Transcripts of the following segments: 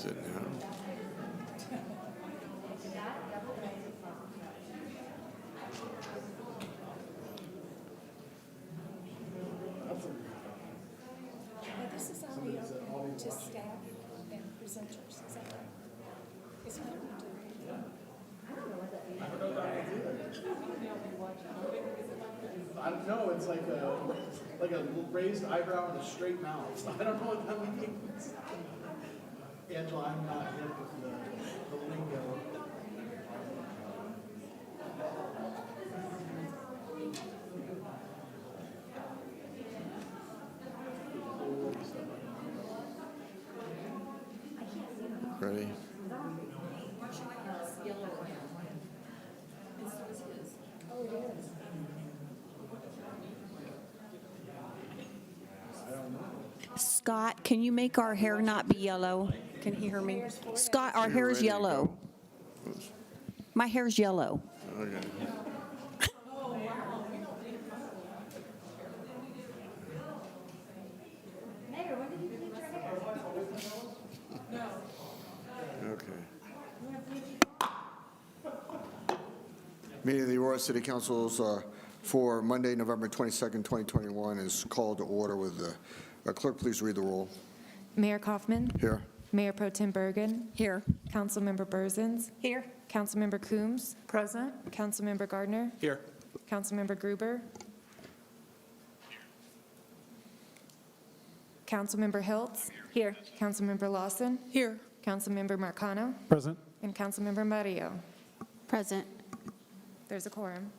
it now. Now, this is only open to staff and presenters, is that right? It's not open to. I don't know, it's like a raised eyebrow and a straight mouth. I don't know what that means. Angela, I'm not hip with the lingo. Ready? Oh, it is. Scott, can you make our hair not be yellow? Can you hear me? Scott, our hair is Ready to yellow. go. My hair's yellow. Okay. Okay. Meeting of the Aurora City Councils for Monday, November 22nd, 2021 is called to order with the clerk, please read the roll. Mayor Kaufman, Here. Mayor Pro Tem Bergen, Here. Councilmember Berzins, Here. Councilmember Coombs, Present. Councilmember Gardner, Here. Councilmember Gruber, Councilmember Hiltz, Here. Councilmember Lawson, Here. Councilmember Marcano, Present. and Councilmember Mario. Present. There's a quorum.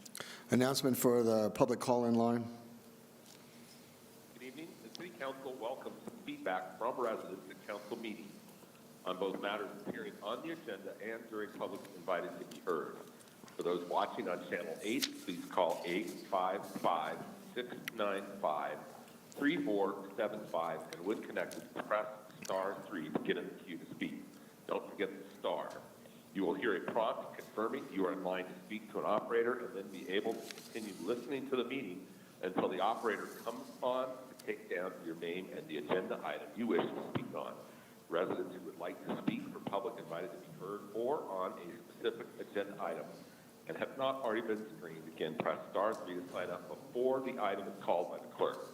Announcement for the public call-in line. Good evening. The City Council welcomes feedback from residents at council meetings on both matters appearing on the agenda and during public invited to be heard. For those watching on Channel 8, please call 855-695-3475 and when connected, press *3 to get in the queue to speak. Don't forget the star. You will hear a prompt confirming you are in line to speak to an operator and then be able to continue listening to the meeting until the operator comes on to take down your name and the agenda item you wish to speak on. Residents who would like to speak for public invited to be heard or on a specific agenda item and have not already been screened, again, press *3 to sign up before the item is called by the clerk.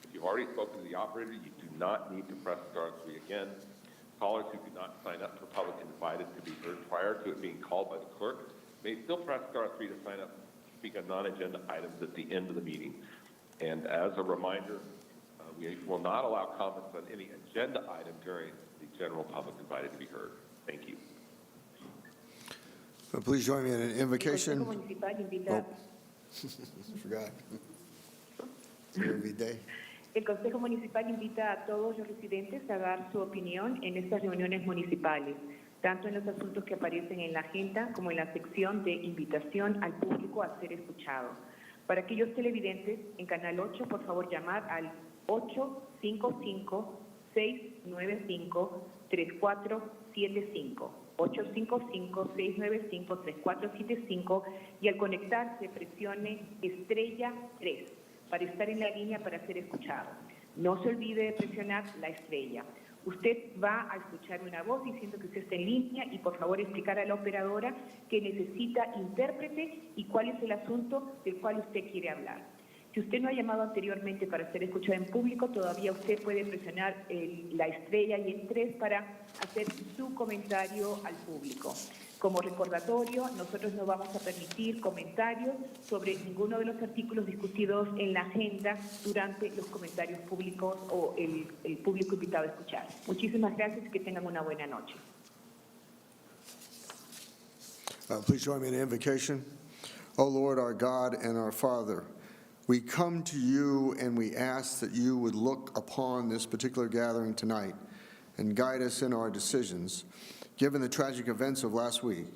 If you've already spoken to the operator, you do not need to press *3 again. Callers who do not sign up for public invited to be heard prior to it being called by the clerk may still press *3 to sign up to speak on non-agenda items at the end of the meeting. And as a reminder, we will not allow comments on any agenda item during the general public invited to be heard. Thank you. Please join me in an invocation. El Consejo Municipal invita, Forgot. Every day. el Consejo Municipal invita a todos los residentes a dar su opinión en estas reuniones municipales, tanto en los asuntos que aparecen en la agenda como en la sección de invitación al público a ser escuchado. Para aquellos televidentes, en Canal 8, por favor llamar al 855-695-3475, 855-695-3475 y al conectarse presione estrella 3 para estar en la línea para ser escuchado. No se olvide de presionar la estrella. Usted va a escuchar una voz diciendo que usted está en línea y por favor explicar a la operadora que necesita intérprete y cuál es el asunto del cual usted quiere hablar. Si usted no ha llamado anteriormente para ser escuchado en público, todavía usted puede presionar la estrella y el 3 para hacer su comentario al público. Como recordatorio, nosotros no vamos a permitir comentarios sobre ninguno de los artículos discutidos en la agenda durante los comentarios públicos o el público invitado a escuchar. Muchísimas gracias y que tengan una buena noche. Please join me in invocation. O Lord, our God and our Father, we come to you and we ask that you would look upon this particular gathering tonight and guide us in our decisions. Given the tragic events of last week,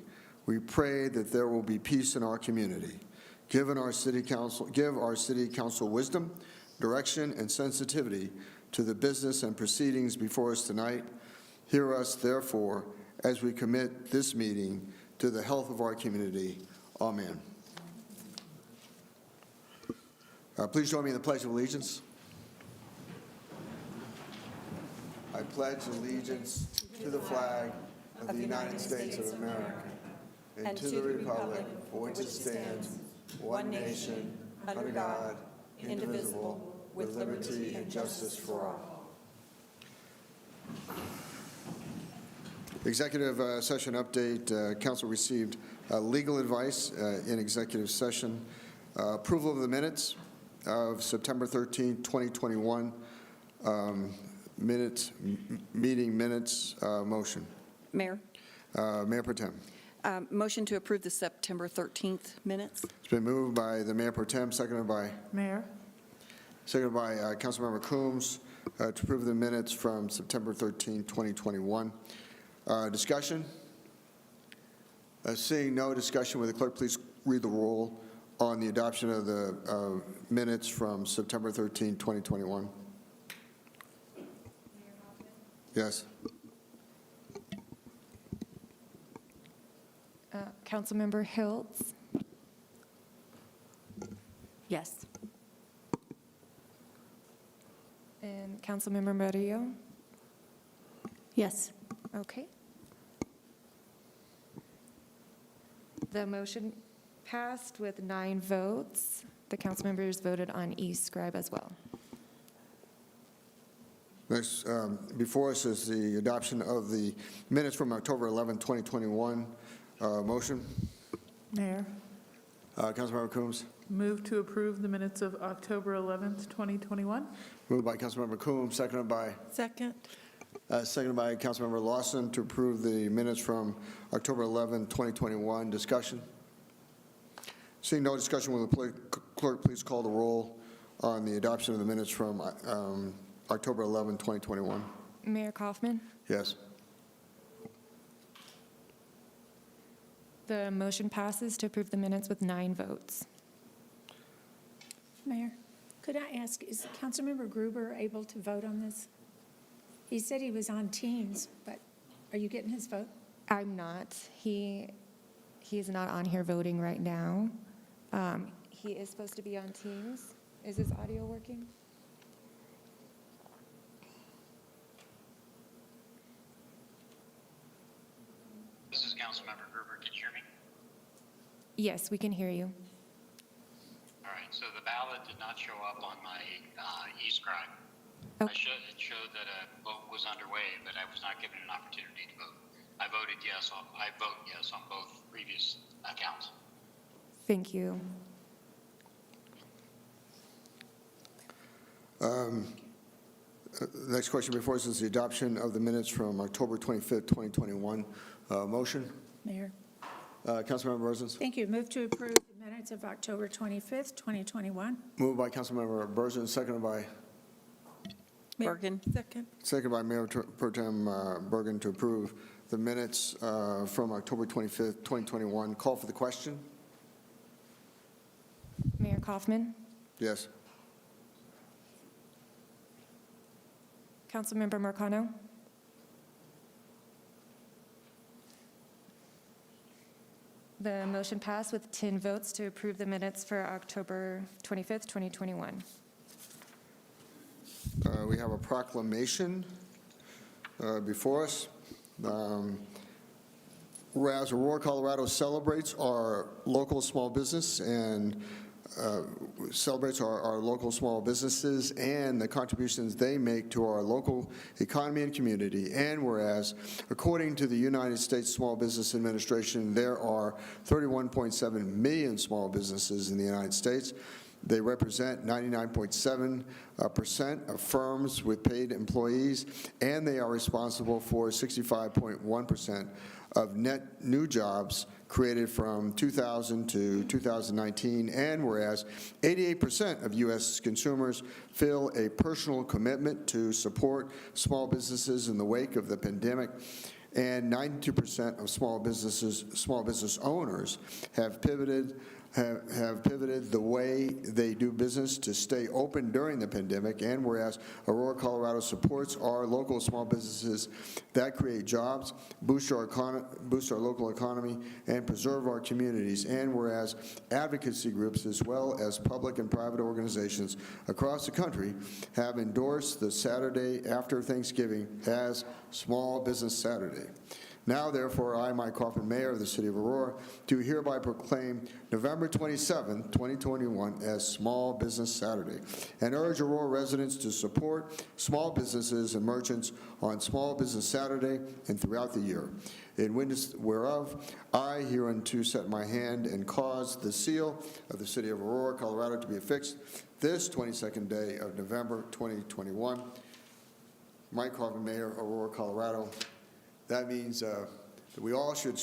we pray that there will be peace in our community. Give our city council wisdom, direction, and sensitivity to the business and proceedings before us tonight. Hear us, therefore, as we commit this meeting to the health of our community. Amen. Please join me in the Pledge of Allegiance. I pledge allegiance to the flag of the United States of America and to the republic for which it stands, one nation, under God, indivisible, with liberty and justice for all. Executive session update. Council received legal advice in executive session. Approval of the minutes of September 13, 2021. Meeting minutes, motion. Mayor, Mayor Pro Tem. motion to approve the September 13th minutes. It's been moved by the Mayor Pro Tem, seconded by Mayor, Councilmember Coombs to approve the minutes from September 13, 2021. Discussion? Seeing no discussion, will the clerk please read the roll on the adoption of the minutes from September 13, 2021? Yes. Councilmember Hiltz, Yes. and Councilmember Murillo. Yes. Okay. The motion passed with 9 votes. The council members voted on e-scribe as well. Next, before us is the adoption of the minutes from October 11, 2021. Motion. Mayor, Councilmember Coombs. move to approve the minutes of October 11th, 2021. Moved by Councilmember Coombs, seconded by Councilmember Lawson to approve the minutes from October 11, 2021. Discussion? Seeing no discussion, will the clerk please call the roll on the adoption of the minutes from October 11, 2021? Mayor Kaufman, Yes. the motion passes to approve the minutes with 9 votes. Mayor, could I ask, is Councilmember Gruber able to vote on this? He said he was on Teams, but are you getting his vote? I'm not. He is not on here voting right now. He is supposed to be on Teams. Is his audio working? This is Councilmember Gruber. Can you hear me? Yes, we can hear you. All right, so the ballot did not show up on my e-scribe. Oh. It showed that a vote was underway, but I was not given an opportunity to vote. I vote yes on both previous accounts. Thank you. Next question before us is the adoption of the minutes from October 25th, 2021. Motion? Mayor, Councilmember Berzins. thank you. Move to approve the minutes of October 25th, 2021. Moved by Councilmember Berzins, seconded by Bergen. Second by Mayor Pro Tem Bergen to approve the minutes from October 25th, 2021. Call for the question? Mayor Kaufman, Yes. Councilmember Marcano, the motion passed with 10 votes to approve the minutes for October 25th, 2021. We have a proclamation before us. Whereas Aurora, Colorado celebrates our local small business and celebrates our local small businesses and the contributions they make to our local economy and community. And whereas, according to the United States Small Business Administration, there are 31.7 million small businesses in the United States. They represent 99.7% of firms with paid employees, and they are responsible for 65.1% of net new jobs created from 2000 to 2019, and whereas 88% of U.S. consumers feel a personal commitment to support small businesses in the wake of the pandemic, and 92% of small business owners have pivoted have pivoted the way they do business to stay open during the pandemic, and whereas Aurora, Colorado supports our local small businesses that create jobs, boost our local economy, and preserve our communities, and whereas advocacy groups as well as public and private organizations across the country have endorsed the Saturday after Thanksgiving as Small Business Saturday. Now, therefore, I, Mike Kaufman, Mayor of the City of Aurora, do hereby proclaim November 27, 2021 as Small Business Saturday, and urge Aurora residents to support small businesses and merchants on Small Business Saturday and throughout the year. In witness whereof, I hereunto set my hand and cause the seal of the City of Aurora, Colorado to be affixed this 22nd day of November 2021. Mike Kaufman, Mayor, Aurora, Colorado. That means that we all should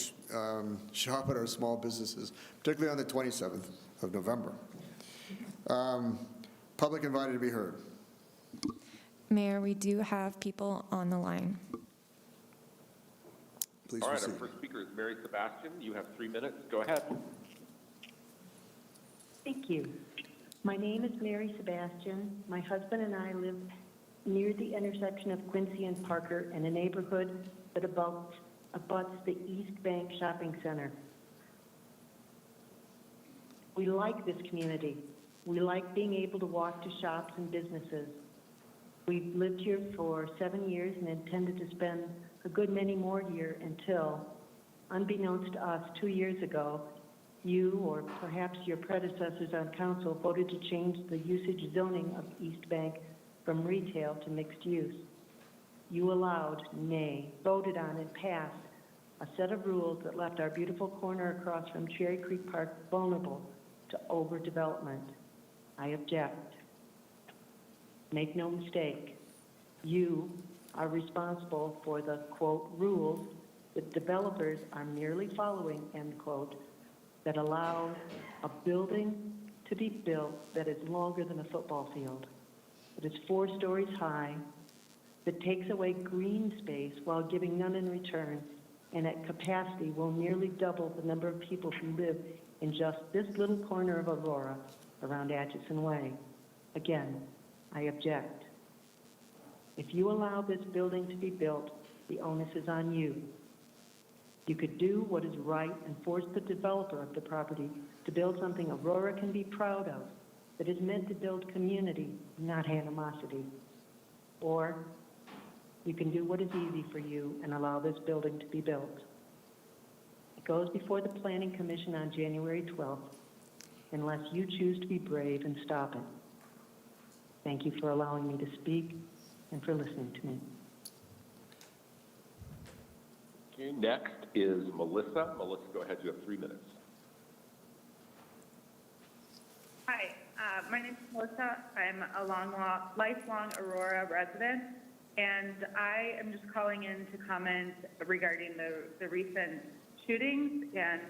shop at our small businesses, particularly on the 27th of November. Public invited to be heard. Mayor, we do have people on the line. Please All right, proceed. our first speaker is Mary Sebastian. You have 3 minutes. Go ahead. Thank you. My name is Mary Sebastian. My husband and I live near the intersection of Quincy and Parker in a neighborhood that abuts the East Bank Shopping Center. We like this community. We like being able to walk to shops and businesses. We've lived here for 7 years and intended to spend a good many more here until, unbeknownst to us 2 years ago, you or perhaps your predecessors on council voted to change the usage zoning of East Bank from retail to mixed use. You allowed, nay, voted on and passed a set of rules that left our beautiful corner across from Cherry Creek Park vulnerable to overdevelopment. I object. Make no mistake, you are responsible for the, quote, rules that developers are merely following, end quote, that allow a building to be built that is longer than a football field, that is 4 stories high, that takes away green space while giving none in return, and at capacity will nearly double the number of people who live in just this little corner of Aurora around Atchison Way. Again, I object. If you allow this building to be built, the onus is on you. You could do what is right and force the developer of the property to build something Aurora can be proud of, that is meant to build community, not animosity. Or you can do what is easy for you and allow this building to be built. It goes before the Planning Commission on January 12th, unless you choose to be brave and stop it. Thank you for allowing me to speak and for listening to me. Okay, next is Melissa. Melissa, go ahead. You have 3 minutes. Hi, my name is Melissa. I'm a lifelong Aurora resident, and I am just calling in to comment regarding the recent shootings and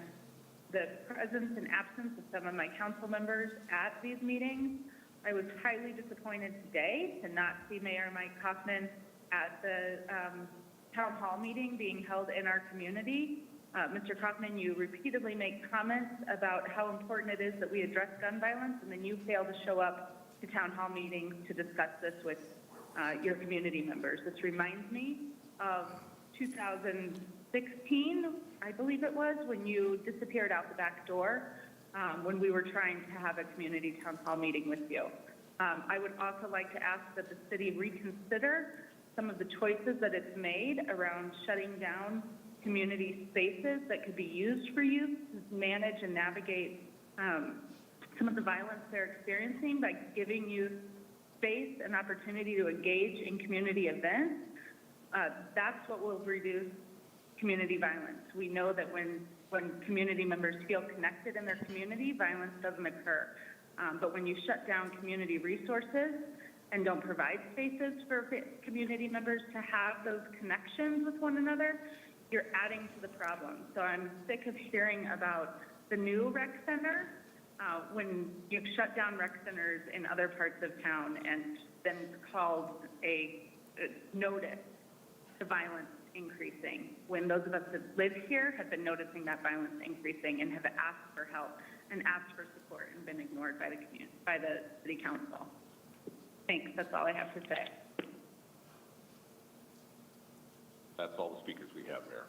the presence and absence of some of my council members at these meetings. I was highly disappointed today to not see Mayor Mike Kaufman at the town hall meeting being held in our community. Mr. Kaufman, you repeatedly make comments about how important it is that we address gun violence, and then you fail to show up to town hall meetings to discuss this with your community members. This reminds me of 2016, I believe it was, when you disappeared out the back door when we were trying to have a community town hall meeting with you. I would also like to ask that the city reconsider some of the choices that it's made around shutting down community spaces that could be used for youth to manage and navigate some of the violence they're experiencing by giving youth space and opportunity to engage in community events. That's what will reduce community violence. We know that when community members feel connected in their community, violence doesn't occur. But when you shut down community resources and don't provide spaces for community members to have those connections with one another, you're adding to the problem. So I'm sick of hearing about the new rec center when you've shut down rec centers in other parts of town and then called a notice to violence increasing, when those of us that live here have been noticing that violence increasing and have asked for help and asked for support and been ignored by the city council. Thanks, that's all I have to say. That's all the speakers we have, Mayor.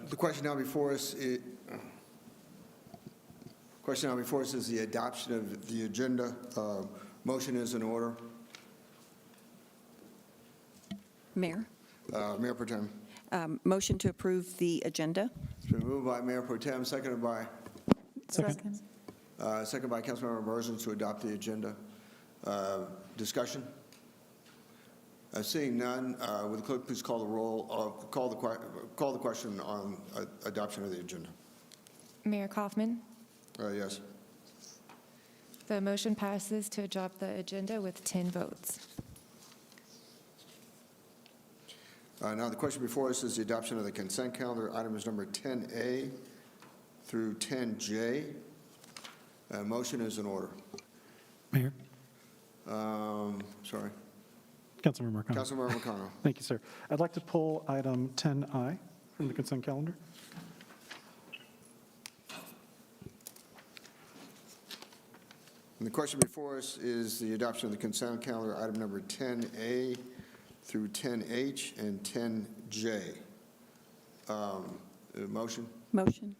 The question now before us is, the adoption of the agenda. Motion is in order. Mayor, Mayor Pro Tem. motion to approve the agenda. It's been moved by Mayor Pro Tem, seconded by Second. Councilmember Mergens to adopt the agenda. Discussion? Seeing none, would the clerk please call the roll, call the question on adoption of the agenda? Mayor Kaufman, Yes. the motion passes to adopt the agenda with 10 votes. Now, the question before us is the adoption of the consent calendar, items number 10A through 10J. Motion is in order. Mayor, Sorry. Councilmember McConnell. Councilmember McConnell. Thank you, sir. I'd like to pull item 10I from the consent calendar. And the question before us is the adoption of the consent calendar, item number 10A through 10H and 10J. Motion? Motion.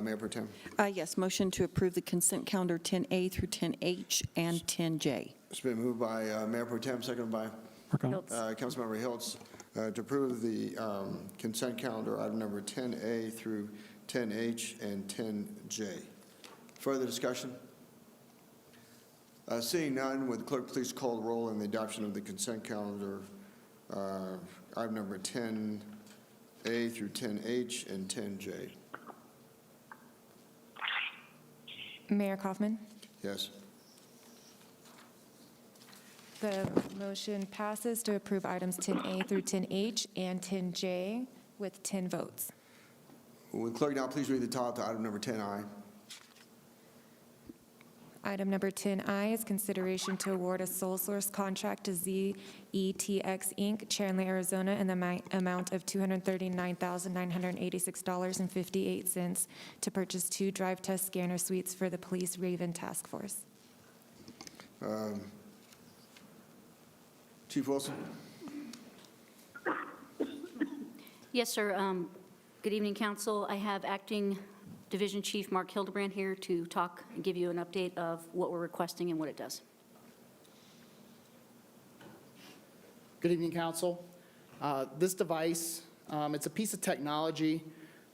Mayor Pro Tem. Yes, motion to approve the consent calendar 10A through 10H and 10J. It's been moved by Mayor Pro Tem, seconded by McConnell. Councilmember Hiltz to approve the consent calendar, item number 10A through 10H and 10J. Further discussion? Seeing none, would the clerk please call the roll on the adoption of the consent calendar, item number 10A through 10H and 10J? Mayor Kaufman, Yes. the motion passes to approve items 10A through 10H and 10J with 10 votes. Would the clerk now please read the title to item number 10I? Item number 10I is consideration to award a sole source contract to ZETX Inc., Chandler, Arizona, in the amount of $239,986.58 to purchase 2 drive test scanner suites for the Police Raven Task Force. Chief Wilson? Yes, sir. Good evening, council. I have Acting Division Chief Mark Hildebrand here to talk and give you an update of what we're requesting and what it does. Good evening, council. This device, it's a piece of technology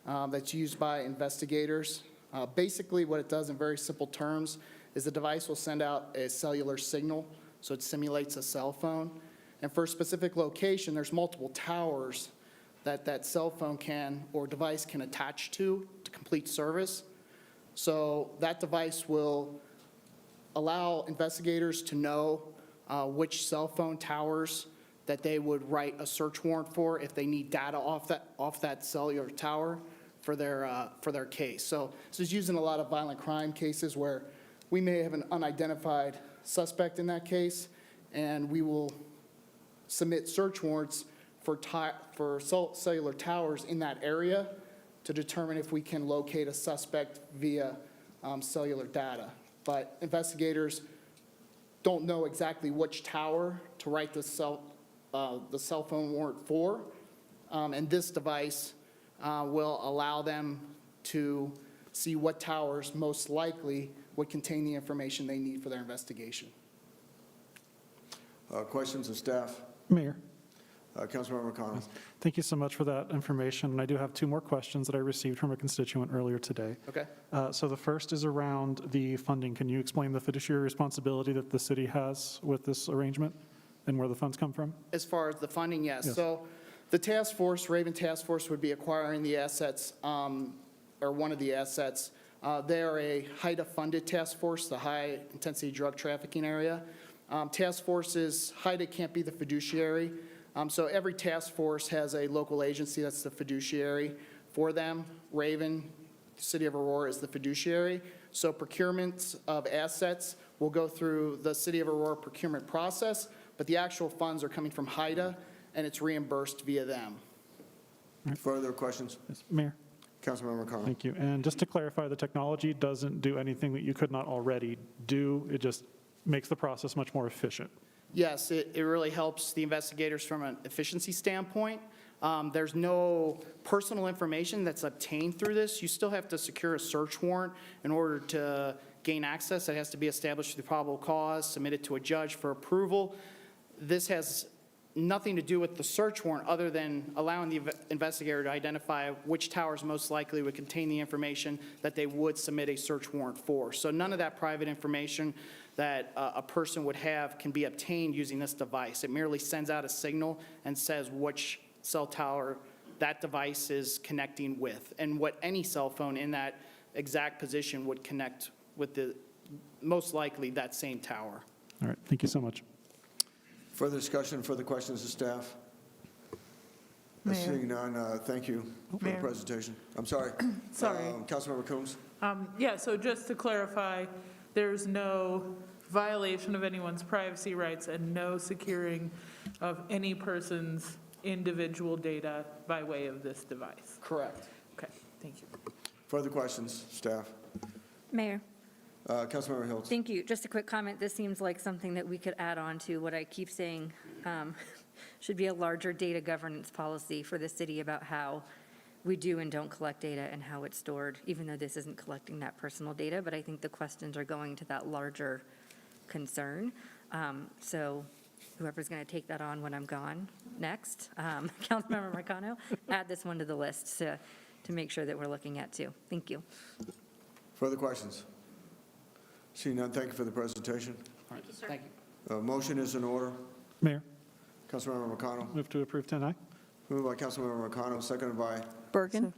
that's used by investigators. Basically, what it does in very simple terms is the device will send out a cellular signal, so it simulates a cell phone. And for a specific location, there's multiple towers that cell phone or device can attach to complete service. So that device will allow investigators to know which cell phone towers that they would write a search warrant for if they need data off that cellular tower for their case. So this is used in a lot of violent crime cases where we may have an unidentified suspect in that case, and we will submit search warrants for cellular towers in that area to determine if we can locate a suspect via cellular data. But investigators don't know exactly which tower to write the cell phone warrant for, and this device will allow them to see what towers most likely would contain the information they need for their investigation. Questions of staff? Mayor, Councilmember McConnell. thank you so much for that information. And I do have 2 more questions that I received from a constituent earlier today. Okay. So the first is around the funding. Can you explain the fiduciary responsibility that the city has with this arrangement and where the funds come from? As far as the funding, yes. Yes. So the task force, Raven Task Force, would be acquiring the assets, or one of the assets. They are a HIDTA-funded task force, the high-intensity drug trafficking area. Task forces, HIDTA can't be the fiduciary. So every task force has a local agency that's the fiduciary for them. Raven, the city of Aurora, is the fiduciary. So procurements of assets will go through the City of Aurora procurement process, but the actual funds are coming from HIDA, and it's reimbursed via them. Further questions? Yes, Mayor? Councilmember McConnell. Thank you. And just to clarify, the technology doesn't do anything that you could not already do. It just makes the process much more efficient. Yes, it really helps the investigators from an efficiency standpoint. There's no personal information that's obtained through this. You still have to secure a search warrant in order to gain access. It has to be established through probable cause, submitted to a judge for approval. This has nothing to do with the search warrant other than allowing the investigator to identify which towers most likely would contain the information that they would submit a search warrant for. So none of that private information that a person would have can be obtained using this device. It merely sends out a signal and says which cell tower that device is connecting with and what any cell phone in that exact position would connect with the, most likely, that same tower. All right, thank you so much. Further discussion, further questions to staff? Seeing none, thank you for the presentation. I'm sorry. Sorry. Councilmember Coombs? Yeah, so just to clarify, there's no violation of anyone's privacy rights and no securing of any person's individual data by way of this device. Correct. Okay, thank you. Further questions, staff? Mayor, Councilmember Hiltz? thank you. Just a quick comment. This seems like something that we could add on to what I keep saying should be a larger data governance policy for the city about how we do and don't collect data and how it's stored, even though this isn't collecting that personal data. But I think the questions are going to that larger concern. So whoever's going to take that on when I'm gone next, Councilmember Marcano, add this one to the list to make sure that we're looking at too. Thank you. Further questions? Seeing none, thank you for the presentation. All right, thank you. Motion is in order. Mayor, Councilmember McConnell. move to approve 10I. Moved by Councilmember McConnell, seconded by Bergen?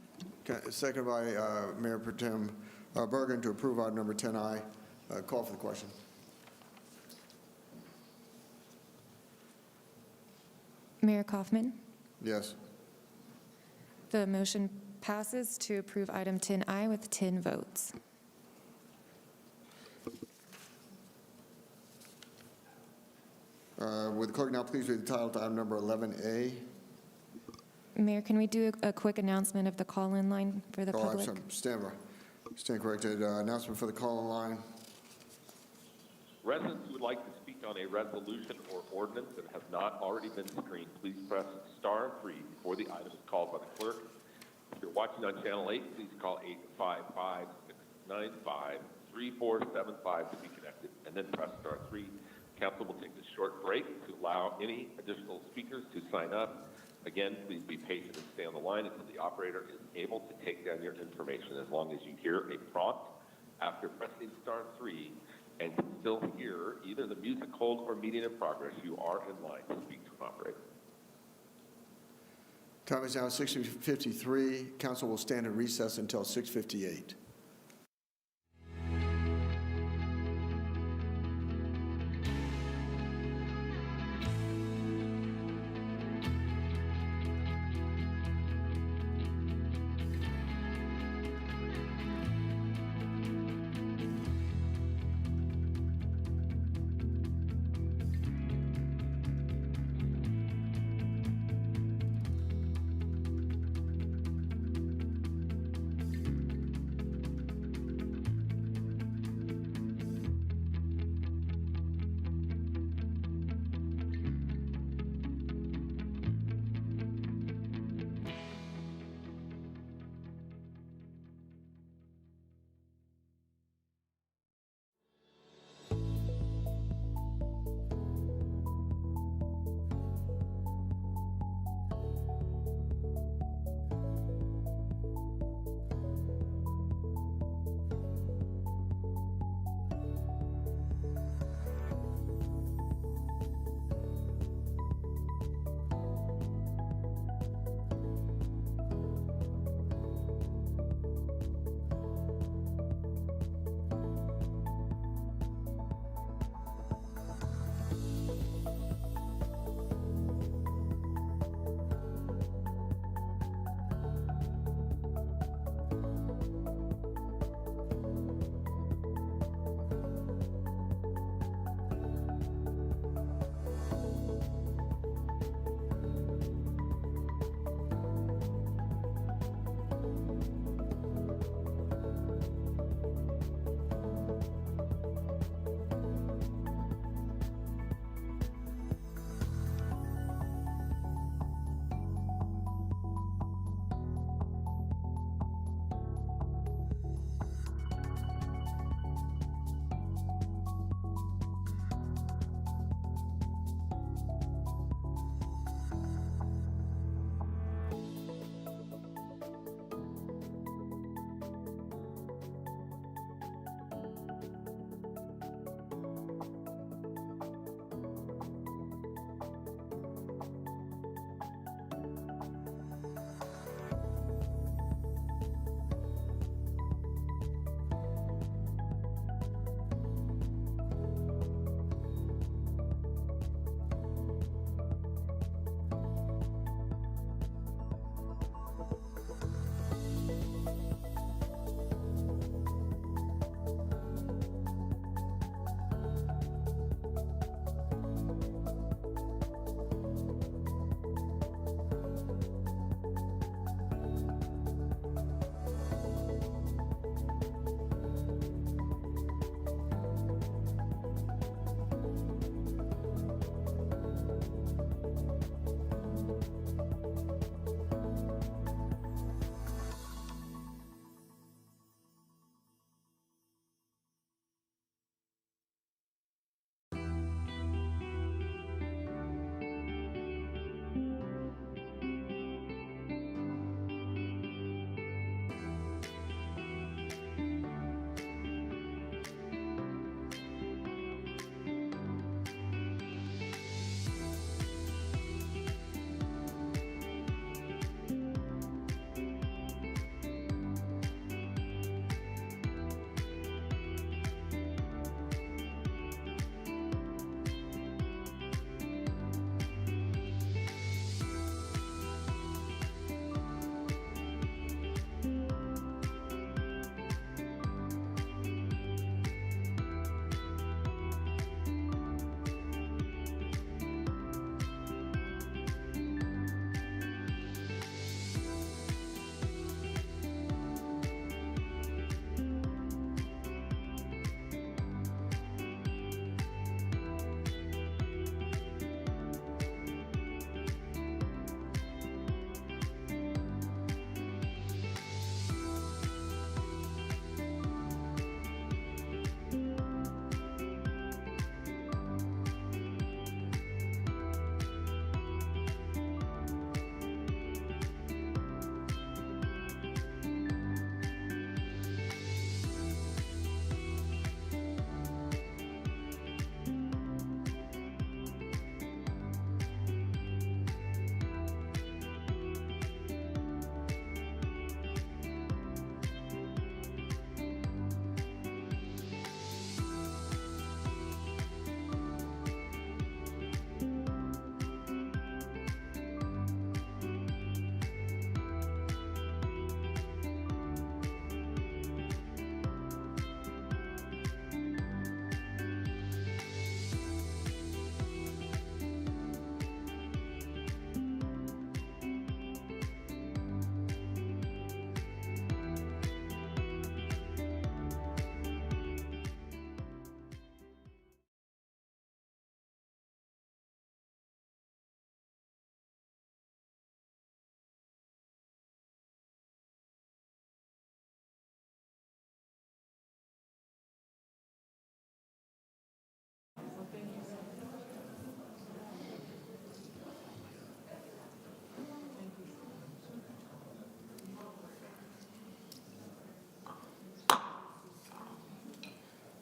Mayor Pro Tem Bergen to approve item number 10I. Call for the question. Mayor Kaufman, Yes. the motion passes to approve item 10I with 10 votes. Would the clerk now please read the title to item number 11A? Mayor, can we do a quick announcement of the call-in line for the Oh, I'm public? sorry, stand corrected. Announcement for the call line. Residents who would like to speak on a resolution or ordinance that has not already been screened, please press star 3 before the item is called by the clerk. If you're watching on Channel 8, please call 855-695-3475 to be connected, and then press star 3. Council will take a short break to allow any additional speakers to sign up. Again, please be patient and stay on the line until the operator is able to take down your information. As long as you hear a prompt after pressing star 3 and can still hear either the music hold or meeting in progress, you are in line to speak to an operator. Time is now 6:53. Council will stand in recess until 6:58.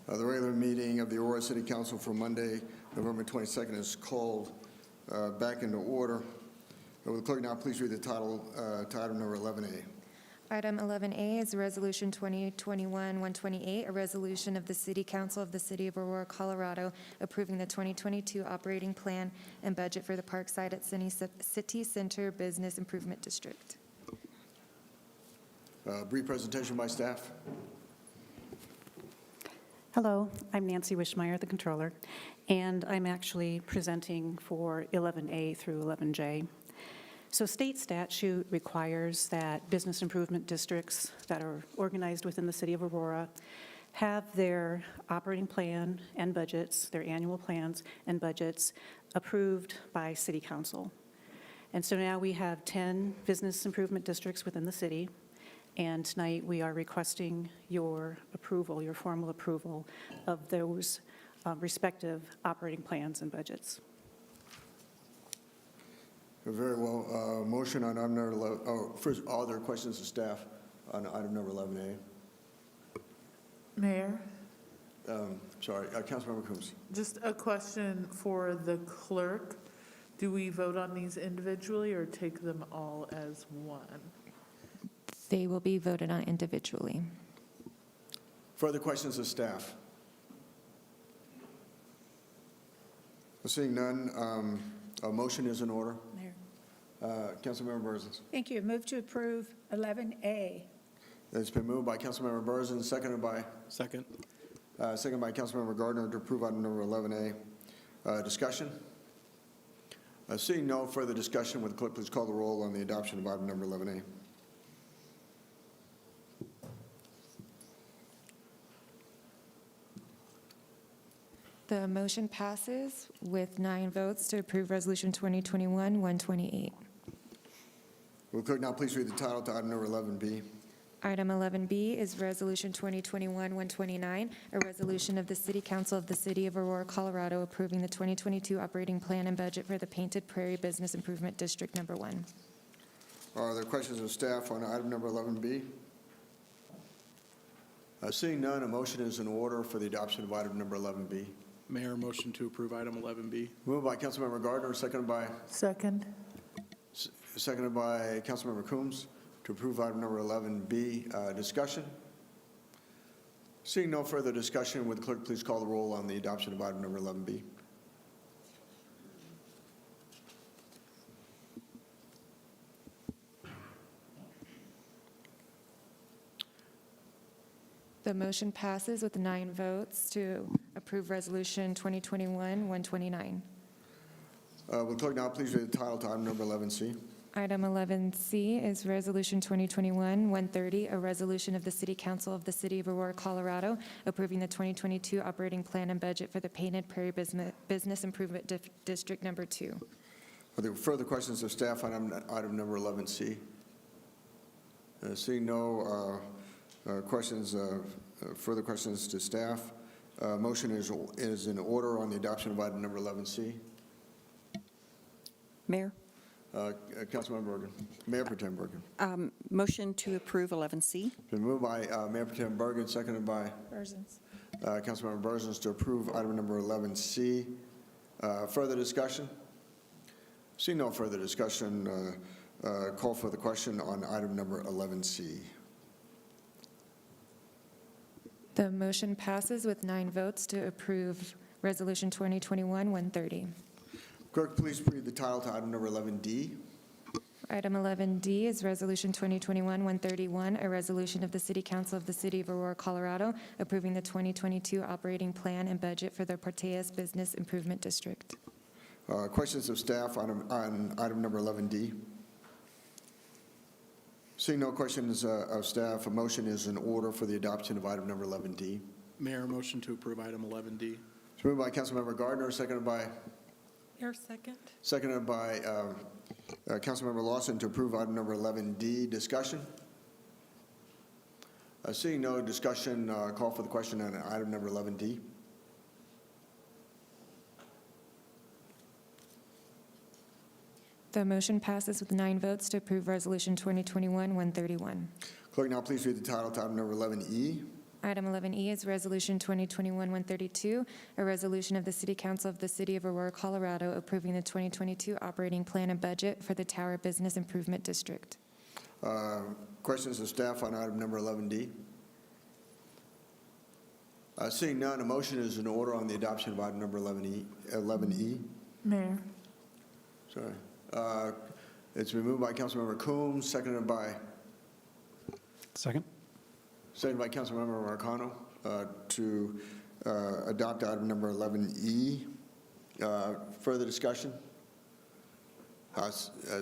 The regular meeting of the Aurora City Council for Monday, November 22nd is called back into order. Will the clerk now please read the title to item number 11A? Item 11A is Resolution 2021-128, a resolution of the City Council of the City of Aurora, Colorado, approving the 2022 operating plan and budget for the Parkside at City Center Business Improvement District. Brief presentation by staff. Hello, I'm Nancy Wishmeyer, the controller, and I'm actually presenting for 11A through 11J. So state statute requires that business improvement districts that are organized within the city of Aurora have their operating plan and budgets, their annual plans and budgets approved by city council. And so now we have 10 business improvement districts within the city. And tonight, we are requesting your approval, your formal approval of those respective operating plans and budgets. Very well. Motion on item number 11. Oh, first, are there questions to staff on item number 11A? Mayor, Sorry, Councilmember Coombs. just a question for the clerk. Do we vote on these individually or take them all as one? They will be voted on individually. Further questions of staff? Seeing none, a motion is in order. Mayor. Councilmember Berzins. Thank you. Move to approve 11A. It's been moved by Councilmember Berzins, seconded by? Second. Seconded by Councilmember Gardner to approve item number 11A. Discussion? Seeing no further discussion, would the clerk please call the roll on the adoption of item number 11A? The motion passes with 9 votes to approve Resolution 2021-128. Will the clerk now please read the title to item number 11B? Item 11B is Resolution 2021-129, a resolution of the City Council of the City of Aurora, Colorado, approving the 2022 operating plan and budget for the Painted Prairie Business Improvement District Number 1. Are there questions of staff on item number 11B? Seeing none, a motion is in order for the adoption of item number 11B. Mayor, motion to approve item 11B. Moved by Councilmember Gardner, seconded by? Second. Seconded by Councilmember Coombs to approve item number 11B. Discussion? Seeing no further discussion, would the clerk please call the roll on the adoption of item number 11B? The motion passes with 9 votes to approve Resolution 2021-129. Will the clerk now please read the title to item number 11C? Item 11C is Resolution 2021-130, a resolution of the City Council of the City of Aurora, Colorado, approving the 2022 operating plan and budget for the Painted Prairie Business Improvement District Number 2. Are there further questions of staff on item number 11C? Seeing no questions, further questions to staff, motion is in order on the adoption of item number 11C. Mayor, Councilmember Bergen. Mayor Pro Tem Bergen. motion to approve 11C. Been moved by Mayor Pro Tem Bergen, seconded by Berzins. Councilmember Berzins to approve item number 11C. Further discussion? Seeing no further discussion, call for the question on item number 11C. The motion passes with 9 votes to approve Resolution 2021-130. Clerk, please read the title to item number 11D. Item 11D is Resolution 2021-131, a resolution of the City Council of the City of Aurora, Colorado, approving the 2022 operating plan and budget for the Prairie Business Improvement District. Questions of staff on item number 11D? Seeing no questions of staff, a motion is in order for the adoption of item number 11D. Mayor, motion to approve item 11D. It's moved by Councilmember Gardner, seconded by? Your second. Seconded by Councilmember Lawson to approve item number 11D. Discussion? Seeing no discussion, call for the question on item number 11D. The motion passes with 9 votes to approve Resolution 2021-131. Clerk, now please read the title to item number 11E. Item 11E is Resolution 2021-132, a resolution of the City Council of the City of Aurora, Colorado, approving the 2022 operating plan and budget for the Tower Business Improvement District. Questions of staff on item number 11D? Seeing none, a motion is in order on the adoption of item number 11E. Mayor. Sorry. It's been moved by Councilmember Coombs, seconded by Second? Councilmember Marcano to adopt item number 11E. Further discussion?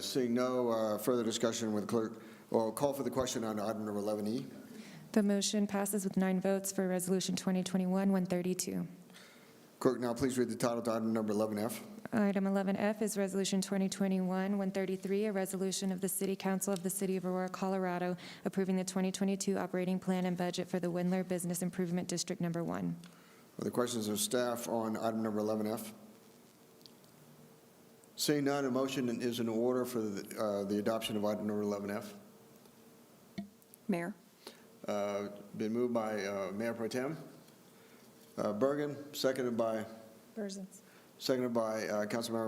Seeing no further discussion with clerk, or call for the question on item number 11E. The motion passes with 9 votes for Resolution 2021-132. Clerk, now please read the title to item number 11F. Item 11F is Resolution 2021-133, a resolution of the City Council of the City of Aurora, Colorado, approving the 2022 operating plan and budget for the Windler Business Improvement District Number 1. Are there questions of staff on item number 11F? Seeing none, a motion is in order for the adoption of item number 11F. Mayor? Been moved by Mayor Pro Tem Bergen, seconded by Councilmember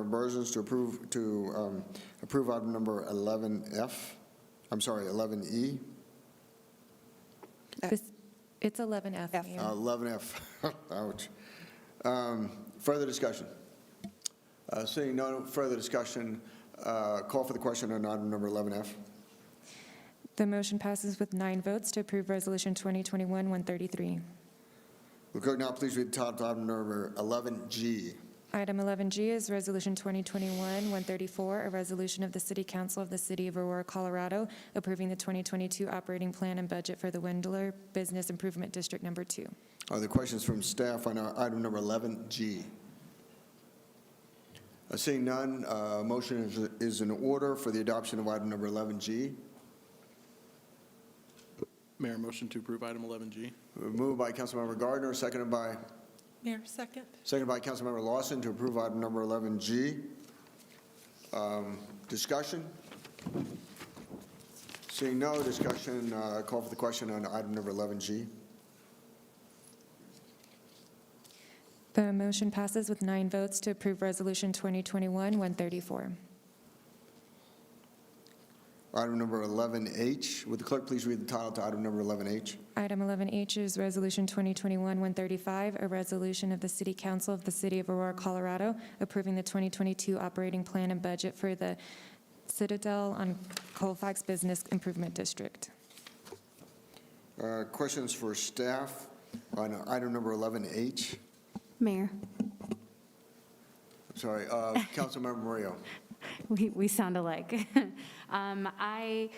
Berzins to approve item number 11F. I'm sorry, 11E. It's 11F, Mayor. 11F. Ouch. Further discussion? Seeing no further discussion, call for the question on item number 11F. The motion passes with 9 votes to approve Resolution 2021-133. Will clerk now please read the title to item number 11G. Item 11G is Resolution 2021-134, a resolution of the City Council of the City of Aurora, Colorado, approving the 2022 operating plan and budget for the Windler Business Improvement District Number 2. Are there questions from staff on item number 11G? Seeing none, motion is in order for the adoption of item number 11G. Mayor, motion to approve item 11G. Moved by Councilmember Gardner, seconded by? Mayor, second. Seconded by Councilmember Lawson to approve item number 11G. Discussion? Seeing no discussion, call for the question on item number 11G. The motion passes with 9 votes to approve Resolution 2021-134. Item number 11H. Would the clerk please read the title to item number 11H? Item 11H is Resolution 2021-135, a resolution of the City Council of the City of Aurora, Colorado, approving the 2022 operating plan and budget for the Citadel on Colfax Business Improvement District. Questions for staff on item number 11H? Mayor, Sorry, Councilmember Murillo. we sound alike. I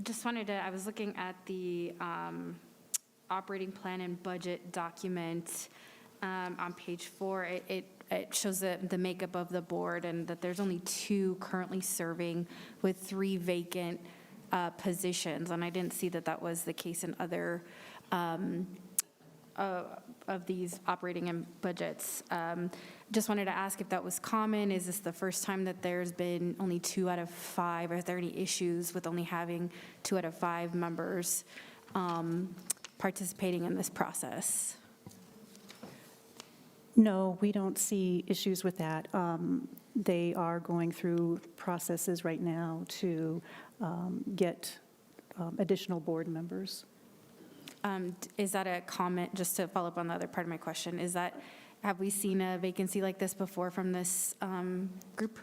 just wanted to, I was looking at the operating plan and budget document on page 4. It shows the makeup of the board and that there's only 2 currently serving with 3 vacant positions. And I didn't see that that was the case in other of these operating and budgets. Just wanted to ask if that was common. Is this the first time that there's been only 2 out of 5? Are there any issues with only having 2 out of 5 members participating in this process? No, we don't see issues with that. They are going through processes right now to get additional board members. Is that a comment, just to follow up on the other part of my question, is that, have we seen a vacancy like this before from this group?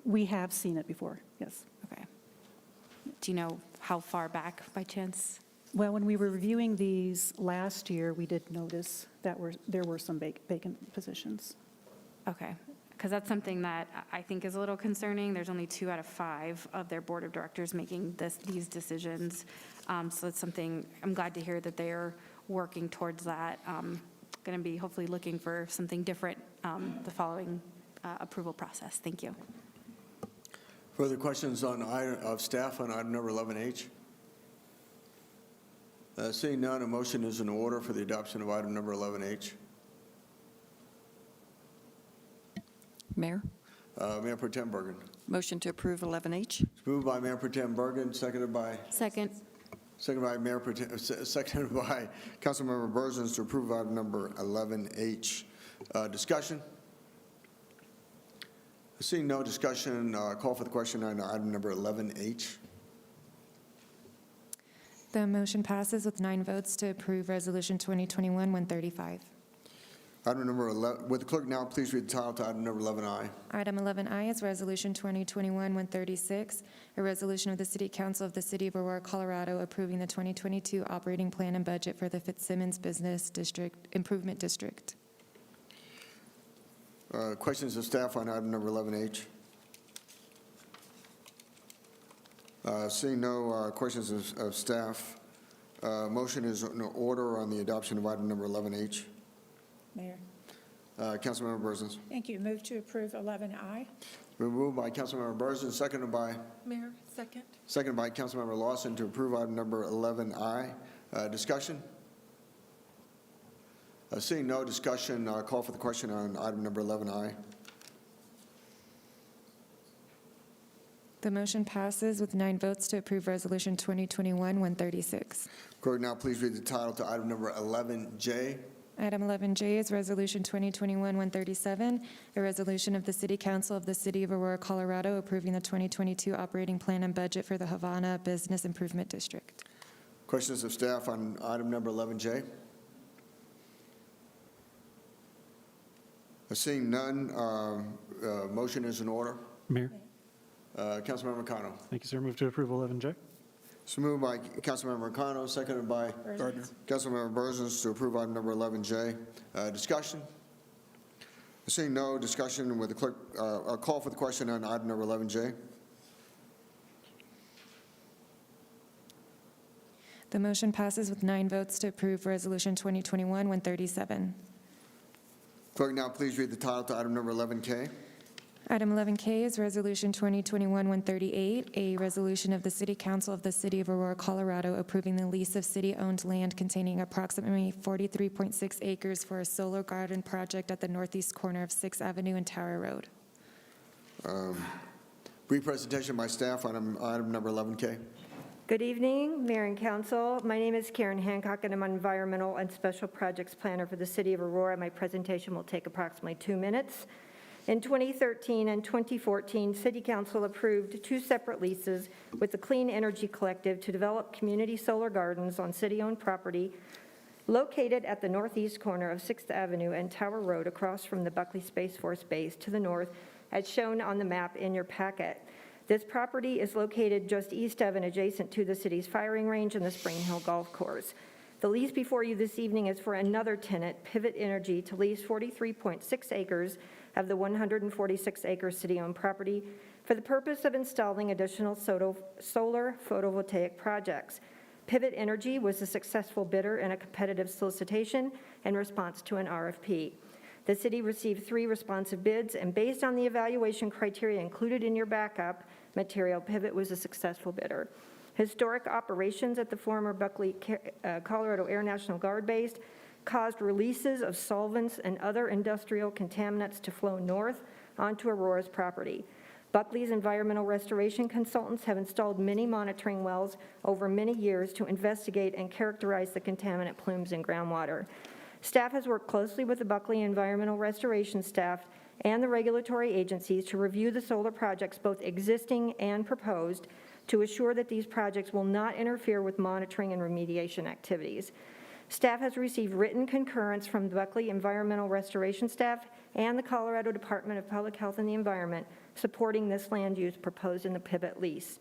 We have seen it before, yes. Okay. Do you know how far back by chance? Well, when we were reviewing these last year, we did notice that there were some vacant positions. Okay, because that's something that I think is a little concerning. There's only 2 out of 5 of their board of directors making these decisions. So it's something, I'm glad to hear that they are working towards that. Going to be hopefully looking for something different the following approval process. Thank you. Further questions of staff on item number 11H? Seeing none, a motion is in order for the adoption of item number 11H. Mayor? Mayor Pro Tem Bergen. Motion to approve 11H? It's moved by Mayor Pro Tem Bergen, seconded by? Second. Seconded by seconded by Councilmember Burzins to approve item number 11H. Discussion? Seeing no discussion, call for the question on item number 11H. The motion passes with 9 votes to approve Resolution 2021-135. Item number 11, would the clerk now please read the title to item number 11I? Item 11I is Resolution 2021-136, a resolution of the City Council of the City of Aurora, Colorado, approving the 2022 operating plan and budget for the Fitzsimmons Business District Improvement District. Questions of staff on item number 11H? Seeing no questions of staff, motion is in order on the adoption of item number 11H. Mayor. Councilmember Burzins. Thank you. Move to approve 11I. Been moved by Councilmember Burzins, seconded by? Mayor, second. Seconded by Councilmember Lawson to approve item number 11I. Discussion? Seeing no discussion, call for the question on item number 11I. The motion passes with 9 votes to approve Resolution 2021-136. Clerk, now please read the title to item number 11J. Item 11J is Resolution 2021-137, a resolution of the City Council of the City of Aurora, Colorado, approving the 2022 operating plan and budget for the Havana Business Improvement District. Questions of staff on item number 11J? Seeing none, motion is in order. Mayor. Councilmember Cano. Thank you, sir. Move to approve 11J. So moved by Councilmember Cano, seconded by Councilmember Burzins to approve item number 11J. Discussion? Seeing no discussion, with the clerk, I'll call for the question on item number 11J. The motion passes with 9 votes to approve Resolution 2021-137. Clerk, now please read the title to item number 11K. Item 11K is Resolution 2021-138, a resolution of the City Council of the City of Aurora, Colorado, approving the lease of city-owned land containing approximately 43.6 acres for a solar garden project at the northeast corner of 6th Avenue and Tower Road. Brief presentation by staff on item number 11K. Good evening, Mayor and Council. My name is Karen Hancock, and I'm an Environmental and Special Projects Planner for the City of Aurora. My presentation will take approximately 2 minutes. In 2013 and 2014, City Council approved 2 separate leases with the Clean Energy Collective to develop community solar gardens on city-owned property located at the northeast corner of 6th Avenue and Tower Road across from the Buckley Space Force Base to the north, as shown on the map in your packet. This property is located just east of and adjacent to the city's firing range and the Spring Hill Golf Course. The lease before you this evening is for another tenant, Pivot Energy, to lease 43.6 acres of the 146-acre city-owned property for the purpose of installing additional solar photovoltaic projects. Pivot Energy was a successful bidder in a competitive solicitation in response to an RFP. The city received 3 responsive bids, and based on the evaluation criteria included in your backup material, Pivot was a successful bidder. Historic operations at the former Buckley, Colorado Air National Guard Base caused releases of solvents and other industrial contaminants to flow north onto Aurora's property. Buckley's environmental restoration consultants have installed many monitoring wells over many years to investigate and characterize the contaminant plumes in groundwater. Staff has worked closely with the Buckley environmental restoration staff and the regulatory agencies to review the solar projects, both existing and proposed, to assure that these projects will not interfere with monitoring and remediation activities. Staff has received written concurrence from the Buckley Environmental Restoration staff and the Colorado Department of Public Health and the Environment supporting this land use proposed in the Pivot lease.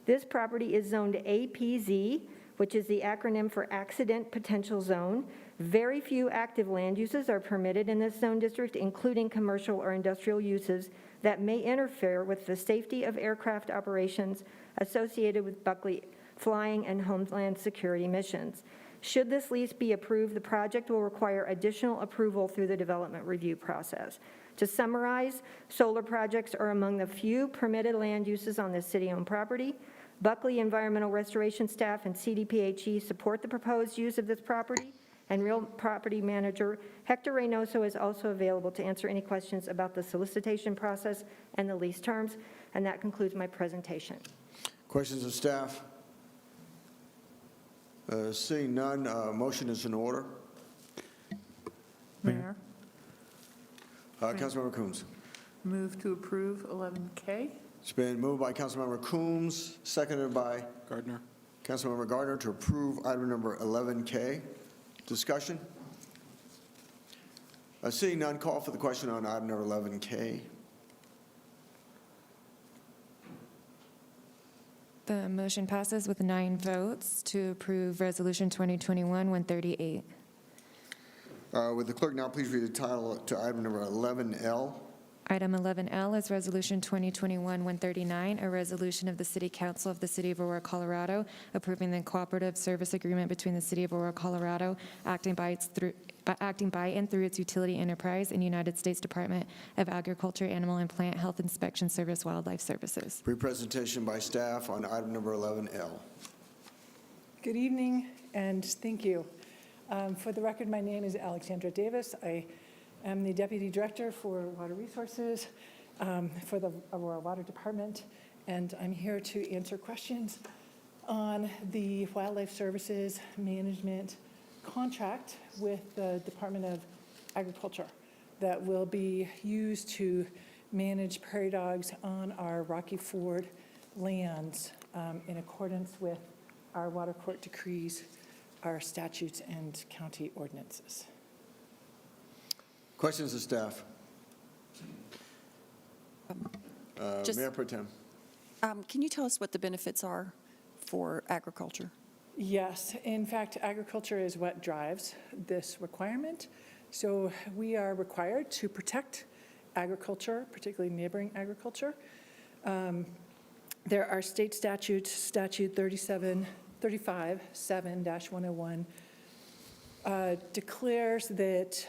This property is zoned APZ, which is the acronym for Accident Potential Zone. Very few active land uses are permitted in this zone district, including commercial or industrial uses that may interfere with the safety of aircraft operations associated with Buckley flying and homeland security missions. Should this lease be approved, the project will require additional approval through the development review process. To summarize, solar projects are among the few permitted land uses on this city-owned property. Buckley Environmental Restoration staff and CDPHE support the proposed use of this property, and real property manager Hector Reynoso is also available to answer any questions about the solicitation process and the lease terms. And that concludes my presentation. Questions of staff? Seeing none, motion is in order. Mayor, Councilmember Coombs. move to approve 11K. It's been moved by Councilmember Coombs, seconded by Gardner. Councilmember Gardner to approve item number 11K. Discussion? Seeing none, call for the question on item number 11K. The motion passes with 9 votes to approve Resolution 2021-138. Would the clerk now please read the title to item number 11L? Item 11L is Resolution 2021-139, a resolution of the City Council of the City of Aurora, Colorado, approving the cooperative service agreement between the City of Aurora, Colorado, acting by and through its utility enterprise and United States Department of Agriculture, Animal and Plant Health Inspection Service, Wildlife Services. Pre-presentation by staff on item number 11L. Good evening, and thank you. For the record, my name is Alexandra Davis. I am the Deputy Director for Water Resources for the Aurora Water Department, and I'm here to answer questions on the Wildlife Services Management contract with the Department of Agriculture that will be used to manage prairie dogs on our Rocky Ford lands in accordance with our water court decrees, our statutes, and county ordinances. Questions of staff? Mayor Pro Tem. Can you tell us what the benefits are for agriculture? Yes, in fact, agriculture is what drives this requirement. So we are required to protect agriculture, particularly neighboring agriculture. There are state statutes, Statute 35-7-101 declares that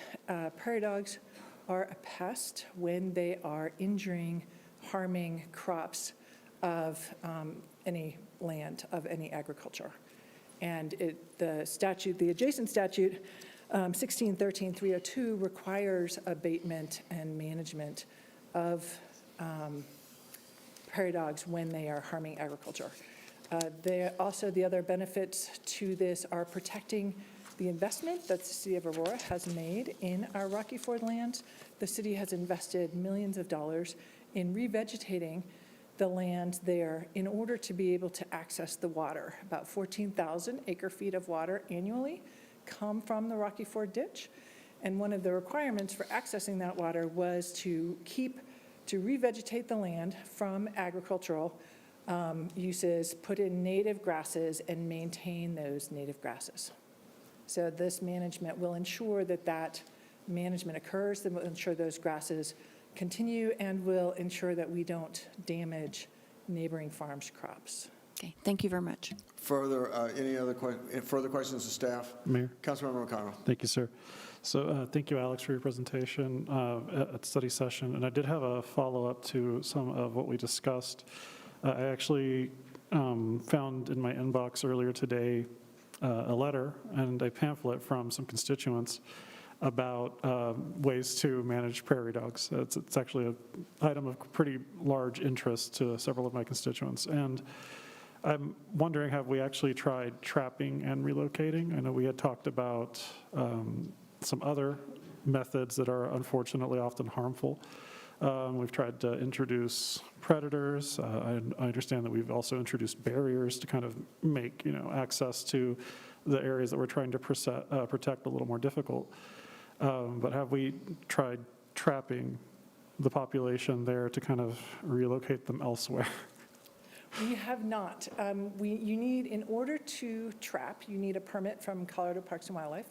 prairie dogs are a pest when they are injuring, harming crops of any land, of any agriculture. And the adjacent statute, 1613-302, requires abatement and management of prairie dogs when they are harming agriculture. Also, the other benefits to this are protecting the investment that the City of Aurora has made in our Rocky Ford lands. The city has invested millions of dollars in revegetating the land there in order to be able to access the water. About 14,000 acre-feet of water annually come from the Rocky Ford ditch. And one of the requirements for accessing that water was to revegetate the land from agricultural uses, put in native grasses, and maintain those native grasses. So this management will ensure that management occurs, that will ensure those grasses continue, and will ensure that we don't damage neighboring farms' crops. Okay, thank you very much. Further, further questions of staff? Mayor. Councilmember O'Connell. Thank you, sir. So thank you, Alex, for your presentation at study session. And I did have a follow-up to some of what we discussed. I actually found in my inbox earlier today a letter and a pamphlet from some constituents about ways to manage prairie dogs. It's actually an item of pretty large interest to several of my constituents. And I'm wondering, have we actually tried trapping and relocating? I know we had talked about some other methods that are unfortunately often harmful. We've tried to introduce predators. I understand that we've also introduced barriers to kind of make access to the areas that we're trying to protect a little more difficult. But have we tried trapping the population there to kind of relocate them elsewhere? We have not. You need, in order to trap, you need a permit from Colorado Parks and Wildlife,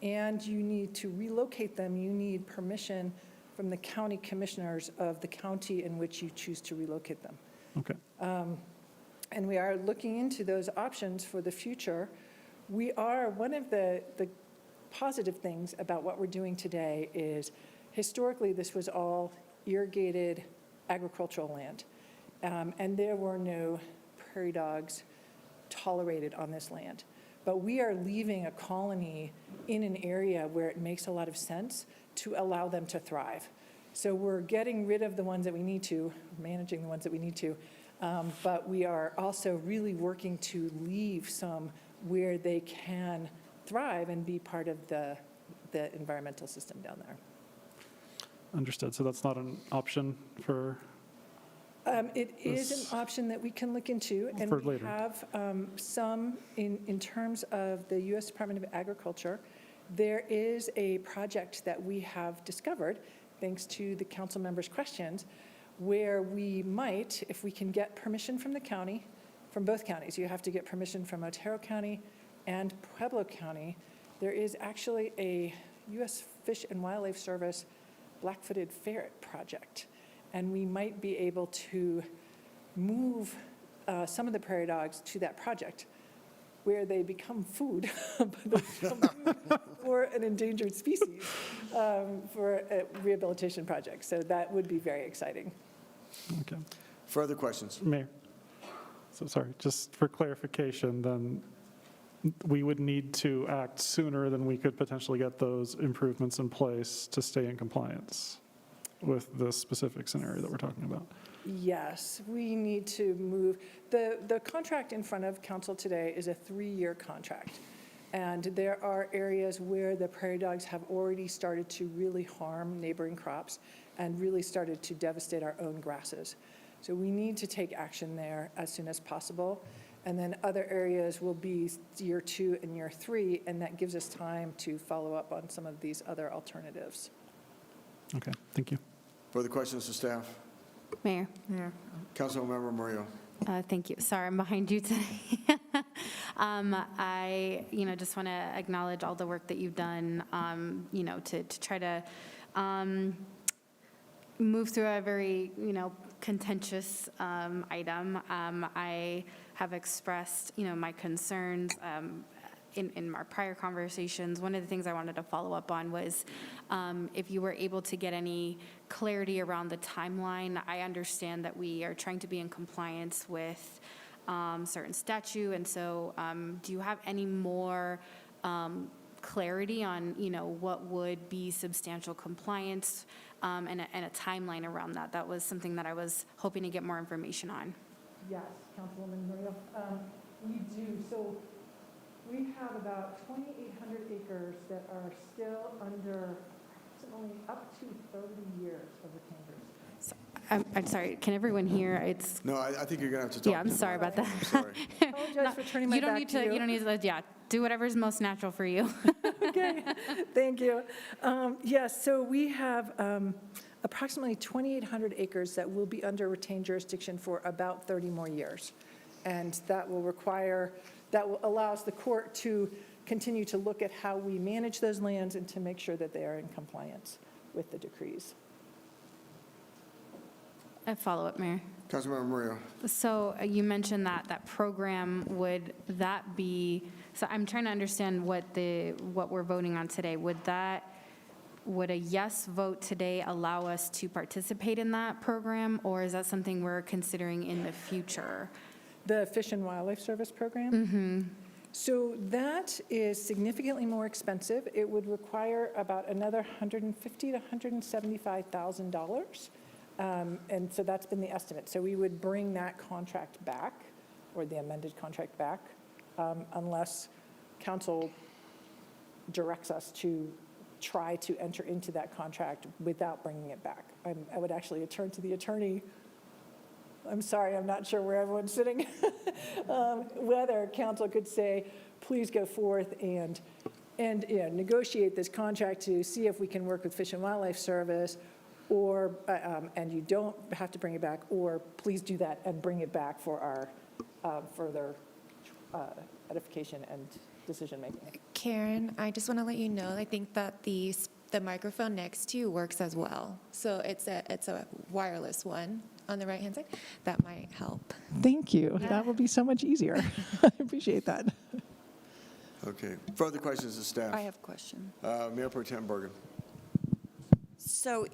and you need to relocate them. You need permission from the county commissioners of the county in which you choose to relocate them. Okay. And we are looking into those options for the future. One of the positive things about what we're doing today is historically this was all irrigated agricultural land. And there were no prairie dogs tolerated on this land. But we are leaving a colony in an area where it makes a lot of sense to allow them to thrive. So we're getting rid of the ones that we need to, managing the ones that we need to, but we are also really working to leave some where they can thrive and be part of the environmental system down there. Understood. So that's not an option for, It is an option that we can look into, and For we later. have some in terms of the U.S. Department of Agriculture. There is a project that we have discovered, thanks to the council members' questions, where we might, if we can get permission from the county, from both counties, you have to get permission from Otero County and Pueblo County. There is actually a U.S. Fish and Wildlife Service black-footed ferret project. And we might be able to move some of the prairie dogs to that project where they become food, but they become food for an endangered species for a rehabilitation project. So that would be very exciting. okay. Further questions? Mayor, so sorry, just for clarification, then we would need to act sooner than we could potentially get those improvements in place to stay in compliance with this specific scenario that we're talking about. Yes, we need to move. The contract in front of council today is a 3-year contract. And there are areas where the prairie dogs have already started to really harm neighboring crops and really started to devastate our own grasses. So we need to take action there as soon as possible. And then other areas will be year 2 and year 3, and that gives us time to follow up on some of these other alternatives. Okay, thank you. Further questions to staff? Mayor. Councilmember Murillo. Thank you. Sorry, I'm behind you today. I, just want to acknowledge all the work that you've done, to try to move through a very, contentious item. I have expressed, my concerns in our prior conversations. One of the things I wanted to follow up on was if you were able to get any clarity around the timeline. I understand that we are trying to be in compliance with certain statute, and so do you have any more clarity on, what would be substantial compliance and a timeline around that? That was something that I was hoping to get more information on. Yes, Councilwoman Murillo. We do. So we have about 2,800 acres that are still under approximately up to 30 years of retainers. I'm sorry, can everyone hear? It's, No, I think you're going to have to talk. yeah, I'm to sorry the about mic. that. I'm sorry. I apologize for turning my You don't back need to to, you. you don't need to, yeah, do whatever's most natural for you. Okay, thank you. Yes, so we have approximately 2,800 acres that will be under retained jurisdiction for about 30 more years. And that will allow us, the court, to continue to look at how we manage those lands and to make sure that they are in compliance with the decrees. A follow-up, Mayor. Councilmember Murillo. So you mentioned that program, would that be, so I'm trying to understand what we're voting on today. Would a yes vote today allow us to participate in that program, or is that something we're considering in the future? The Fish and Wildlife Service program? Mm-hmm. So that is significantly more expensive. It would require about another $150,000 to $175,000. And so that's been the estimate. So we would bring that contract back, or the amended contract back, unless council directs us to try to enter into that contract without bringing it back. I would actually turn to the attorney. I'm sorry, I'm not sure where everyone's sitting. Whether council could say, please go forth and negotiate this contract to see if we can work with Fish and Wildlife Service, or, and you don't have to bring it back, or please do that and bring it back for our further edification and decision-making. Karen, I just want to let you know, I think that the microphone next to you works as well. So it's a wireless one on the right-hand side. That might help. Thank you. That will be so much easier. I appreciate that. Okay. Further questions to staff? I have a question. Mayor Pro Tem Bergen. So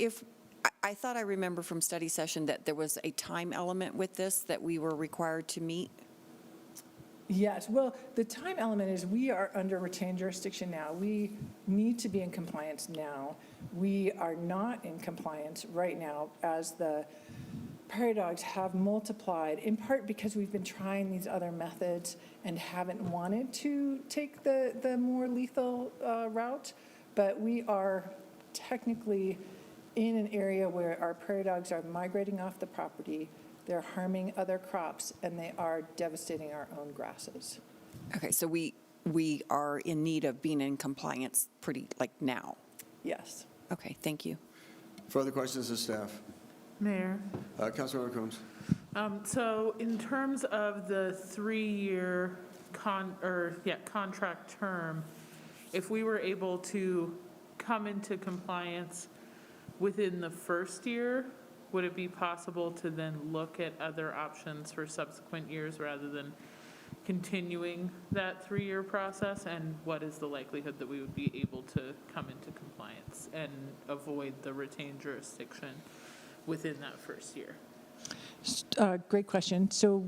I thought I remember from study session that there was a time element with this that we were required to meet. Yes, well, the time element is we are under retained jurisdiction now. We need to be in compliance now. We are not in compliance right now as the prairie dogs have multiplied, in part because we've been trying these other methods and haven't wanted to take the more lethal route. But we are technically in an area where our prairie dogs are migrating off the property, they're harming other crops, and they are devastating our own grasses. Okay, so we are in need of being in compliance pretty, like now? Yes. Okay, thank you. Further questions of staff? Mayor? Councilmember Combs. So in terms of the 3-year contract term, if we were able to come into compliance within the first year, would it be possible to then look at other options for subsequent years rather than continuing that 3-year process? And what is the likelihood that we would be able to come into compliance and avoid the retained jurisdiction within that first year? Great question. So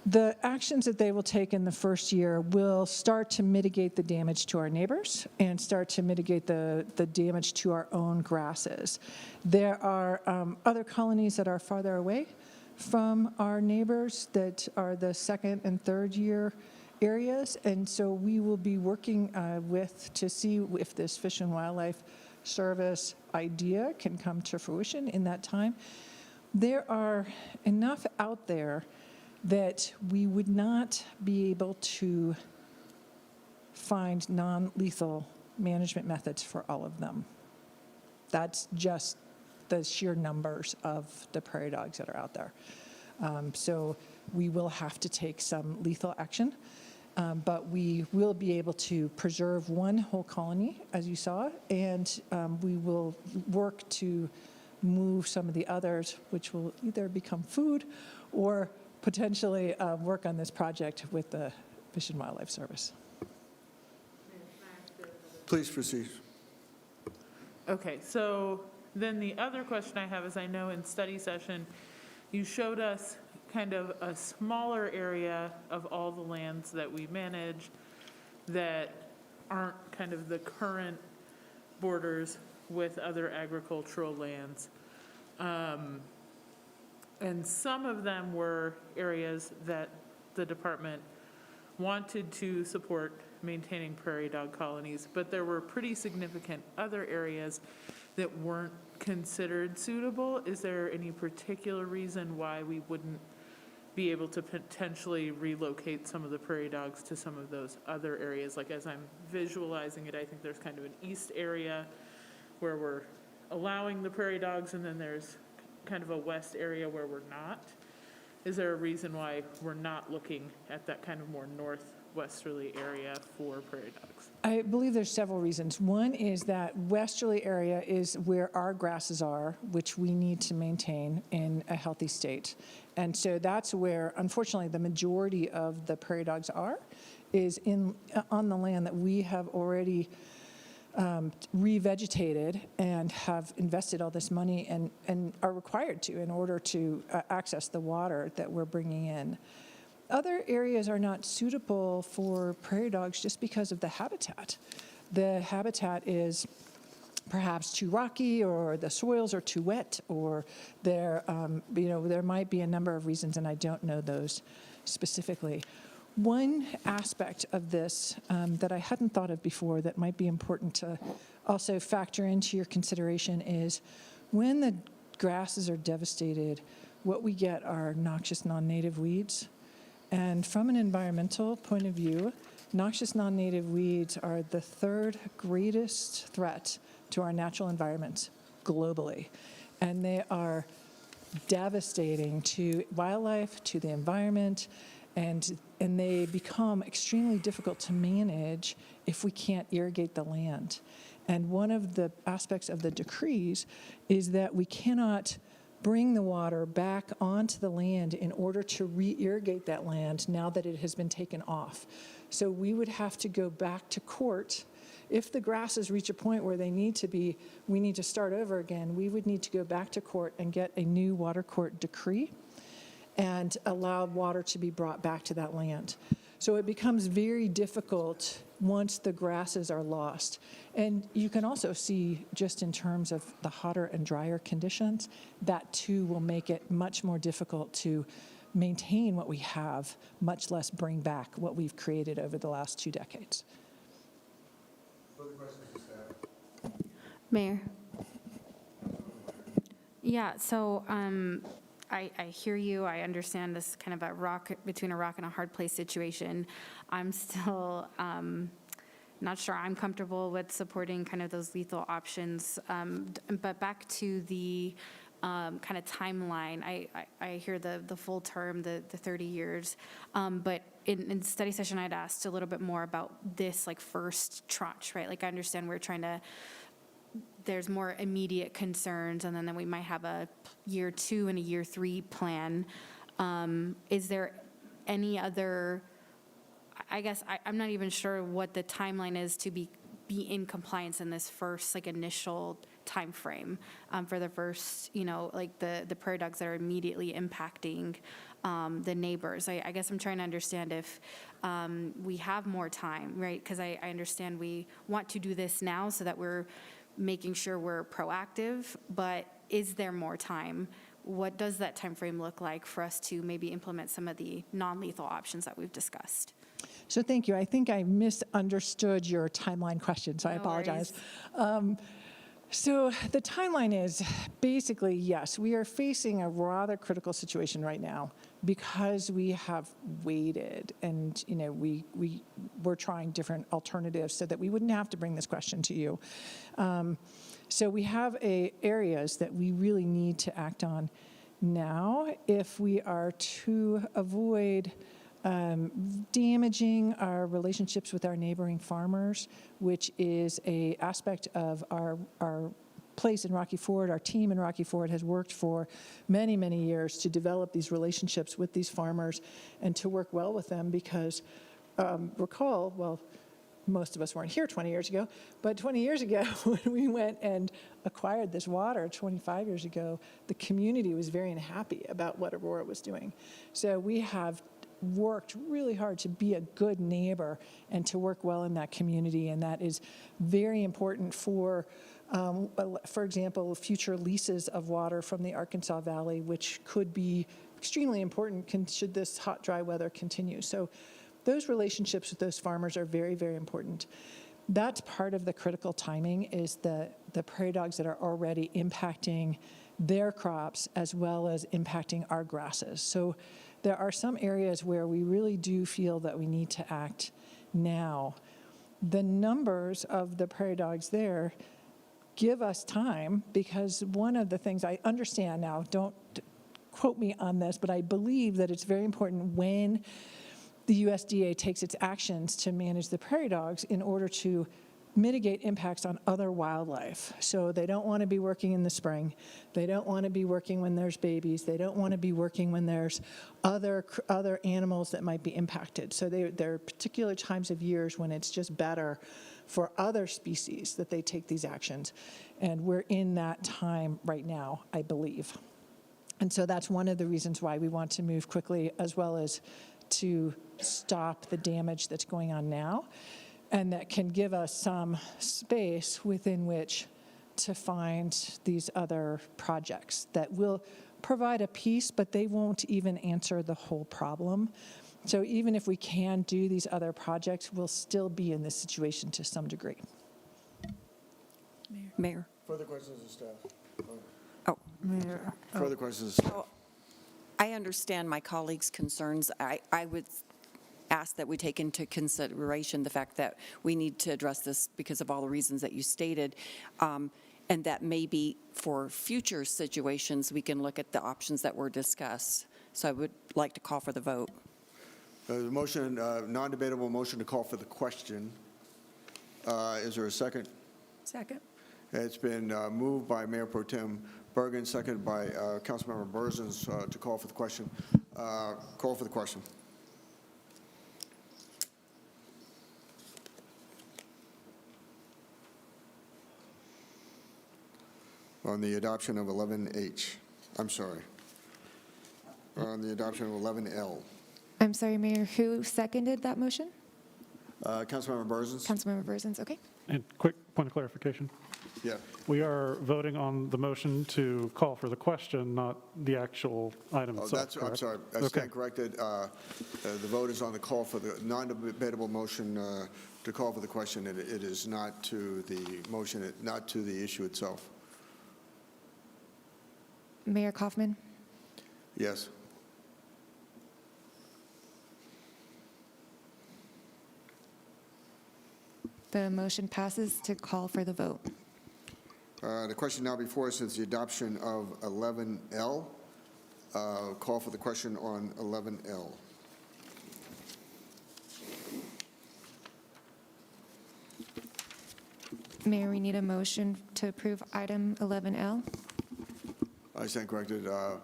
the actions that they will take in the first year will start to mitigate the damage to our neighbors and start to mitigate the damage to our own grasses. There are other colonies that are farther away from our neighbors that are the second and third year areas, and so we will be working to see if this Fish and Wildlife Service idea can come to fruition in that time. There are enough out there that we would not be able to find non-lethal management methods for all of them. That's just the sheer numbers of the prairie dogs that are out there. So we will have to take some lethal action, but we will be able to preserve one whole colony, as you saw, and we will work to move some of the others, which will either become food or potentially work on this project with the Fish and Wildlife Service. Please proceed. Okay, so then the other question I have is, I know in study session, you showed us kind of a smaller area of all the lands that we manage that aren't kind of the current borders with other agricultural lands. And some of them were areas that the department wanted to support maintaining prairie dog colonies, but there were pretty significant other areas that weren't considered suitable. Is there any particular reason why we wouldn't be able to potentially relocate some of the prairie dogs to some of those other areas? Like, as I'm visualizing it, I think there's kind of an east area where we're allowing the prairie dogs, and then there's kind of a west area where we're not. Is there a reason why we're not looking at that kind of more northwesterly area for prairie dogs? I believe there's several reasons. One is that westerly area is where our grasses are, which we need to maintain in a healthy state. And so that's where, unfortunately, the majority of the prairie dogs is on the land that we have already revegetated and have invested all this money and are required to in order to access the water that we're bringing in. Other areas are not suitable for prairie dogs just because of the habitat. The habitat is perhaps too rocky, or the soils are too wet, or there might be a number of reasons, and I don't know those specifically. One aspect of this that I hadn't thought of before that might be important to also factor into your consideration is when the grasses are devastated, what we get are noxious non-native weeds. And from an environmental point of view, noxious non-native weeds are the third greatest threat to our natural environment globally. And they are devastating to wildlife, to the environment, and they become extremely difficult to manage if we can't irrigate the land. And one of the aspects of the decrees is that we cannot bring the water back onto the land in order to re-irrigate that land now that it has been taken off. So we would have to go back to court. If the grasses reach a point where they need to be, we need to start over again, we would need to go back to court and get a new water court decree and allow water to be brought back to that land. So it becomes very difficult once the grasses are lost. And you can also see, just in terms of the hotter and drier conditions, that too will make it much more difficult to maintain what we have, much less bring back what we've created over the last 2 decades. Further questions to staff? Mayor? Yeah, so I hear you. I understand this kind of between a rock and a hard place situation. I'm still not sure I'm comfortable with supporting kind of those lethal options. But back to the kind of timeline, I hear the full term, the 30 years. But in study session, I'd asked a little bit more about this like first tranche, right? Like I understand there's more immediate concerns, and then we might have a year 2 and a year 3 plan. Is there any other, I guess I'm not even sure what the timeline is to be in compliance in this first like initial time frame for the first, like the prairie dogs that are immediately impacting the neighbors. I guess I'm trying to understand if we have more time, right? Because I understand we want to do this now so that we're making sure we're proactive, but is there more time? What does that time frame look like for us to maybe implement some of the non-lethal options that we've discussed? So thank you. I think I misunderstood your timeline question, so I apologize. So the timeline is basically, yes, we are facing a rather critical situation right now because we have waited and, we're trying different alternatives so that we wouldn't have to bring this question to you. So we have areas that we really need to act on now if we are to avoid damaging our relationships with our neighboring farmers, which is an aspect of our place in Rocky Ford. Our team in Rocky Ford has worked for many, many years to develop these relationships with these farmers and to work well with them because most of us weren't here 20 years ago, but 20 years ago when we went and acquired this water 25 years ago, the community was very unhappy about what Aurora was doing. So we have worked really hard to be a good neighbor and to work well in that community, and that is very important for example, future leases of water from the Arkansas Valley, which could be extremely important should this hot, dry weather continue. So those relationships with those farmers are very, very important. That's part of the critical timing is the prairie dogs that are already impacting their crops as well as impacting our grasses. So there are some areas where we really do feel that we need to act now. The numbers of the prairie dogs there give us time because one of the things I understand now, don't quote me on this, but I believe that it's very important when the USDA takes its actions to manage the prairie dogs in order to mitigate impacts on other wildlife. So they don't want to be working in the spring. They don't want to be working when there's babies. They don't want to be working when there's other animals that might be impacted. So there are particular times of years when it's just better for other species that they take these actions. And we're in that time right now, I believe. And so that's one of the reasons why we want to move quickly, as well as to stop the damage that's going on now. And that can give us some space within which to find these other projects that will provide a piece, but they won't even answer the whole problem. So even if we can do these other projects, we'll still be in this situation to some degree. Mayor. Further questions of staff? Oh. Mayor. Further questions of staff? I understand my colleagues' concerns. I would ask that we take into consideration the fact that we need to address this because of all the reasons that you stated, and that maybe for future situations we can look at the options that were discussed. So I would like to call for the vote. The motion, non-debatable motion to call for the question. Is there a second? Second. It's been moved by Mayor Pro Tem Bergen, seconded by Councilmember Berzins to call for the question. Call for the question. On the adoption of 11H. I'm sorry. On the adoption of 11L. I'm sorry, Mayor, who seconded that motion? Councilmember Burzins? Councilmember Burzins, okay. And quick point of clarification. Yeah. We are voting on the motion to call for the question, not the actual item Oh, itself, that's, I'm correct? sorry, I Okay. stand corrected. The vote is on the call for the non-debatable motion to call for the question. It is not to the motion, not to the issue itself. Mayor Kaufman? Yes. The motion passes to call for the vote. The question now before us is the adoption of 11L. Call for the question on 11L. Mayor, we need a motion to approve item 11L. I stand corrected. I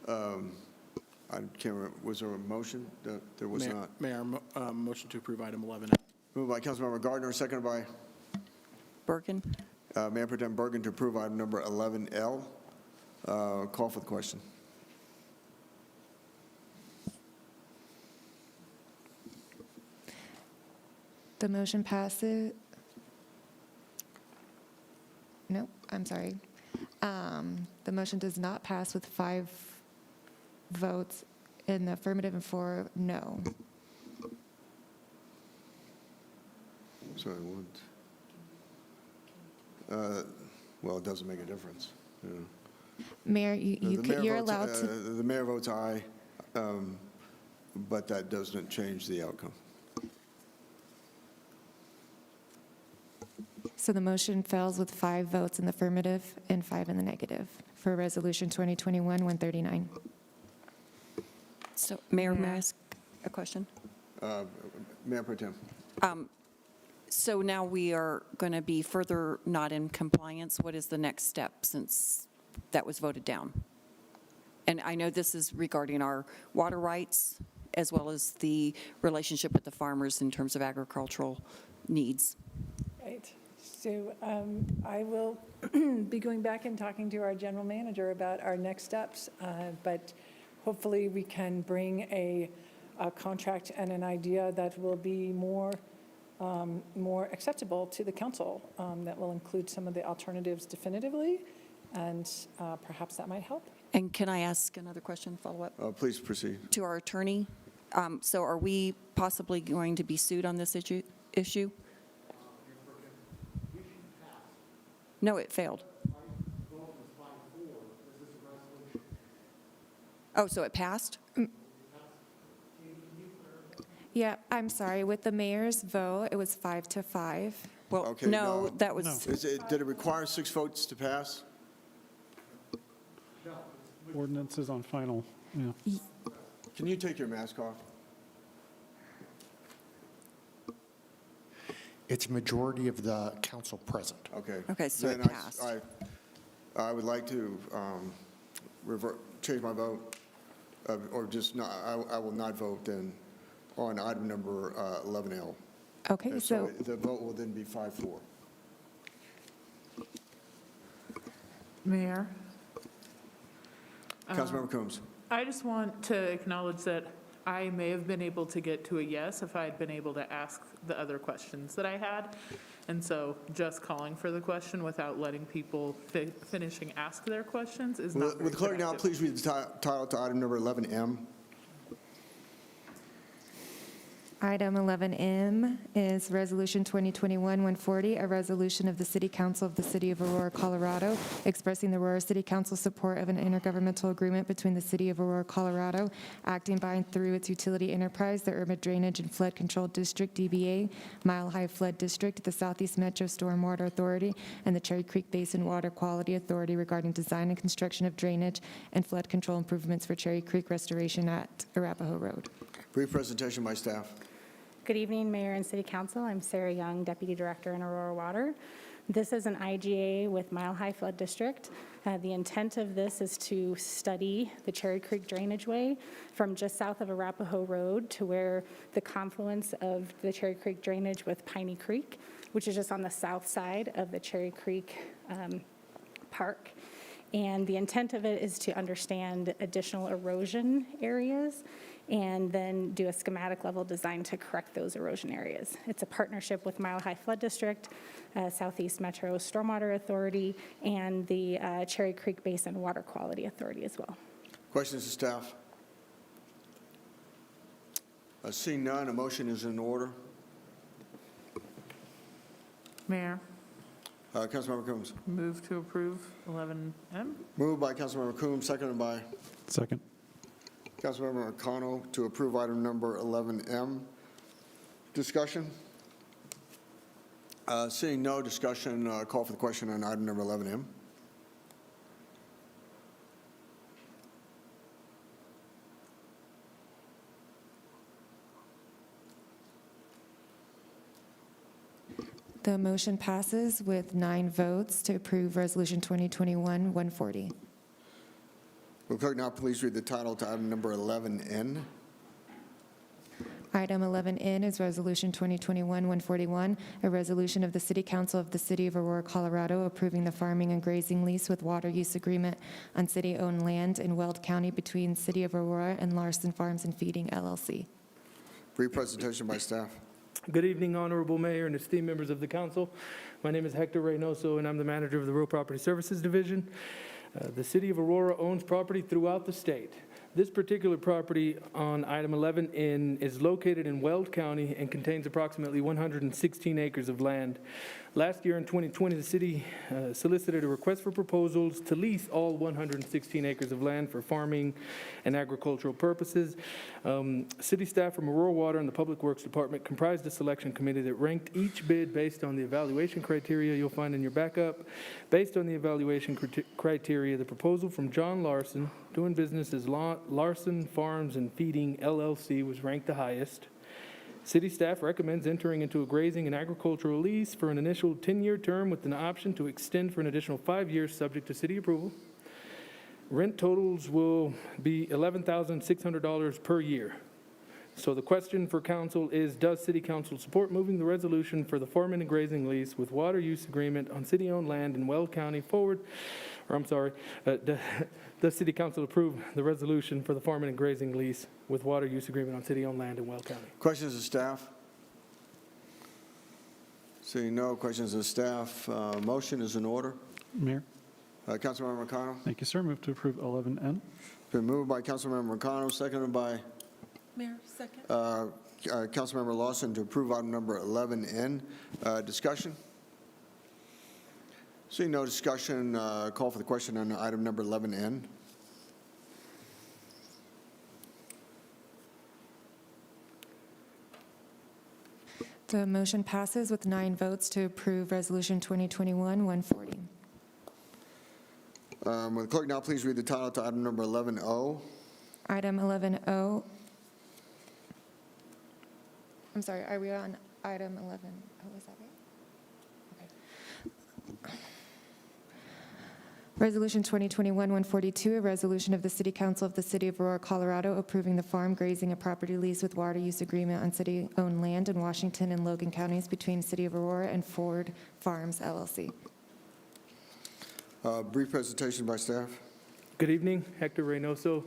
can't remember, was there a motion? There was not. Mayor, motion to approve item 11. Moved by Councilmember Gardner, seconded by Bergen? Mayor Pro Tem Bergen to approve item number 11L. Call for the question. The motion passes. No, I'm sorry. The motion does not pass with 5 votes in the affirmative and 4 no. Sorry, what? Well, it doesn't make a difference. Yeah. Mayor, The mayor you're votes, allowed to, The mayor votes aye, but that doesn't change the outcome. so the motion fails with 5 votes in the affirmative and 5 in the negative for Resolution 2021-139. So, Mayor, may I ask a question? Mayor Pro Tem. So now we are going to be further not in compliance. What is the next step since that was voted down? And I know this is regarding our water rights as well as the relationship with the farmers in terms of agricultural needs. Right. So I will be going back and talking to our general manager about our next steps, but hopefully we can bring a contract and an idea that will be more acceptable to the council, that will include some of the alternatives definitively, and perhaps that might help. And can I ask another question, follow-up? Please proceed. To our attorney, so are we possibly going to be sued on this issue? No, it failed. Oh, so it passed? Yeah, I'm sorry, with the mayor's vote, it was 5 to 5. Well, Okay, no, that was, Did it require 6 votes to pass? Ordinances on final, yeah. Can you take your mask off? It's majority of the council present. Okay. Okay, so it Then passed. I would like to change my vote, or just not, I will not vote then on item number 11L. Okay, And so the vote will then be 5-4. Mayor? Councilmember Coombs. I just want to acknowledge that I may have been able to get to a yes if I had been able to ask the other questions that I had. And so just calling for the question without letting people finishing ask their questions is not very Would the clerk now productive. please read the title to item number 11M? item 11M is Resolution 2021-140, a resolution of the City Council of the City of Aurora, Colorado, expressing the Aurora City Council support of an intergovernmental agreement between the City of Aurora, Colorado, acting by and through its utility enterprise, the Urban Drainage and Flood Control District, DBA, Mile High Flood District, the Southeast Metro Stormwater Authority, and the Cherry Creek Basin Water Quality Authority regarding design and construction of drainage and flood control improvements for Cherry Creek restoration at Arapahoe Road. Brief presentation by staff. Good evening, Mayor and City Council. I'm Sarah Young, Deputy Director in Aurora Water. This is an IGA with Mile High Flood District. The intent of this is to study the Cherry Creek Drainage Way from just south of Arapahoe Road to where the confluence of the Cherry Creek Drainage with Piney Creek, which is just on the south side of the Cherry Creek Park. And the intent of it is to understand additional erosion areas and then do a schematic level design to correct those erosion areas. It's a partnership with Mile High Flood District, Southeast Metro Stormwater Authority, and the Cherry Creek Basin Water Quality Authority as well. Questions to staff? Seeing none, a motion is in order. Mayor, Councilmember Coombs. move to approve 11M. Moved by Councilmember Coombs, seconded by Second. Councilmember McConnell to approve item number 11M. Discussion? Seeing no discussion, call for the question on item number 11M. The motion passes with 9 votes to approve Resolution 2021-140. Will clerk now please read the title to item number 11N? Item 11N is Resolution 2021-141, a resolution of the City Council of the City of Aurora, Colorado, approving the farming and grazing lease with water use agreement on city-owned land in Weld County between City of Aurora and Larson Farms and Feeding, LLC. Brief presentation by staff. Good evening, Honorable Mayor and esteemed members of the council. My name is Hector Reynoso, and I'm the manager of the Real Property Services Division. The City of Aurora owns property throughout the state. This particular property on item 11N is located in Weld County and contains approximately 116 acres of land. Last year in 2020, the city solicited a request for proposals to lease all 116 acres of land for farming and agricultural purposes. City staff from Aurora Water and the Public Works Department comprised a selection committee that ranked each bid based on the evaluation criteria you'll find in your backup. Based on the evaluation criteria, the proposal from John Larson, doing business as Larson Farms and Feeding, LLC, was ranked the highest. City staff recommends entering into a grazing and agricultural lease for an initial 10-year term with an option to extend for an additional 5 years subject to city approval. Rent totals will be $11,600 per year. So the question for council is, does City Council support moving the resolution for the farming and grazing lease with water use agreement on city-owned land in Weld County forward? Or I'm sorry, does City Council approve the resolution for the farming and grazing lease with water use agreement on city-owned land in Weld County? Questions of staff? Seeing no questions of staff, motion is in order. Mayor. Councilmember McConnell. Thank you, sir. Move to approve 11N. Been moved by Councilmember McConnell, seconded by Mayor, second. Councilmember Lawson to approve item number 11N. Discussion? Seeing no discussion, call for the question on item number 11N. The motion passes with 9 votes to approve Resolution 2021-140. Will the clerk now please read the title to item number 11O? Item 11O. I'm sorry, are we on item 11? Oh, is that right? Okay. Resolution 2021-142, a resolution of the City Council of the City of Aurora, Colorado, approving the farm grazing and property lease with water use agreement on city-owned land in Washington and Logan counties between City of Aurora and Ford Farms, LLC. Brief presentation by staff. Good evening, Hector Reynoso.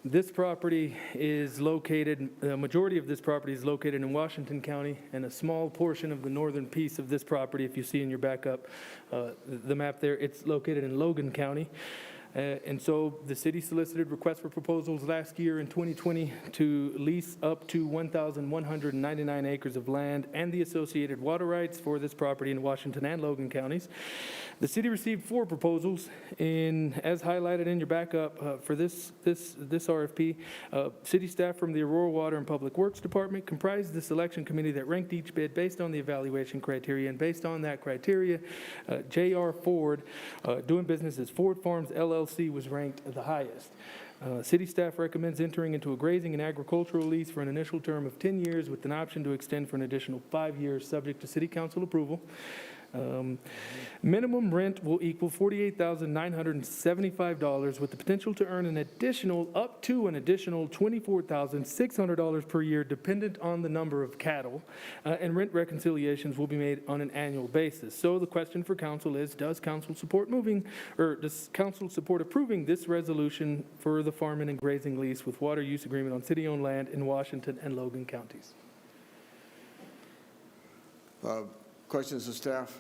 This property is located, the majority of this property is located in Washington County, and a small portion of the northern piece of this property, if you see in your backup, the map there, it's located in Logan County. And so the city solicited requests for proposals last year in 2020 to lease up to 1,199 acres of land and the associated water rights for this property in Washington and Logan counties. The city received 4 proposals as highlighted in your backup for this RFP. City staff from the Aurora Water and Public Works Department comprised the selection committee that ranked each bid based on the evaluation criteria, and based on that criteria, J.R. Ford, doing business as Ford Farms LLC, was ranked the highest. City staff recommends entering into a grazing and agricultural lease for an initial term of 10 years with an option to extend for an additional 5 years subject to City Council approval. Minimum rent will equal $48,975 with the potential to earn up to an additional $24,600 per year dependent on the number of cattle, and rent reconciliations will be made on an annual basis. So the question for council is, does council support approving this resolution for the farming and grazing lease with water use agreement on city-owned land in Washington and Logan counties? Questions of staff?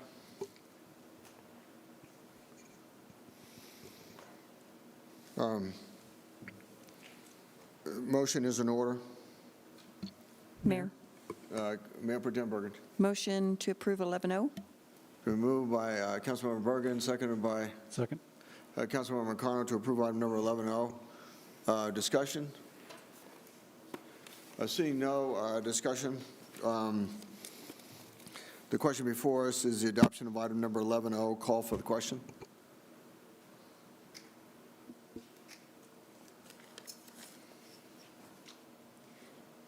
Motion is in order. Mayor, Mayor Pro Tem Bergen. motion to approve 11-0? Been moved by Councilmember Bergen, seconded by Second. Councilmember McConnell to approve item number 11-0. Discussion? Seeing no discussion, the question before us is the adoption of item number 11-0. Call for the question.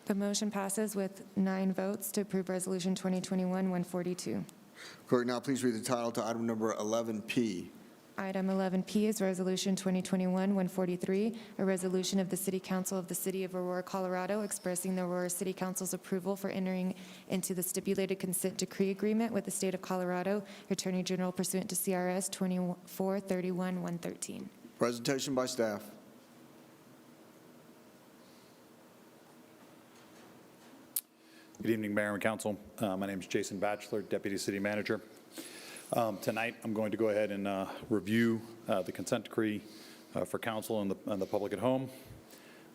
The motion passes with 9 votes to approve Resolution 2021-142. Clerk, now please read the title to item number 11P. Item 11P is Resolution 2021-143, a resolution of the City Council of the City of Aurora, Colorado, expressing the Aurora City Council's approval for entering into the stipulated consent decree agreement with the State of Colorado Attorney General pursuant to CRS 2431-113. Presentation by staff. Good evening, Mayor and Council. My name is Jason Batchelor, Deputy City Manager. Tonight, I'm going to go ahead and review the consent decree for Council and the public at home.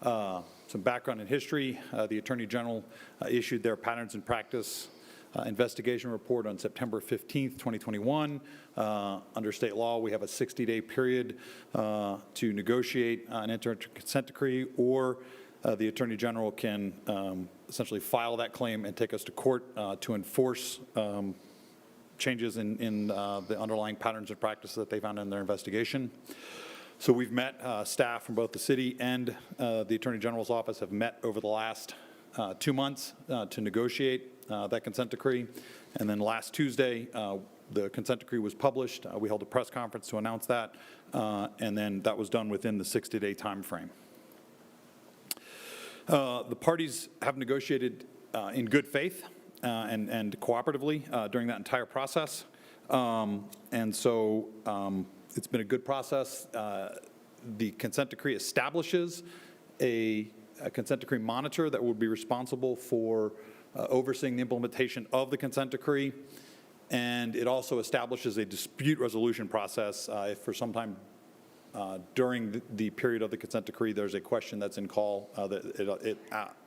Some background and history. The Attorney General issued their patterns and practice investigation report on September 15th, 2021. Under state law, we have a 60-day period to negotiate and enter into a consent decree, or the Attorney General can essentially file that claim and take us to court to enforce changes in the underlying patterns and practices that they found in their investigation. So we've met, staff from both the city and the Attorney General's office have met over the last 2 months to negotiate that consent decree. And then last Tuesday, the consent decree was published. We held a press conference to announce that, and then that was done within the 60-day time frame. The parties have negotiated in good faith and cooperatively during that entire process. And so it's been a good process. The consent decree establishes a consent decree monitor that will be responsible for overseeing the implementation of the consent decree. And it also establishes a dispute resolution process if for some time during the period of the consent decree, there's a question that's in call, that it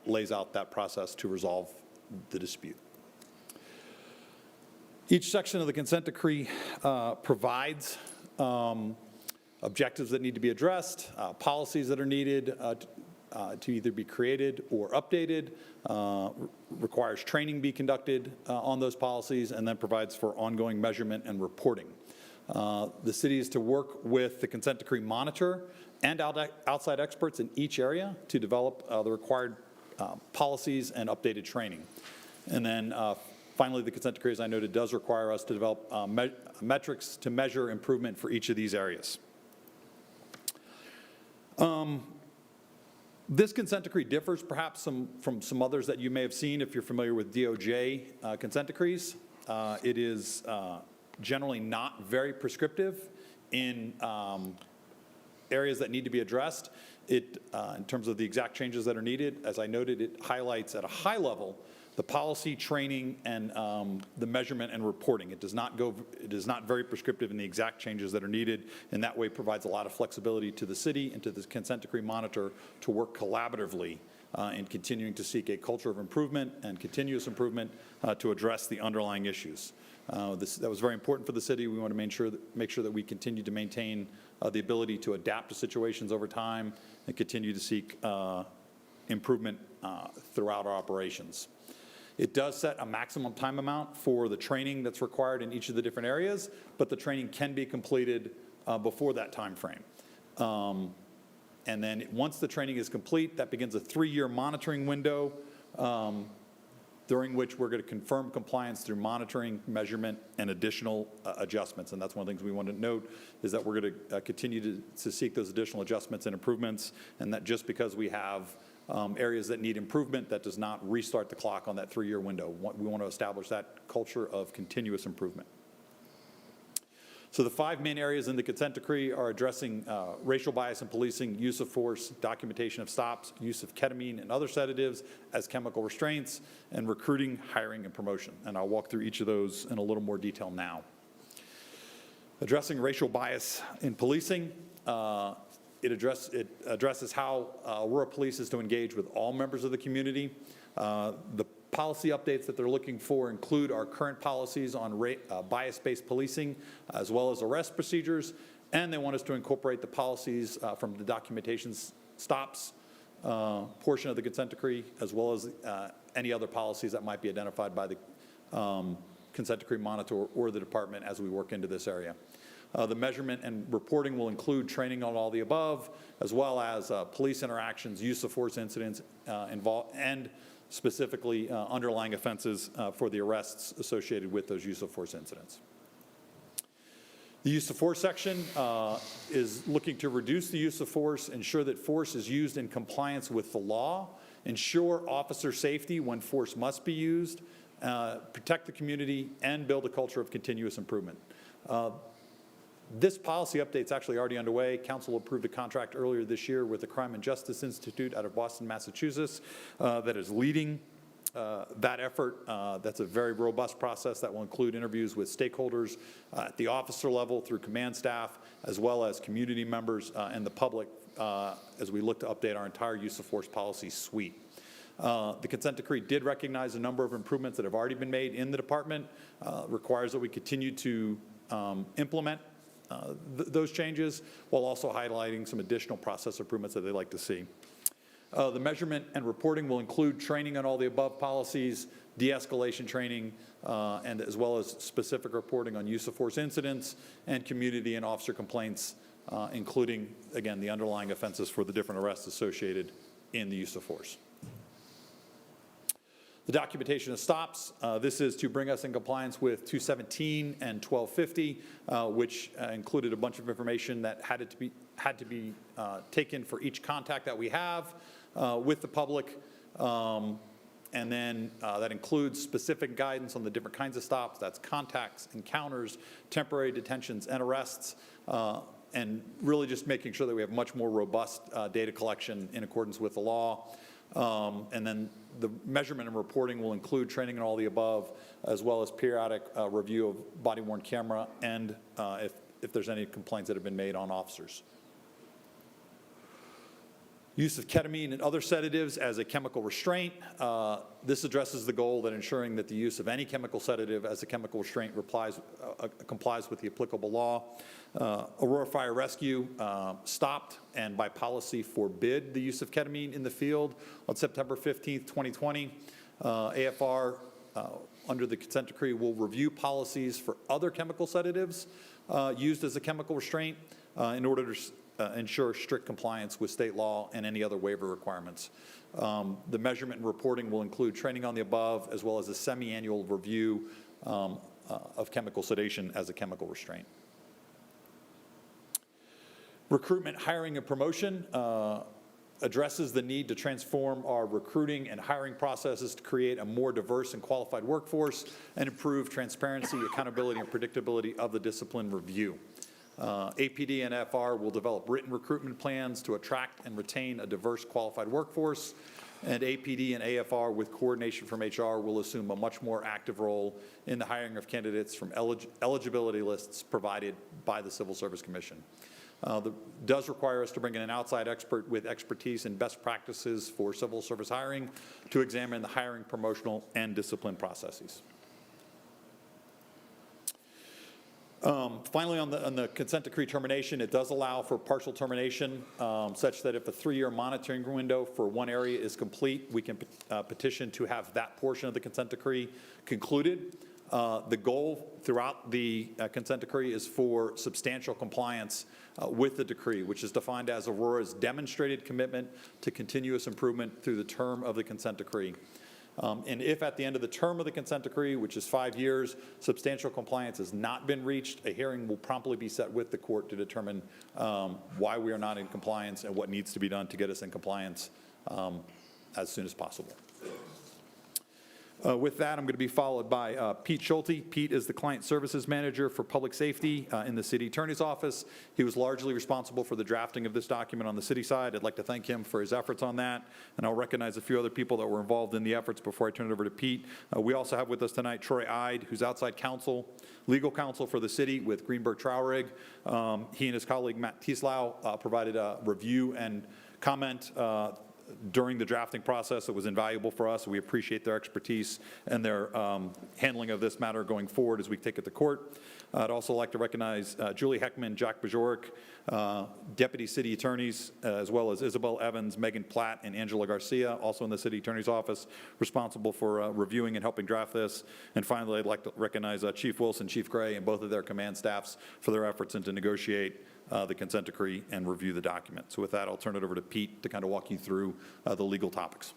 lays out that process to resolve the dispute. Each section of the consent decree provides objectives that need to be addressed, policies that are needed to either be created or updated, requires training be conducted on those policies, and then provides for ongoing measurement and reporting. The city is to work with the consent decree monitor and outside experts in each area to develop the required policies and updated training. And then finally, the consent decree, as I noted, does require us to develop metrics to measure improvement for each of these areas. This consent decree differs perhaps from some others that you may have seen if you're familiar with DOJ consent decrees. It is generally not very prescriptive in areas that need to be addressed. It, in terms of the exact changes that are needed, as I noted, it highlights at a high level the policy, training, and the measurement and reporting. It is not very prescriptive in the exact changes that are needed, and that way provides a lot of flexibility to the city and to the consent decree monitor to work collaboratively in continuing to seek a culture of improvement and continuous improvement to address the underlying issues. That was very important for the city. We want to make sure that we continue to maintain the ability to adapt to situations over time and continue to seek improvement throughout our operations. It does set a maximum time amount for the training that's required in each of the different areas, but the training can be completed before that time frame. And then once the training is complete, that begins a 3-year monitoring window during which we're going to confirm compliance through monitoring, measurement, and additional adjustments. And that's one of the things we want to note, is that we're going to continue to seek those additional adjustments and improvements, and that just because we have areas that need improvement, that does not restart the clock on that 3-year window. We want to establish that culture of continuous improvement. So the 5 main areas in the consent decree are addressing racial bias in policing, use of force, documentation of stops, use of ketamine and other sedatives as chemical restraints, and recruiting, hiring, and promotion. And I'll walk through each of those in a little more detail now. Addressing racial bias in policing, it addresses how Aurora Police is to engage with all members of the community. The policy updates that they're looking for include our current policies on bias-based policing, as well as arrest procedures, and they want us to incorporate the policies from the documentation stops portion of the consent decree, as well as any other policies that might be identified by the consent decree monitor or the department as we work into this area. The measurement and reporting will include training on all the above, as well as police interactions, use of force incidents involved, and specifically underlying offenses for the arrests associated with those use of force incidents. The use of force section is looking to reduce the use of force, ensure that force is used in compliance with the law, ensure officer safety when force must be used, protect the community, and build a culture of continuous improvement. This policy update is actually already underway. Council approved a contract earlier this year with the Crime and Justice Institute out of Boston, Massachusetts, that is leading that effort. That's a very robust process that will include interviews with stakeholders at the officer level through command staff, as well as community members and the public as we look to update our entire use of force policy suite. The consent decree did recognize a number of improvements that have already been made in the department, requires that we continue to implement those changes, while also highlighting some additional process improvements that they'd like to see. The measurement and reporting will include training on all the above policies, de-escalation training, and as well as specific reporting on use of force incidents and community and officer complaints, including, again, the underlying offenses for the different arrests associated in the use of force. The documentation of stops, this is to bring us in compliance with 217 and 1250, which included a bunch of information that had to be taken for each contact that we have with the public. And then that includes specific guidance on the different kinds of stops. That's contacts, encounters, temporary detentions, and arrests. And really just making sure that we have much more robust data collection in accordance with the law. And then the measurement and reporting will include training on all the above, as well as periodic review of body-worn camera, and if there's any complaints that have been made on officers. Use of ketamine and other sedatives as a chemical restraint. This addresses the goal that ensuring that the use of any chemical sedative as a chemical restraint complies with the applicable law. Aurora Fire Rescue stopped and by policy forbid the use of ketamine in the field on September 15th, 2020. AFR, under the consent decree, will review policies for other chemical sedatives used as a chemical restraint in order to ensure strict compliance with state law and any other waiver requirements. The measurement and reporting will include training on the above, as well as a semi-annual review of chemical sedation as a chemical restraint. Recruitment, hiring, and promotion addresses the need to transform our recruiting and hiring processes to create a more diverse and qualified workforce and improve transparency, accountability, and predictability of the discipline review. APD and FR will develop written recruitment plans to attract and retain a diverse, qualified workforce, and APD and AFR, with coordination from HR, will assume a much more active role in the hiring of candidates from eligibility lists provided by the Civil Service Commission. Does require us to bring in an outside expert with expertise in best practices for civil service hiring to examine the hiring, promotional, and discipline processes. Finally, on the consent decree termination, it does allow for partial termination, such that if a 3-year monitoring window for one area is complete, we can petition to have that portion of the consent decree concluded. The goal throughout the consent decree is for substantial compliance with the decree, which is defined as Aurora's demonstrated commitment to continuous improvement through the term of the consent decree. And if at the end of the term of the consent decree, which is 5 years, substantial compliance has not been reached, a hearing will promptly be set with the court to determine why we are not in compliance and what needs to be done to get us in compliance as soon as possible. With that, I'm going to be followed by Pete Schulte. Pete is the Client Services Manager for Public Safety in the City Attorney's Office. He was largely responsible for the drafting of this document on the city side. I'd like to thank him for his efforts on that, and I'll recognize a few other people that were involved in the efforts before I turn it over to Pete. We also have with us tonight Troy Ide, who's outside counsel, legal counsel for the city with Greenberg Traurig. He and his colleague Matt Tieslau provided a review and comment during the drafting process. It was invaluable for us. We appreciate their expertise and their handling of this matter going forward as we take it to court. I'd also like to recognize Julie Heckman, Jack Bajorek, Deputy City Attorneys, as well as Isabel Evans, Megan Platt, and Angela Garcia, also in the City Attorney's Office, responsible for reviewing and helping draft this. And finally, I'd like to recognize Chief Wilson, Chief Gray, and both of their command staffs for their efforts and to negotiate the consent decree and review the document. So with that, I'll turn it over to Pete to kind of walk you through the legal topics.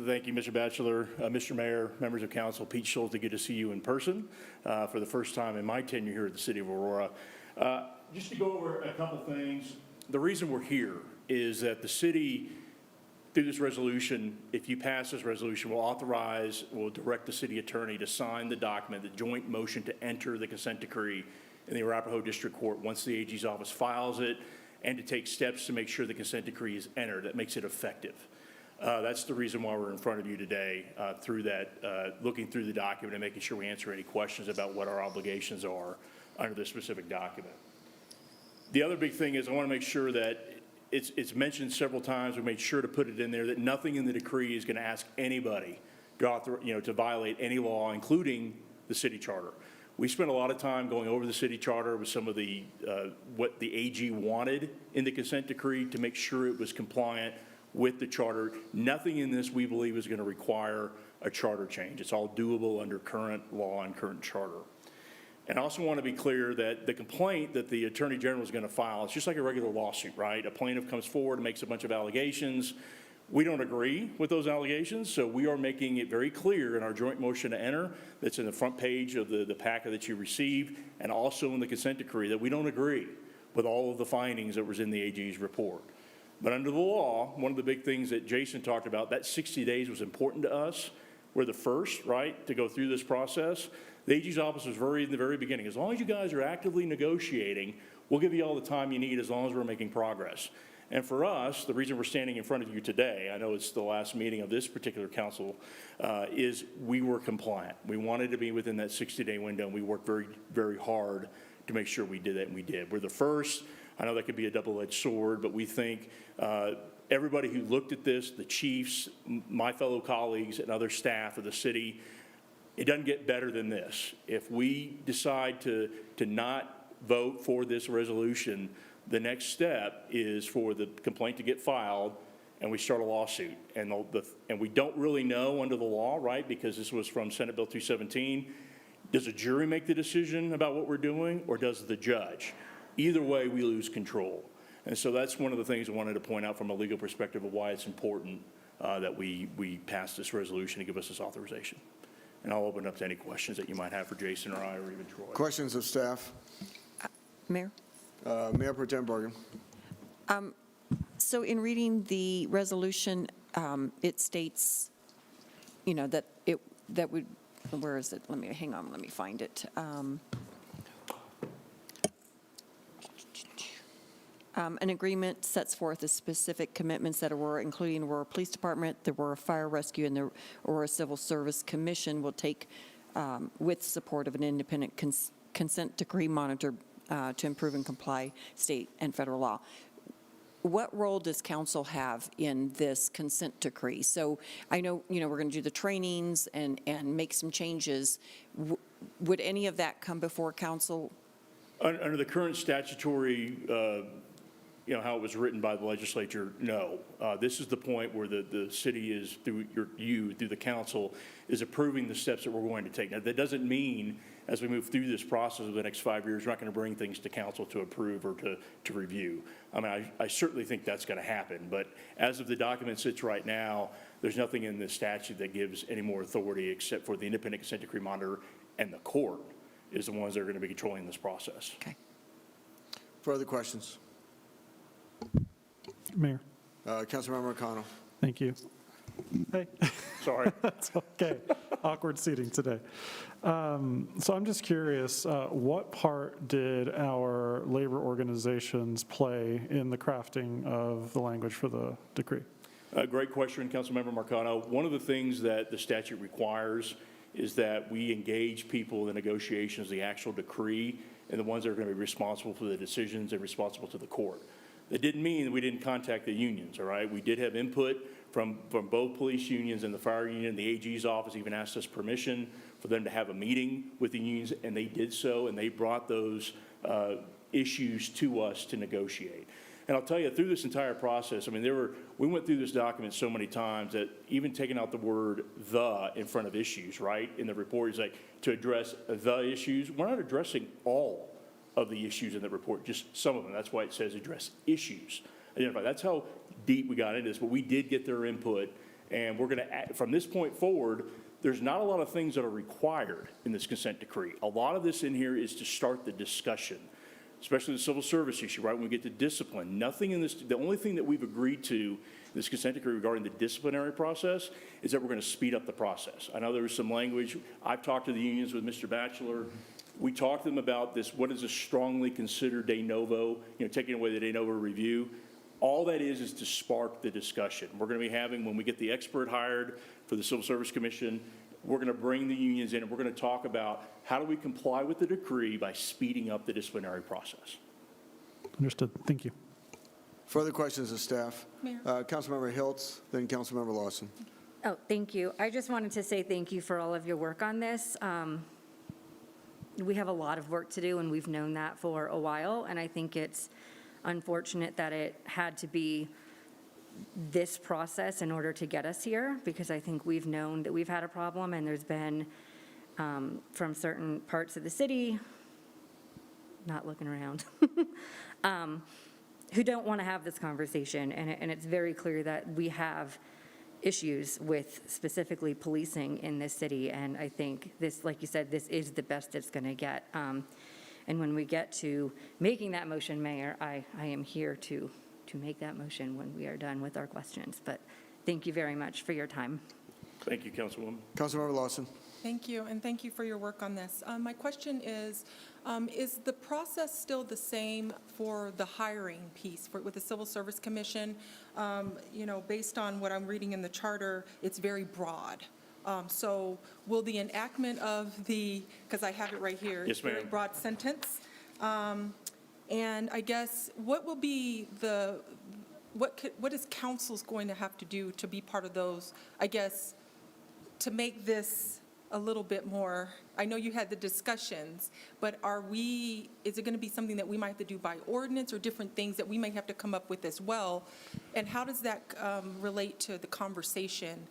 Thank you, Mr. Batchelor, Mr. Mayor, members of council. Pete Schulte, good to see you in person for the first time in my tenure here at the City of Aurora. Just to go over a couple things, the reason we're here is that the city, through this resolution, if you pass this resolution, will direct the city attorney to sign the document, the joint motion to enter the consent decree in the Arapahoe District Court once the AG's office files it, and to take steps to make sure the consent decree is entered. That makes it effective. That's the reason why we're in front of you today, through that, looking through the document and making sure we answer any questions about what our obligations are under this specific document. The other big thing is I want to make sure that it's mentioned several times. We made sure to put it in there that nothing in the decree is going to ask anybody to violate any law, including the city charter. We spent a lot of time going over the city charter with some of the what the AG wanted in the consent decree to make sure it was compliant with the charter. Nothing in this, we believe, is going to require a charter change. It's all doable under current law and current charter. And I also want to be clear that the complaint that the Attorney General is going to file, it's just like a regular lawsuit, right? A plaintiff comes forward and makes a bunch of allegations. We don't agree with those allegations, so we are making it very clear in our joint motion to enter, that's in the front page of the packet that you received, and also in the consent decree, that we don't agree with all of the findings that was in the AG's report. But under the law, one of the big things that Jason talked about, that 60 days was important to us. We're the first, right, to go through this process. The AG's office was in the very beginning. As long as you guys are actively negotiating, we'll give you all the time you need as long as we're making progress. And for us, the reason we're standing in front of you today, I know it's the last meeting of this particular council, is we were compliant. We wanted to be within that 60-day window, and we worked very, very hard to make sure we did that, and we did. We're the first. I know that could be a double-edged sword, but we think everybody who looked at this, the chiefs, my fellow colleagues, and other staff of the city, it doesn't get better than this. If we decide to not vote for this resolution, the next step is for the complaint to get filed and we start a lawsuit. And we don't really know under the law, right, because this was from Senate Bill 217. Does a jury make the decision about what we're doing, or does the judge? Either way, we lose control. And so that's one of the things I wanted to point out from a legal perspective of why it's important that we pass this resolution to give us this authorization. And I'll open up to any questions that you might have for Jason or I or even Troy. Questions of staff? Mayor? Mayor Pro Tem Bergen. So in reading the resolution, it states, that that would, where is it? Hang on, let me find it. An agreement sets forth the specific commitments that Aurora, including Aurora Police Department, the Aurora Fire Rescue, and the Aurora Civil Service Commission will take with support of an independent consent decree monitor to improve and comply state and federal law. What role does council have in this consent decree? So I know, we're going to do the trainings and make some changes. Would any of that come before council? Under the current statutory how it was written by the legislature, no. This is the point where the city is, through through the council, is approving the steps that we're going to take. Now, that doesn't mean, as we move through this process over the next 5 years, we're not going to bring things to council to approve or to review. I mean, I certainly think that's going to happen, but as of the document sits right now, there's nothing in the statute that gives any more authority except for the independent consent decree monitor, and the court is the ones that are going to be controlling this process. Okay. Further questions? Mayor, Councilmember McConnell. thank you. Hey. Sorry. That's okay. Awkward seating today. So I'm just curious, what part did our labor organizations play in the crafting of the language for the decree? Great question, Councilmember Marcano. One of the things that the statute requires is that we engage people in the negotiations of the actual decree and the ones that are going to be responsible for the decisions and responsible to the court. That didn't mean that we didn't contact the unions, all right? We did have input from both police unions and the fire union. The AG's office even asked us permission for them to have a meeting with the unions, and they did so, and they brought those issues to us to negotiate. And I'll tell you, through this entire process, I mean, we went through this document so many times that even taking out the word "the" in front of issues, right, in the report, is like to address the issues. We're not addressing all of the issues in the report, just some of them. That's why it says address issues. Identify. That's how deep we got into this, but we did get their input, and we're going to, from this point forward, there's not a lot of things that are required in this consent decree. A lot of this in here is to start the discussion, especially the civil service issue, right? When we get to discipline, nothing in this, the only thing that we've agreed to in this consent decree regarding the disciplinary process is that we're going to speed up the process. I know there was some language. I've talked to the unions with Mr. Batchelor. We talked to them about this, what is a strongly considered de novo, taking away the de novo review. All that is to spark the discussion. We're going to be having, when we get the expert hired for the Civil Service Commission, we're going to bring the unions in and we're going to talk about how do we comply with the decree by speeding up the disciplinary process. Understood. Thank you. Further questions of staff? Mayor. Councilmember Hiltz, then Councilmember Lawson. Oh, thank you. I just wanted to say thank you for all of your work on this. We have a lot of work to do, and we've known that for a while, and I think it's unfortunate that it had to be this process in order to get us here, because I think we've known that we've had a problem, and there's been, from certain parts of the city, not looking around, who don't want to have this conversation, and it's very clear that we have issues with specifically policing in this city, and I think this, like you said, this is the best it's going to get. And when we get to making that motion, Mayor, I am here to make that motion when we are done with our questions. But thank you very much for your time. Thank you, Councilwoman. Councilmember Lawson. Thank you, and thank you for your work on this. My question is the process still the same for the hiring piece with the Civil Service Commission? Based on what I'm reading in the charter, it's very broad. So will the enactment of because I have it right here. Yes, ma'am. Very broad sentence. And I guess what will be what is council's going to have to do to be part of those, I guess, to make this a little bit more, I know you had the discussions, but is it going to be something that we might have to do by ordinance or different things that we may have to come up with as well? And how does that relate to the conversation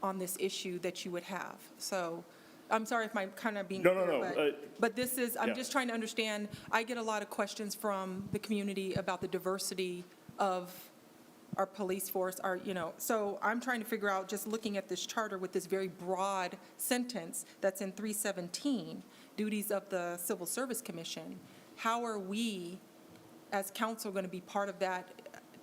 on this issue that you would have? So I'm sorry if I'm kind of being clear, No. but this is, I'm Yeah. just trying to understand. I get a lot of questions from the community about the diversity of our police force, so I'm trying to figure out, just looking at this charter with this very broad sentence that's in 317, duties of the Civil Service Commission, how are we as council going to be part of that,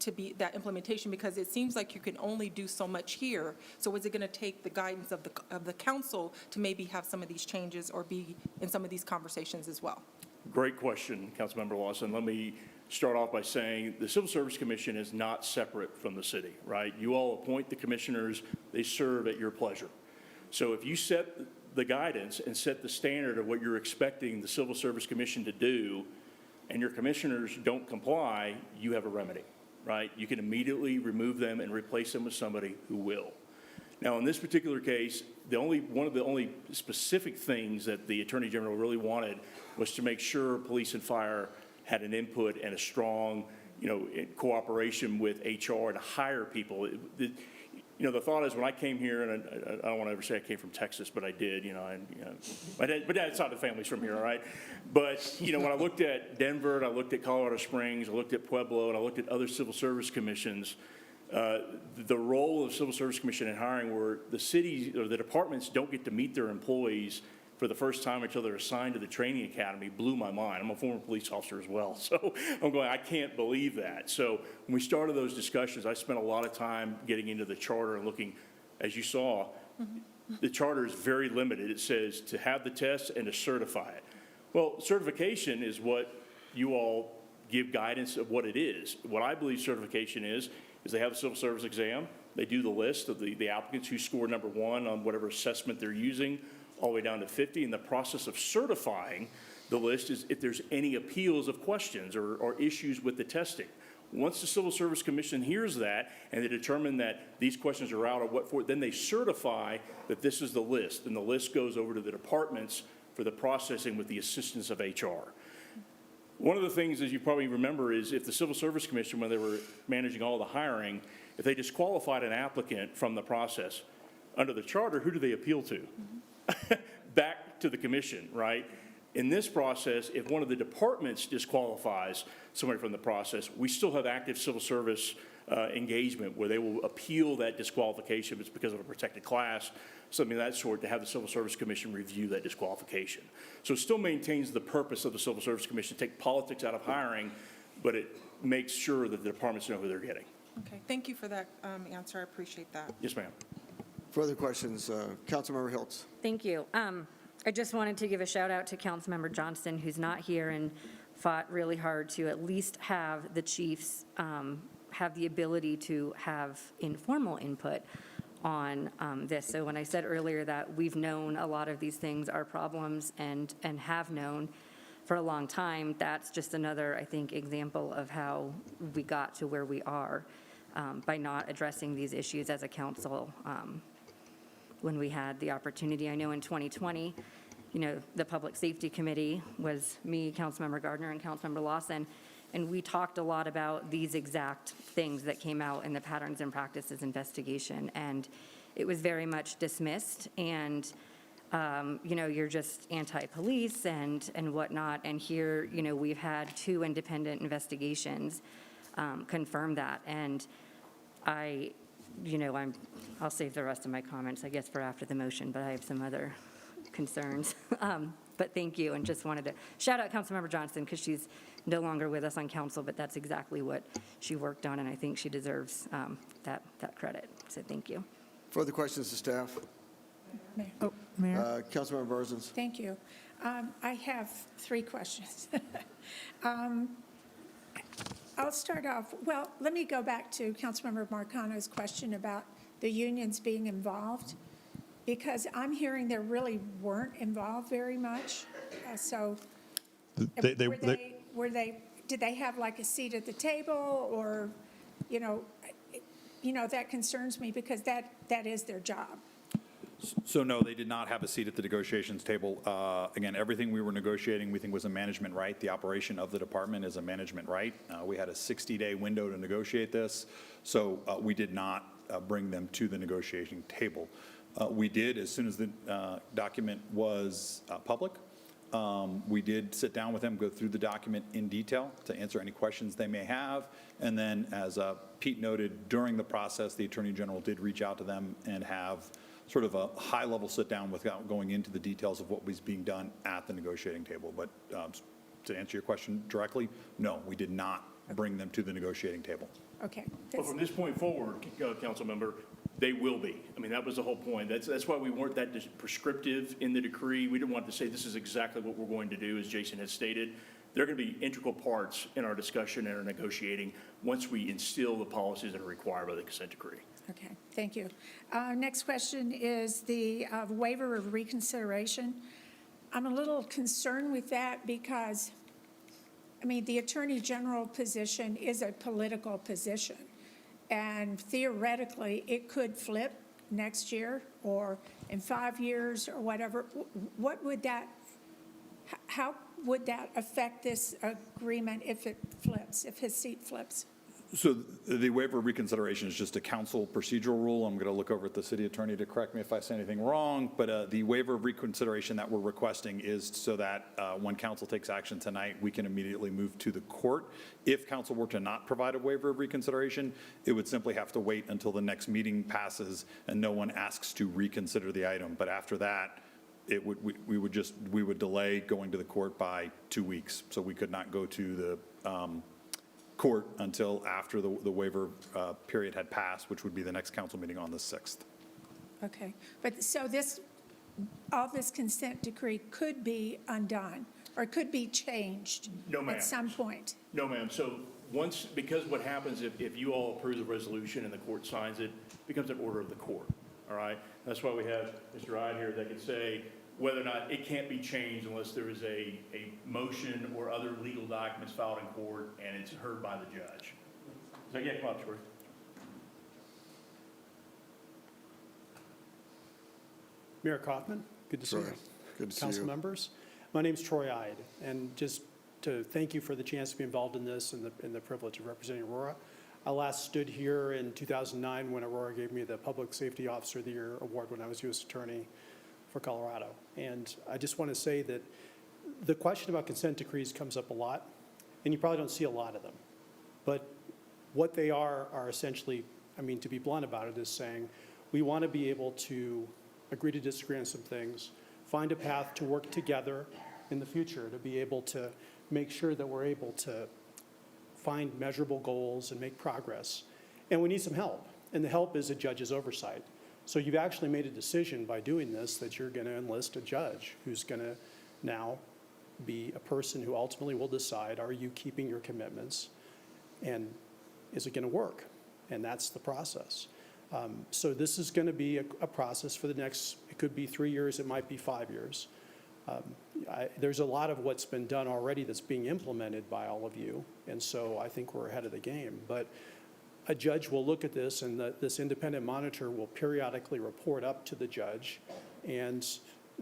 to be that implementation? Because it seems like you can only do so much here. So is it going to take the guidance of the council to maybe have some of these changes or be in some of these conversations as well? Great question, Councilmember Lawson. Let me start off by saying the Civil Service Commission is not separate from the city, right? You all appoint the commissioners. They serve at your pleasure. So if you set the guidance and set the standard of what you're expecting the Civil Service Commission to do, and your commissioners don't comply, you have a remedy, right? You can immediately remove them and replace them with somebody who will. Now, in this particular case, one of the only specific things that the Attorney General really wanted was to make sure police and fire had an input and a strong in cooperation with HR to hire people. The thought is when I came here, and I don't want to ever say I came from Texas, but I did, my dad's side of the family's from here, all right? But, when I looked at Denver, and I looked at Colorado Springs, I looked at Pueblo, and I looked at other civil service commissions, the role of civil service commission in hiring where the cities or the departments don't get to meet their employees for the first time until they're assigned to the training academy blew my mind. I'm a former police officer as well, so I'm going, I can't believe that. So when we started those discussions, I spent a lot of time getting into the charter and looking, as you saw, the charter is very limited. It says to have the test and to certify it. Well, certification is what you all give guidance of what it is. What I believe certification is they have a civil service exam, they do the list of the applicants who score number 1 on whatever assessment they're using, all the way down to 50, and the process of certifying the list is if there's any appeals of questions or issues with the testing. Once the Civil Service Commission hears that and they determine that these questions are out or what for, then they certify that this is the list, and the list goes over to the departments for the processing with the assistance of HR. One of the things, as you probably remember, is if the Civil Service Commission, when they were managing all the hiring, if they disqualified an applicant from the process, under the charter, who do they appeal to? Back to the commission, right? In this process, if one of the departments disqualifies somebody from the process, we still have active civil service engagement where they will appeal that disqualification if it's because of a protected class, something of that sort, to have the Civil Service Commission review that disqualification. So it still maintains the purpose of the Civil Service Commission, take politics out of hiring, but it makes sure that the departments know who they're getting. Okay, thank you for that answer. I appreciate that. Yes, ma'am. Further questions? Councilmember Hiltz. Thank you. I just wanted to give a shout out to Councilmember Johnston, who's not here and fought really hard to at least have the chiefs have the ability to have informal input on this. So when I said earlier that we've known a lot of these things are problems and have known for a long time, that's just another, I think, example of how we got to where we are by not addressing these issues as a council when we had the opportunity. I know in 2020, the Public Safety Committee was me, Councilmember Gardner, and Councilmember Lawson, and we talked a lot about these exact things that came out in the Patterns and Practices investigation, and it was very much dismissed, and you're just anti-police and whatnot, and here, we've had 2 independent investigations confirm that, and I'll save the rest of my comments, I guess, for after the motion, but I have some other concerns. But thank you, and just wanted to shout out Councilmember Johnston because she's no longer with us on council, but that's exactly what she worked on, and I think she deserves that credit. So thank you. Further questions to staff? Mayor? Councilmember Barzins. Thank you. I have 3 questions. I'll start off, well, let me go back to Councilmember Marcano's question about the unions being involved, because I'm hearing they really weren't involved very much. So did they have like a seat at the table, or, that concerns me because that is their job. So no, they did not have a seat at the negotiations table. Again, everything we were negotiating, we think was a management right. The operation of the department is a management right. We had a 60-day window to negotiate this, so we did not bring them to the negotiating table. We did, as soon as the document was public, we did sit down with them, go through the document in detail to answer any questions they may have, and then, as Pete noted, during the process, the Attorney General did reach out to them and have sort of a high-level sit-down without going into the details of what was being done at the negotiating table. But to answer your question directly, no, we did not bring them to the negotiating table. Okay. But from this point forward, council member, they will be. I mean, that was the whole point. That's why we weren't that prescriptive in the decree. We didn't want to say this is exactly what we're going to do, as Jason has stated. They're going to be integral parts in our discussion and our negotiating once we instill the policies that are required by the consent decree. Okay, thank you. Next question is the waiver of reconsideration. I'm a little concerned with that because, the Attorney General position is a political position. And theoretically, it could flip next year or in 5 years or whatever. What would that, how would that affect this agreement if it flips, if his seat flips? So the waiver of reconsideration is just a council procedural rule. I'm going to look over at the city attorney to correct me if I say anything wrong, but the waiver of reconsideration that we're requesting is so that when council takes action tonight, we can immediately move to the court. If council were to not provide a waiver of reconsideration, it would simply have to wait until the next meeting passes and no one asks to reconsider the item. But after that, we would delay going to the court by 2 weeks. So we could not go to the court until after the waiver period had passed, which would be the next council meeting on the 6th. Okay, but so all this consent decree could be undone or could be changed No, ma'am. at some point? No, ma'am. So because what happens if you all approve the resolution and the court signs it, it becomes an order of the court, all right? That's why we have Mr. Ryan here that can say whether or not it can't be changed unless there is a motion or other legal documents filed in court and it's heard by the judge. So, yeah, come on, Troy. Mayor Kaufman, good to see you. Good to see Council you. members, my name's Troy Ide, and just to thank you for the chance to be involved in this and the privilege of representing Aurora. I last stood here in 2009 when Aurora gave me the Public Safety Officer of the Year award when I was U.S. Attorney for Colorado. And I just want to say that the question about consent decrees comes up a lot, and you probably don't see a lot of them. But what they are essentially, I mean, to be blunt about it, is saying we want to be able to agree to disagree on some things, find a path to work together in the future to be able to make sure that we're able to find measurable goals and make progress. And we need some help, and the help is a judge's oversight. So you've actually made a decision by doing this that you're going to enlist a judge who's going to now be a person who ultimately will decide, are you keeping your commitments, and is it going to work? And that's the process. So this is going to be a process for the next, it could be 3 years, it might be 5 years. There's a lot of what's been done already that's being implemented by all of you, and so I think we're ahead of the game. But a judge will look at this, and this independent monitor will periodically report up to the judge, and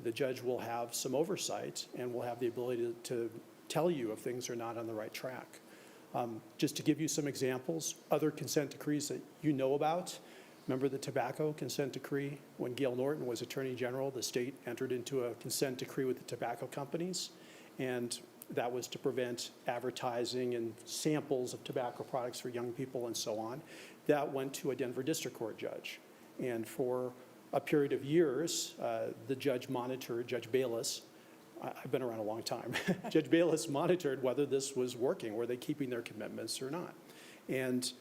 the judge will have some oversight and will have the ability to tell you if things are not on the right track. Just to give you some examples, other consent decrees that you know about. Remember the tobacco consent decree? When Gail Norton was Attorney General, the state entered into a consent decree with the tobacco companies, and that was to prevent advertising and samples of tobacco products for young people and so on. That went to a Denver District Court judge. And for a period of years, the judge monitored, Judge Bayless, I've been around a long time, Judge Bayless monitored whether this was working, were they keeping their commitments or not. And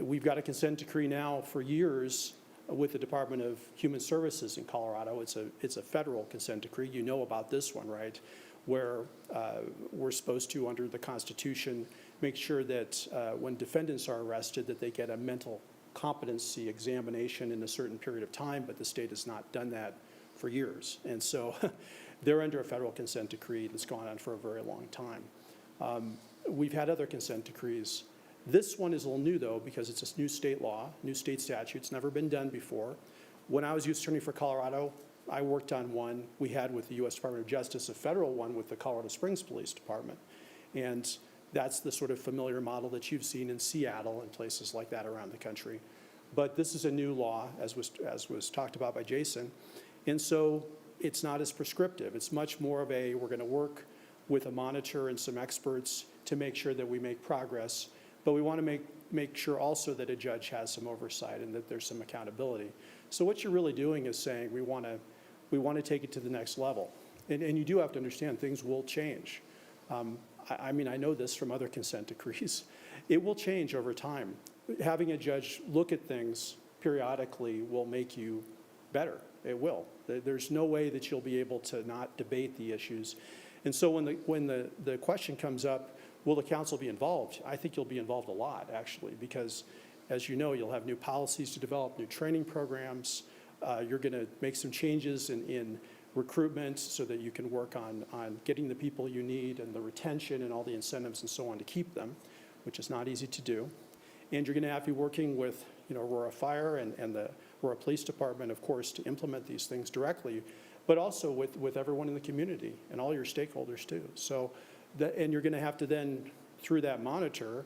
we've got a consent decree now for years with the Department of Human Services in Colorado. It's a federal consent decree. You know about this one, right? Where we're supposed to, under the Constitution, make sure that when defendants are arrested, that they get a mental competency examination in a certain period of time, but the state has not done that for years. And so they're under a federal consent decree that's gone on for a very long time. We've had other consent decrees. This one is a little new, though, because it's a new state law, new state statute. It's never been done before. When I was U.S. Attorney for Colorado, I worked on one we had with the U.S. Department of Justice, a federal one with the Colorado Springs Police Department. And that's the sort of familiar model that you've seen in Seattle and places like that around the country. But this is a new law, as was talked about by Jason. And so it's not as prescriptive. It's much more of we're going to work with a monitor and some experts to make sure that we make progress. But we want to make sure also that a judge has some oversight and that there's some accountability. So what you're really doing is saying we want to take it to the next level. And you do have to understand things will change. I mean, I know this from other consent decrees. It will change over time. Having a judge look at things periodically will make you better. It will. There's no way that you'll be able to not debate the issues. And so when the question comes up, will the council be involved? I think you'll be involved a lot, actually, because as you know, you'll have new policies to develop, new training programs. You're going to make some changes in recruitment so that you can work on getting the people you need and the retention and all the incentives and so on to keep them, which is not easy to do. And you're going to have to be working with Aurora Fire and the Aurora Police Department, of course, to implement these things directly. but also with everyone in the community and all your stakeholders too. So, and you're going to have to then, through that monitor,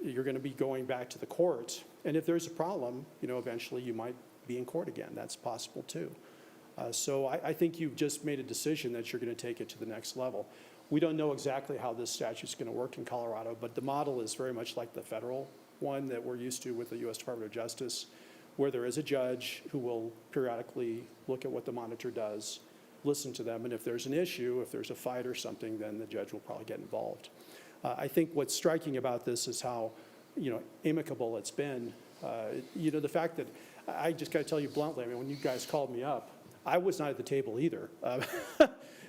you're going to be going back to the courts. And if there's a problem, eventually you might be in court again. That's possible too. So I think you've just made a decision that you're going to take it to the next level. We don't know exactly how this statute's going to work in Colorado, but the model is very much like the federal one that we're used to with the U.S. Department of Justice, where there is a judge who will periodically look at what the monitor does, listen to them, and if there's an issue, if there's a fight or something, then the judge will probably get involved. I think what's striking about this is how, amicable it's been. The fact that, I just got to tell you bluntly, when you guys called me up, I was not at the table either.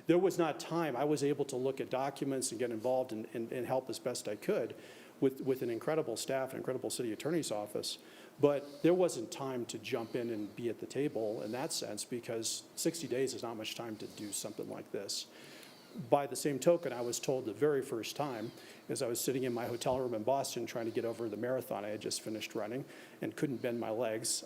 There was not time. I was able to look at documents and get involved and help as best I could with an incredible staff, an incredible city attorney's office. But there wasn't time to jump in and be at the table in that sense, because 60 days is not much time to do something like this. By the same token, I was told the very first time, as I was sitting in my hotel room in Boston trying to get over the marathon I had just finished running and couldn't bend my legs,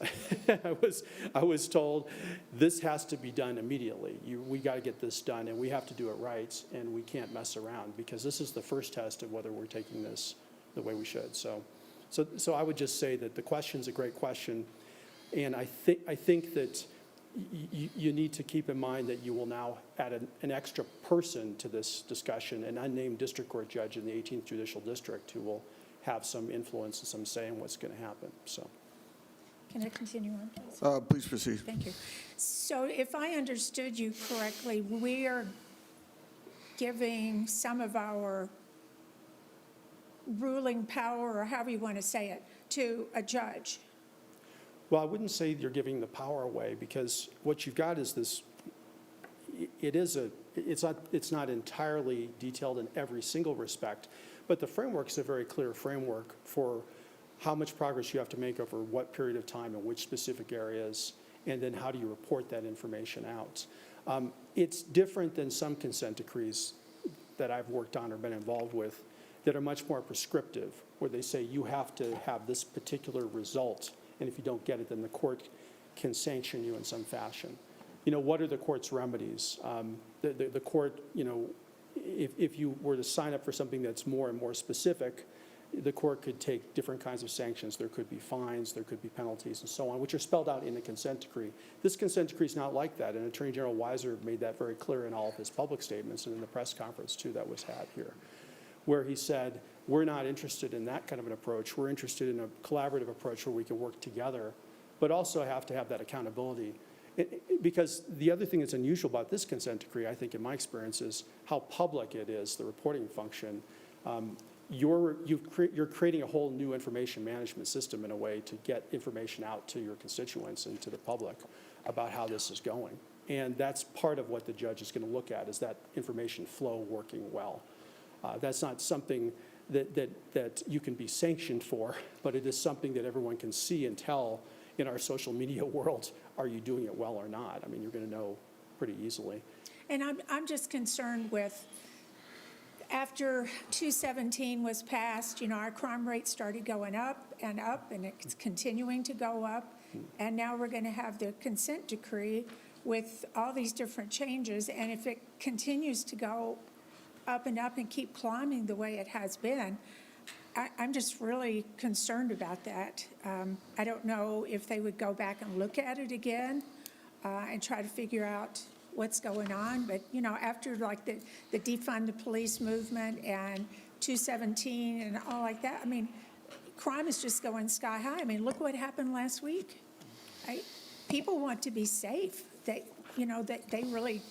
I was told, this has to be done immediately. We got to get this done, and we have to do it right, and we can't mess around, because this is the first test of whether we're taking this the way we should. So I would just say that the question's a great question, and I think that you need to keep in mind that you will now add an extra person to this discussion, an unnamed district court judge in the 18th Judicial District who will have some influence and some say in what's going to happen. So, Can I continue on, please? Please proceed. Thank you. So if I understood you correctly, we are giving some of our ruling power, or however you want to say it, to a judge. well, I wouldn't say you're giving the power away, because what you've got is this, it's not entirely detailed in every single respect, but the framework is a very clear framework for how much progress you have to make over what period of time in which specific areas, and then how do you report that information out. It's different than some consent decrees that I've worked on or been involved with that are much more prescriptive, where they say you have to have this particular result, and if you don't get it, then the court can sanction you in some fashion. What are the court's remedies? The court, if you were to sign up for something that's more and more specific, the court could take different kinds of sanctions. There could be fines, there could be penalties, and so on, which are spelled out in the consent decree. This consent decree is not like that, and Attorney General Weiser made that very clear in all of his public statements and in the press conference, too, that was had here, where he said, we're not interested in that kind of an approach. We're interested in a collaborative approach where we can work together, but also have to have that accountability. Because the other thing that's unusual about this consent decree, I think in my experience, is how public it is, the reporting function. You're creating a whole new information management system in a way to get information out to your constituents and to the public about how this is going. And that's part of what the judge is going to look at, is that information flow working well. That's not something that you can be sanctioned for, but it is something that everyone can see and tell in our social media world. Are you doing it well or not? I mean, you're going to know pretty easily. And I'm just concerned with, after 217 was passed, our crime rate started going up, and it's continuing to go up. And now we're going to have the consent decree with all these different changes. And if it continues to go up and keep climbing the way it has been, I'm just really concerned about that. I don't know if they would go back and look at it again and try to figure out what's going on. But, after like the defund the police movement and 217 and all like that, I mean, crime is just going sky high. I mean, look what happened last week. People want to be safe. They really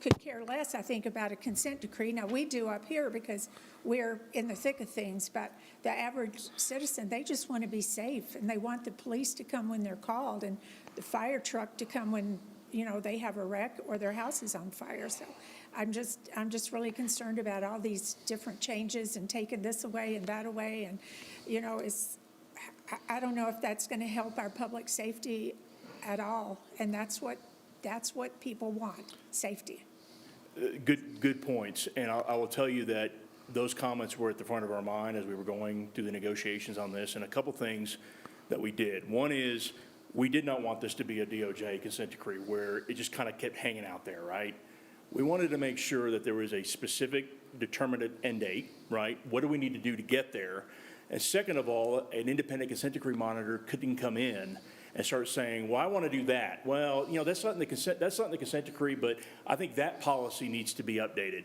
could care less, I think, about a consent decree. Now, we do up here because we're in the thick of things, but the average citizen, they just want to be safe, and they want the police to come when they're called and the fire truck to come when, they have a wreck or their house is on fire. So I'm just really concerned about all these different changes and taking this away and that away. And, I don't know if that's going to help our public safety at all. And that's what people want, safety. Good points. And I will tell you that those comments were at the front of our mind as we were going through the negotiations on this. And a couple things that we did. One is we did not want this to be a DOJ consent decree where it just kind of kept hanging out there, right? We wanted to make sure that there was a specific determinate end date, right? What do we need to do to get there? And second of all, an independent consent decree monitor couldn't come in and start saying, well, I want to do that. Well, that's not in the consent decree, but I think that policy needs to be updated.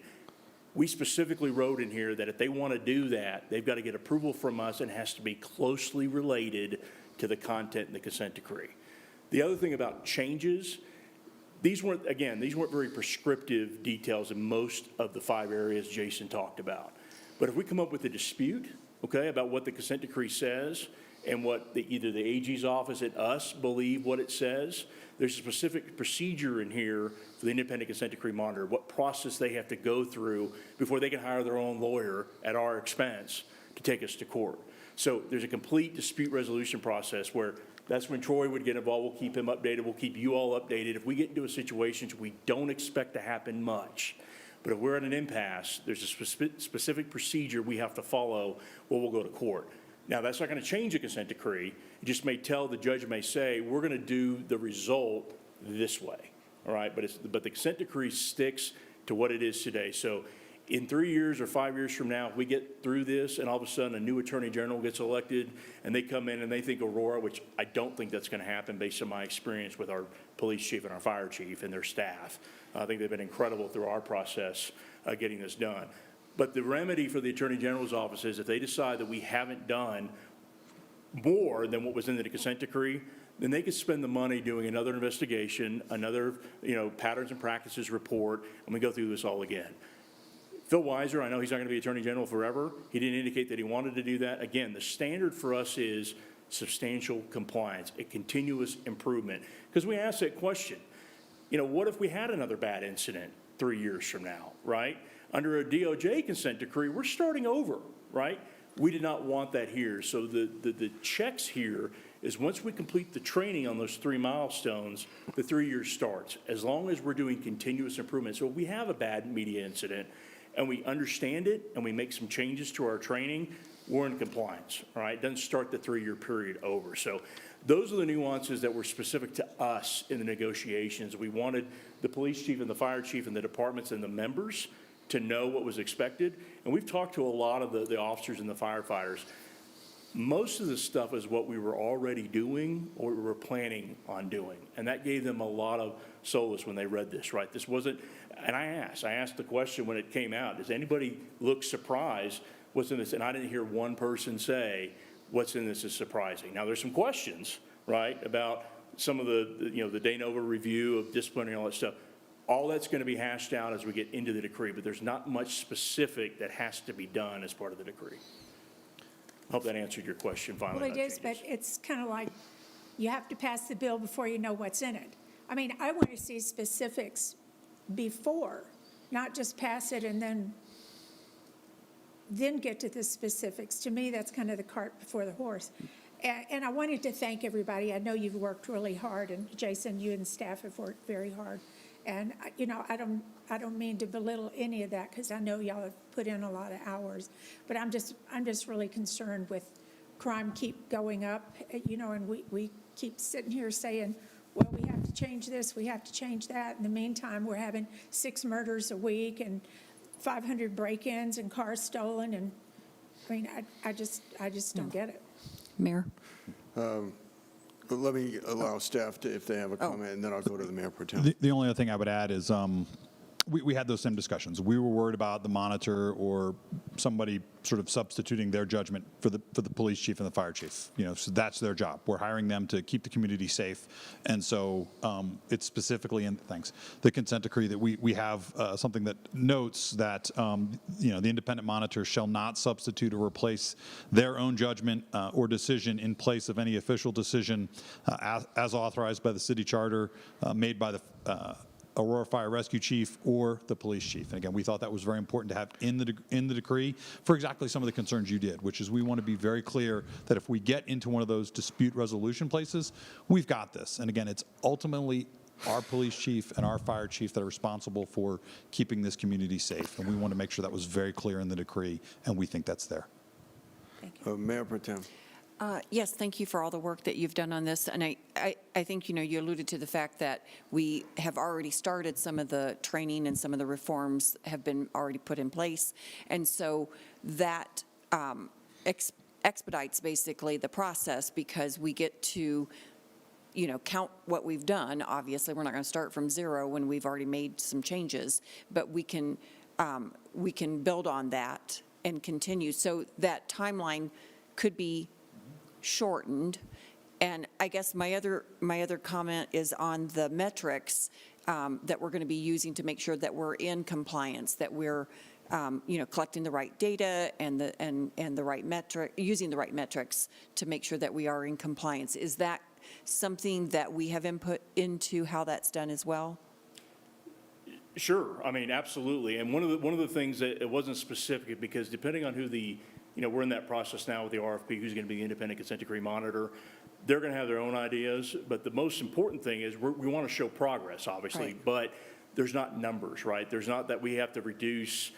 We specifically wrote in here that if they want to do that, they've got to get approval from us, and it has to be closely related to the content in the consent decree. The other thing about changes, these weren't very prescriptive details in most of the 5 areas Jason talked about. But if we come up with a dispute, okay, about what the consent decree says and what either the AG's office and us believe what it says, there's a specific procedure in here for the independent consent decree monitor, what process they have to go through before they can hire their own lawyer at our expense to take us to court. So there's a complete dispute resolution process where that's when Troy would get involved. We'll keep him updated. We'll keep you all updated. If we get into a situation we don't expect to happen much, but if we're at an impasse, there's a specific procedure we have to follow or we'll go to court. Now, that's not going to change a consent decree. It just may tell, the judge may say, we're going to do the result this way, all right? But the consent decree sticks to what it is today. So in 3 years or 5 years from now, if we get through this and all of a sudden a new attorney general gets elected and they come in and they think Aurora, which I don't think that's going to happen based on my experience with our police chief and our fire chief and their staff. I think they've been incredible through our process getting this done. But the remedy for the Attorney General's office is if they decide that we haven't done more than what was in the consent decree, then they could spend the money doing another investigation, another, patterns and practices report, and we go through this all again. Phil Weiser, I know he's not going to be Attorney General forever. He didn't indicate that he wanted to do that. Again, the standard for us is substantial compliance, a continuous improvement. Because we ask that question, what if we had another bad incident 3 years from now, right? Under a DOJ consent decree, we're starting over, right? We did not want that here. So the checks here is once we complete the training on those 3 milestones, the 3 years starts, as long as we're doing continuous improvement. So if we have a bad media incident and we understand it and we make some changes to our training, we're in compliance, all right? It doesn't start the 3-year period over. So those are the nuances that were specific to us in the negotiations. We wanted the police chief and the fire chief and the departments and the members to know what was expected. And we've talked to a lot of the officers and the firefighters. Most of the stuff is what we were already doing or we were planning on doing. And that gave them a lot of solace when they read this, right? This wasn't, and I asked the question when it came out, does anybody look surprised what's in this? And I didn't hear one person say what's in this is surprising. Now, there's some questions, right, about some of the de novo review of discipline and all that stuff. All that's going to be hashed out as we get into the decree, but there's not much specific that has to be done as part of the decree. I hope that answered your question finally. Well, it is, but it's kind of like you have to pass the bill before you know what's in it. I mean, I want to see specifics before, not just pass it and then get to the specifics. To me, that's kind of the cart before the horse. And I wanted to thank everybody. I know you've worked really hard, and Jason, you and staff have worked very hard. And, I don't mean to belittle any of that because I know y'all have put in a lot of hours. But I'm just really concerned with crime keep going up, and we keep sitting here saying, well, we have to change this, we have to change that. In the meantime, we're having 6 murders a week and 500 break-ins and cars stolen. And, I mean, I just don't get it. Mayor? Let me allow staff to, if they have a comment, and then I'll go to the mayor pro tem. The only other thing I would add is we had those same discussions. We were worried about the monitor or somebody sort of substituting their judgment for the police chief and the fire chief. So that's their job. We're hiring them to keep the community safe. And so it's specifically in, the consent decree that we have something that notes that, the independent monitor shall not substitute or replace their own judgment or decision in place of any official decision as authorized by the city charter made by the Aurora Fire Rescue Chief or the police chief. And again, we thought that was very important to have in the decree for exactly some of the concerns you did, which is we want to be very clear that if we get into one of those dispute resolution places, we've got this. And again, it's ultimately our police chief and our fire chief that are responsible for keeping this community safe. And we want to make sure that was very clear in the decree, and we think that's there. Thank you. Mayor pro tem. Yes, thank you for all the work that you've done on this. And I think, you alluded to the fact that we have already started some of the training and some of the reforms have been already put in place. And so that expedites basically the process because we get to, count what we've done. Obviously, we're not going to start from zero when we've already made some changes, but we can build on that and continue. So that timeline could be shortened. And I guess my other comment is on the metrics that we're going to be using to make sure that we're in compliance, that we're collecting the right data and the right metric, using the right metrics to make sure that we are in compliance. Is that something that we have input into how that's done as well? Sure, I mean, absolutely. And one of the things that it wasn't specific because depending on who we're in that process now with the RFP, who's going to be the independent consent decree monitor. They're going to have their own ideas, but the most important thing is we want to show progress, obviously, Right. but there's not numbers, right? There's not that we have to reduce,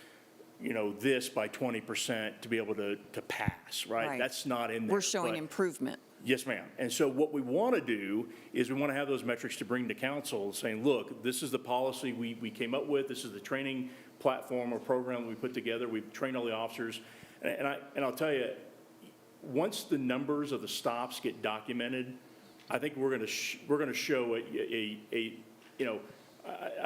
this by 20% to be able to pass, right? Right. That's not in there. We're showing but- improvement. Yes, ma'am. And so what we want to do is we want to have those metrics to bring to council saying, look, this is the policy we came up with. This is the training platform or program we put together. We've trained all the officers. And I'll tell you, once the numbers of the stops get documented, I think we're going to show I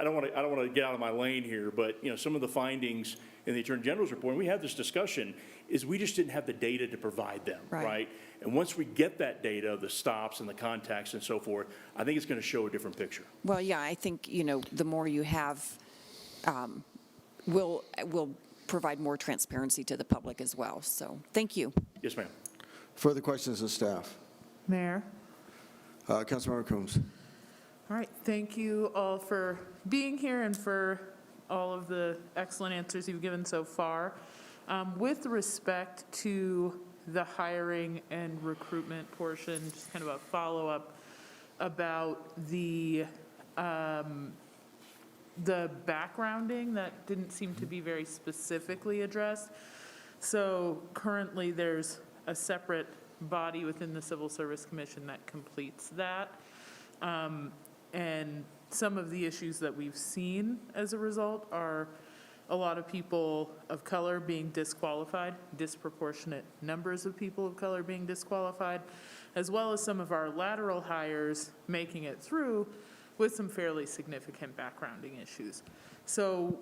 don't want to get out of my lane here, but some of the findings in the Attorney General's report, and we had this discussion, is we just didn't have the data to provide them, right? And once we get that data, the stops and the contacts and so forth, I think it's going to show a different picture. Well, yeah, I think, the more you have, will provide more transparency to the public as well. So, thank you. Yes, ma'am. Further questions of staff? Mayor? Councilmember Coombs. All right, thank you all for being here and for all of the excellent answers you've given so far. With respect to the hiring and recruitment portion, just kind of a follow-up about the backgrounding that didn't seem to be very specifically addressed. So currently, there's a separate body within the Civil Service Commission that completes that. And some of the issues that we've seen as a result are a lot of people of color being disqualified, disproportionate numbers of people of color being disqualified, as well as some of our lateral hires making it through with some fairly significant backgrounding issues. So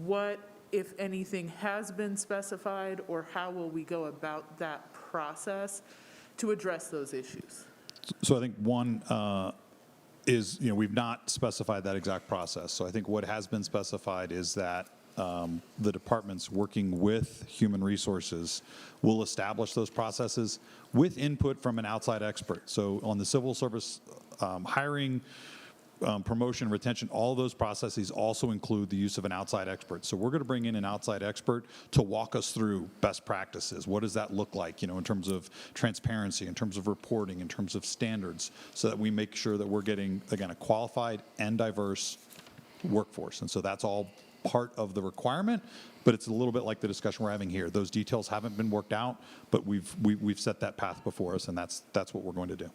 what, if anything, has been specified, or how will we go about that process to address those issues? So I think one is, we've not specified that exact process. So I think what has been specified is that the departments working with human resources will establish those processes with input from an outside expert. So on the civil service hiring, promotion, retention, all those processes also include the use of an outside expert. So we're going to bring in an outside expert to walk us through best practices. What does that look like, in terms of transparency, in terms of reporting, in terms of standards, so that we make sure that we're getting, again, a qualified and diverse workforce. And so that's all part of the requirement, but it's a little bit like the discussion we're having here. Those details haven't been worked out, but we've set that path before us, and that's what we're going to do.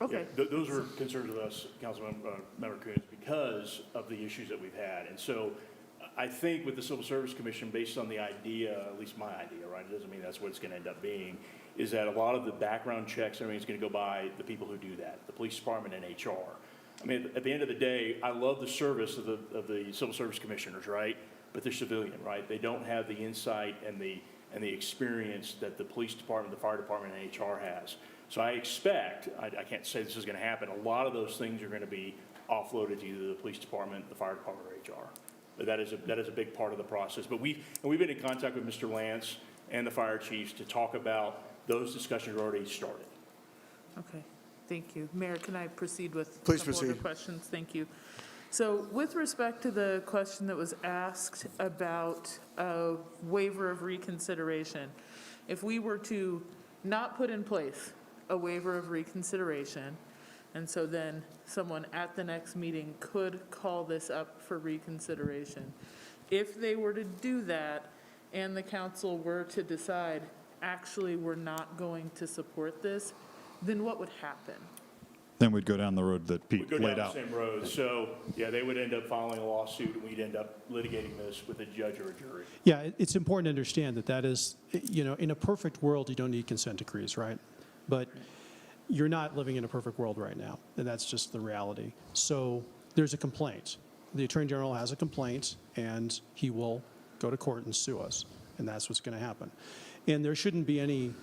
Okay. Yeah, those are concerns with us, Councilmember Coons, because of the issues that we've had. And so I think with the Civil Service Commission, based on the idea, at least my idea, right, it doesn't mean that's what it's going to end up being, is that a lot of the background checks, everything's going to go by the people who do that, the police department and HR. I mean, at the end of the day, I love the service of the Civil Service Commissioners, right? But they're civilian, right? They don't have the insight and the experience that the police department, the fire department, and HR has. So I expect, I can't say this is going to happen, a lot of those things are going to be offloaded to either the police department, the fire department, or HR. But that is a big part of the process. But we've been in contact with Mr. Lance and the fire chiefs to talk about those discussions already started. Okay, thank you. Mayor, can I proceed with a Please couple other proceed. questions? Thank you. So with respect to the question that was asked about a waiver of reconsideration, if we were to not put in place a waiver of reconsideration, and so then someone at the next meeting could call this up for reconsideration, if they were to do that and the council were to decide actually were not going to support this, then what would happen? Then we'd go down the road that We Pete go down laid the out. same road. So, yeah, they would end up filing a lawsuit, and we'd end up litigating this with a judge or a jury. Yeah, it's important to understand that that is, in a perfect world, you don't need consent decrees, right? But you're not living in a perfect world right now, and that's just the reality. So there's a complaint. The Attorney General has a complaint, and he will go to court and sue us, and that's what's going to happen. And there shouldn't be any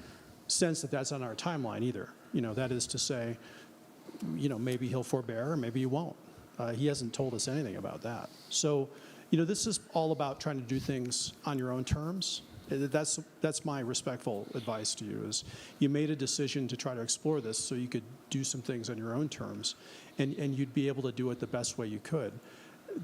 sense that that's on our timeline either. That is to say, maybe he'll forbear, or maybe he won't. He hasn't told us anything about that. So, this is all about trying to do things on your own terms. That's my respectful advice to you, is you made a decision to try to explore this so you could do some things on your own terms, and you'd be able to do it the best way you could.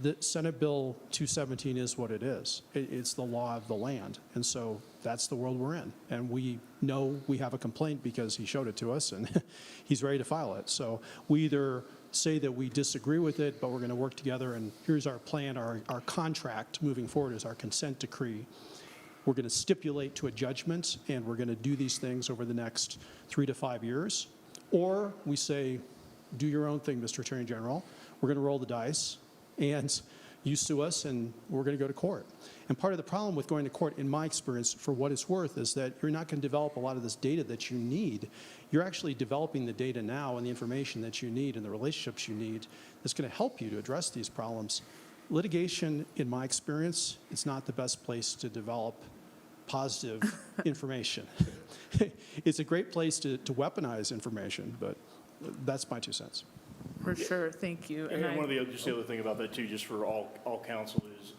The Senate Bill 217 is what it is. It's the law of the land, and so that's the world we're in. And we know we have a complaint because he showed it to us, and he's ready to file it. So we either say that we disagree with it, but we're going to work together, and here's our plan, our contract moving forward is our consent decree. We're going to stipulate to a judgment, and we're going to do these things over the next 3 to 5 years. Or we say, do your own thing, Mr. Attorney General. We're going to roll the dice, and you sue us, and we're going to go to court. And part of the problem with going to court, in my experience, for what it's worth, is that you're not going to develop a lot of this data that you need. You're actually developing the data now and the information that you need and the relationships you need that's going to help you to address these problems. Litigation, in my experience, is not the best place to develop positive information. It's a great place to weaponize information, but that's my 2 cents. For sure, thank you. And just the other thing about that too, just for all council, is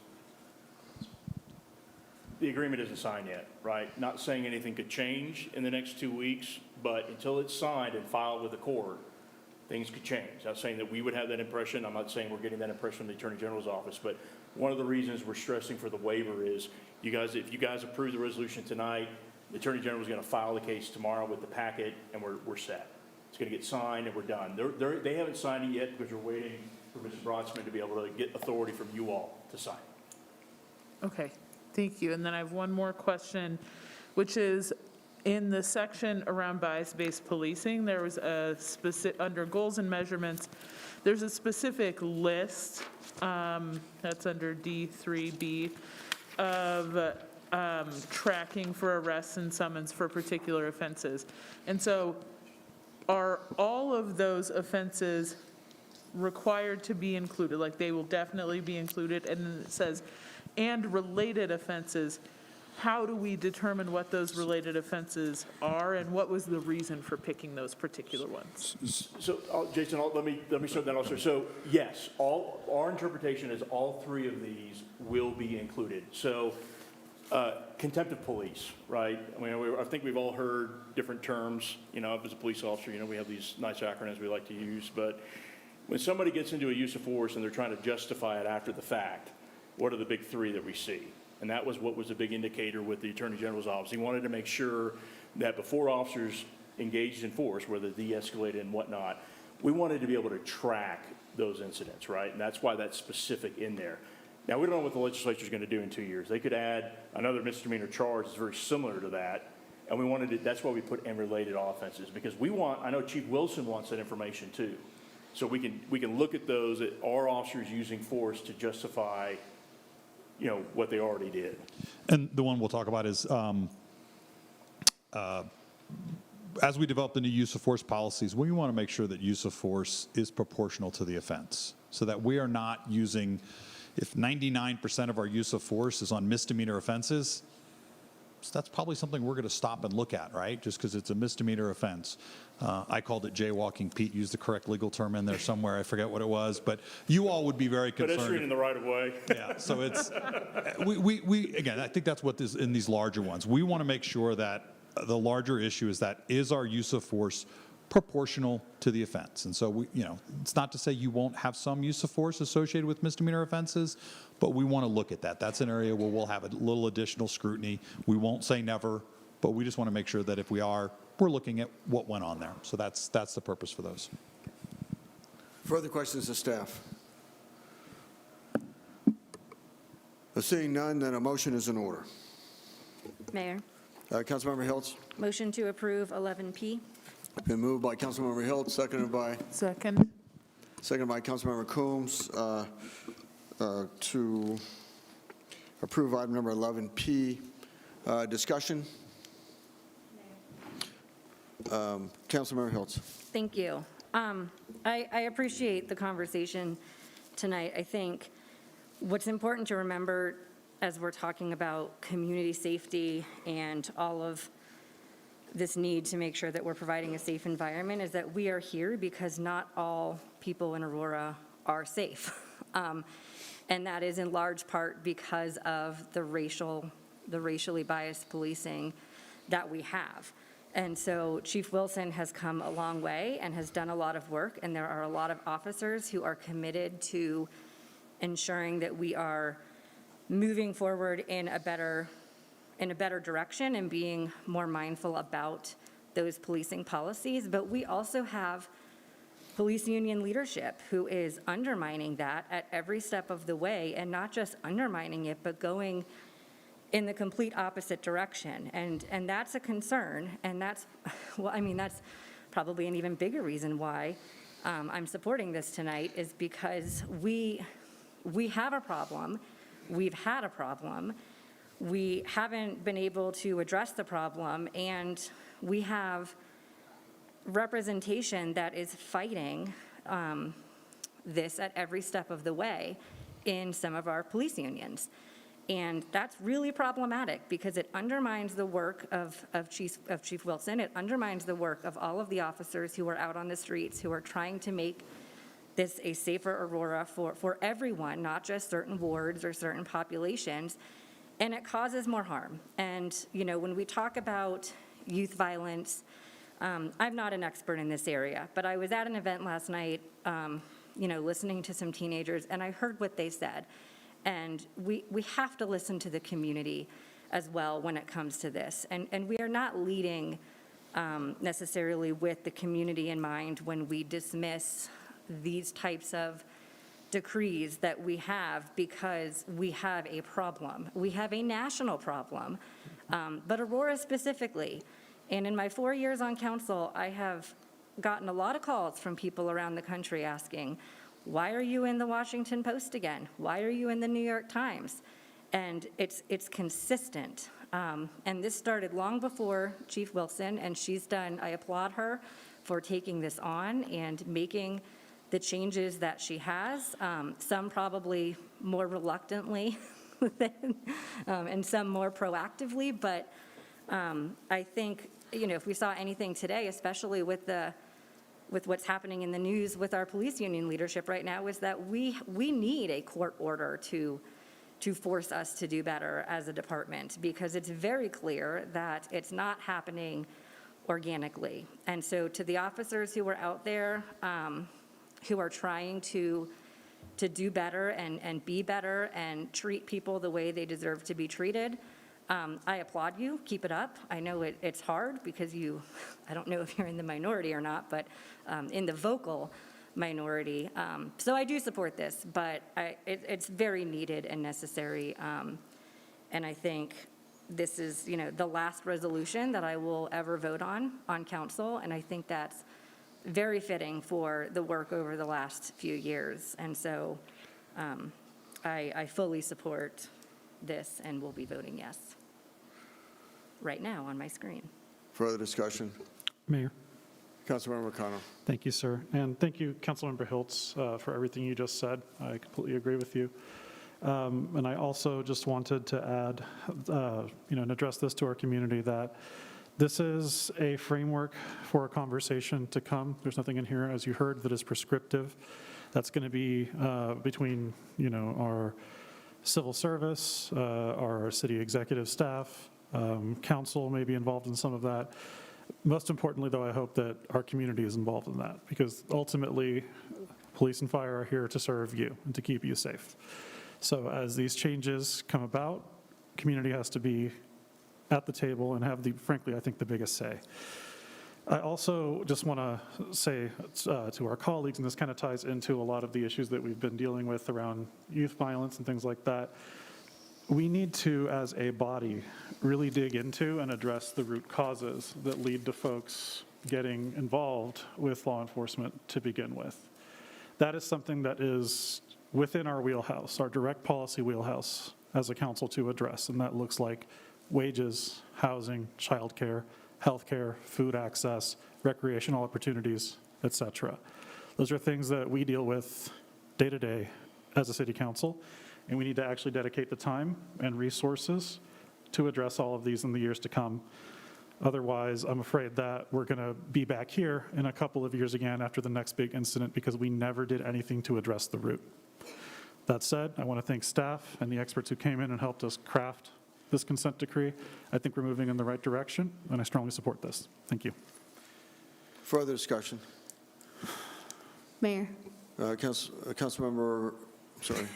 the agreement isn't signed yet, right? Not saying anything could change in the next 2 weeks, but until it's signed and filed with the court, things could change. Not saying that we would have that impression. I'm not saying we're getting that impression from the Attorney General's office, but one of the reasons we're stressing for the waiver is if you guys approve the resolution tonight, the Attorney General is going to file the case tomorrow with the packet, and we're set. It's going to get signed, and we're done. They haven't signed it yet because we're waiting for Mr. Brodsman to be able to get authority from you all to sign it. Okay, thank you. And then I have one more question, which is, in the section around bias-based policing, there was a specific, under goals and measurements, there's a specific list, that's under D3B, of tracking for arrests and summons for particular offenses. And so are all of those offenses required to be included? Like, they will definitely be included, and then it says, and related offenses. How do we determine what those related offenses are, and what was the reason for picking those particular ones? So, Jason, let me start that also. So, yes, our interpretation is all 3 of these will be included. So, contempt of police, right? I mean, I think we've all heard different terms. As a police officer, we have these nice acronyms we like to use. But when somebody gets into a use of force and they're trying to justify it after the fact, what are the big 3 that we see? And that was what was a big indicator with the Attorney General's office. He wanted to make sure that before officers engaged in force, whether de-escalated and whatnot, we wanted to be able to track those incidents, right? And that's why that's specific in there. Now, we don't know what the legislature is going to do in 2 years. They could add another misdemeanor charge that's very similar to that. And we wanted to, that's why we put in related offenses, because I know Chief Wilson wants that information too. So we can look at those, that are officers using force to justify what they already did. And the one we'll talk about is, as we develop the new use of force policies, we want to make sure that use of force is proportional to the offense, so that we are not using, if 99% of our use of force is on misdemeanor offenses, so that's probably something we're going to stop and look at, right? Just because it's a misdemeanor offense. I called it jaywalking. Pete used the correct legal term in there somewhere. I forget what it was, but you all would be very concerned. Pedestrian in the right of way. Yeah, so it's, again, I think that's what this, in these larger ones, we want to make sure that the larger issue is our use of force proportional to the offense? And so it's not to say you won't have some use of force associated with misdemeanor offenses, but we want to look at that. That's an area where we'll have a little additional scrutiny. We won't say never, but we just want to make sure that if we are, we're looking at what went on there. So that's the purpose for those. Further questions of staff? Seeing none, then a motion is in order. Mayor, Councilmember Hiltz. Motion to approve 11P. Been moved by Councilmember Hiltz, seconded by Councilmember Coombs to approve item number 11P. Discussion? Councilmember Hiltz. Thank you. I appreciate the conversation tonight. I think what's important to remember as we're talking about community safety and all of this need to make sure that we're providing a safe environment is that we are here because not all people in Aurora are safe. And that is in large part because of the racially biased policing that we have. And so Chief Wilson has come a long way and has done a lot of work, and there are a lot of officers who are committed to ensuring that we are moving forward in a better direction and being more mindful about those policing policies. But we also have police union leadership who is undermining that at every step of the way, and not just undermining it, but going in the complete opposite direction. And that's a concern, and that's probably an even bigger reason why I'm supporting this tonight, is because we have a problem. We've had a problem. We haven't been able to address the problem, and we have representation that is fighting this at every step of the way in some of our police unions. And that's really problematic because it undermines the work of Chief Wilson. It undermines the work of all of the officers who are out on the streets, who are trying to make this a safer Aurora for everyone, not just certain wards or certain populations. And it causes more harm. And, when we talk about youth violence, I'm not an expert in this area, but I was at an event last night, listening to some teenagers, and I heard what they said. And we have to listen to the community as well when it comes to this. And we are not leading necessarily with the community in mind when we dismiss these types of decrees that we have, because we have a problem. We have a national problem, but Aurora specifically. And in my 4 years on council, I have gotten a lot of calls from people around the country asking, why are you in the Washington Post again? Why are you in the New York Times? And it's consistent. And this started long before Chief Wilson, and I applaud her for taking this on and making the changes that she has, some probably more reluctantly and some more proactively. But I think, if we saw anything today, especially with what's happening in the news with our police union leadership right now, is that we need a court order to force us to do better as a department, because it's very clear that it's not happening organically. And so to the officers who are out there, who are trying to do better and be better and treat people the way they deserve to be treated, I applaud you. Keep it up. I know it's hard because I don't know if you're in the minority or not, but in the vocal minority. So I do support this, but it's very needed and necessary. And I think this is, the last resolution that I will ever vote on council, and I think that's very fitting for the work over the last few years. And so I fully support this and will be voting yes right now on my screen. Further discussion? Mayor. Councilmember McConnell. Thank you, sir. And thank you, Councilmember Hiltz, for everything you just said. I completely agree with you. And I also just wanted to add, and address this to our community, that this is a framework for a conversation to come. There's nothing in here, as you heard, that is prescriptive. That's going to be between, our civil service, our city executive staff, council may be involved in some of that. Most importantly, though, I hope that our community is involved in that, because ultimately, police and fire are here to serve you and to keep you safe. So as these changes come about, community has to be at the table and have frankly, I think, the biggest say. I also just want to say to our colleagues, and this kind of ties into a lot of the issues that we've been dealing with around youth violence and things like that, we need to, as a body, really dig into and address the root causes that lead to folks getting involved with law enforcement to begin with. That is something that is within our wheelhouse, our direct policy wheelhouse as a council to address, and that looks like wages, housing, childcare, healthcare, food access, recreational opportunities, et cetera. Those are things that we deal with day to day as a city council, and we need to actually dedicate the time and resources to address all of these in the years to come. Otherwise, I'm afraid that we're going to be back here in a couple of years again after the next big incident because we never did anything to address the root. That said, I want to thank staff and the experts who came in and helped us craft this consent decree. I think we're moving in the right direction, and I strongly support this. Thank you. Further discussion? Mayor. Councilmember, sorry,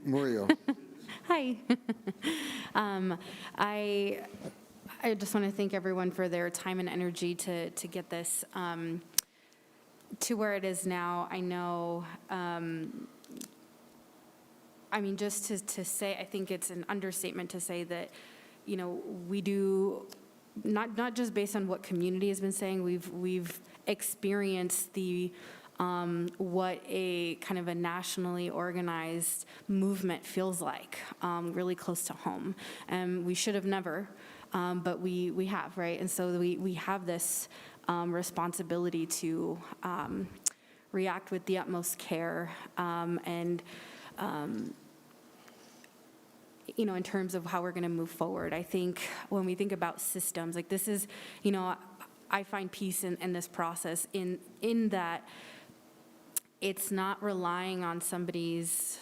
Murillo. Hi. I just want to thank everyone for their time and energy to get this to where it is now. I know, I mean, just to say, I think it's an understatement to say that, you know, we do, not just based on what community has been saying, we've experienced the what a kind of a nationally organized movement feels like, really close to home. And we should have never, but we have, right? And so we have this responsibility to react with the utmost care and you know, in terms of how we're going to move forward. I think when we think about systems, like this is, you know, I find peace in this process in that it's not relying on somebody's,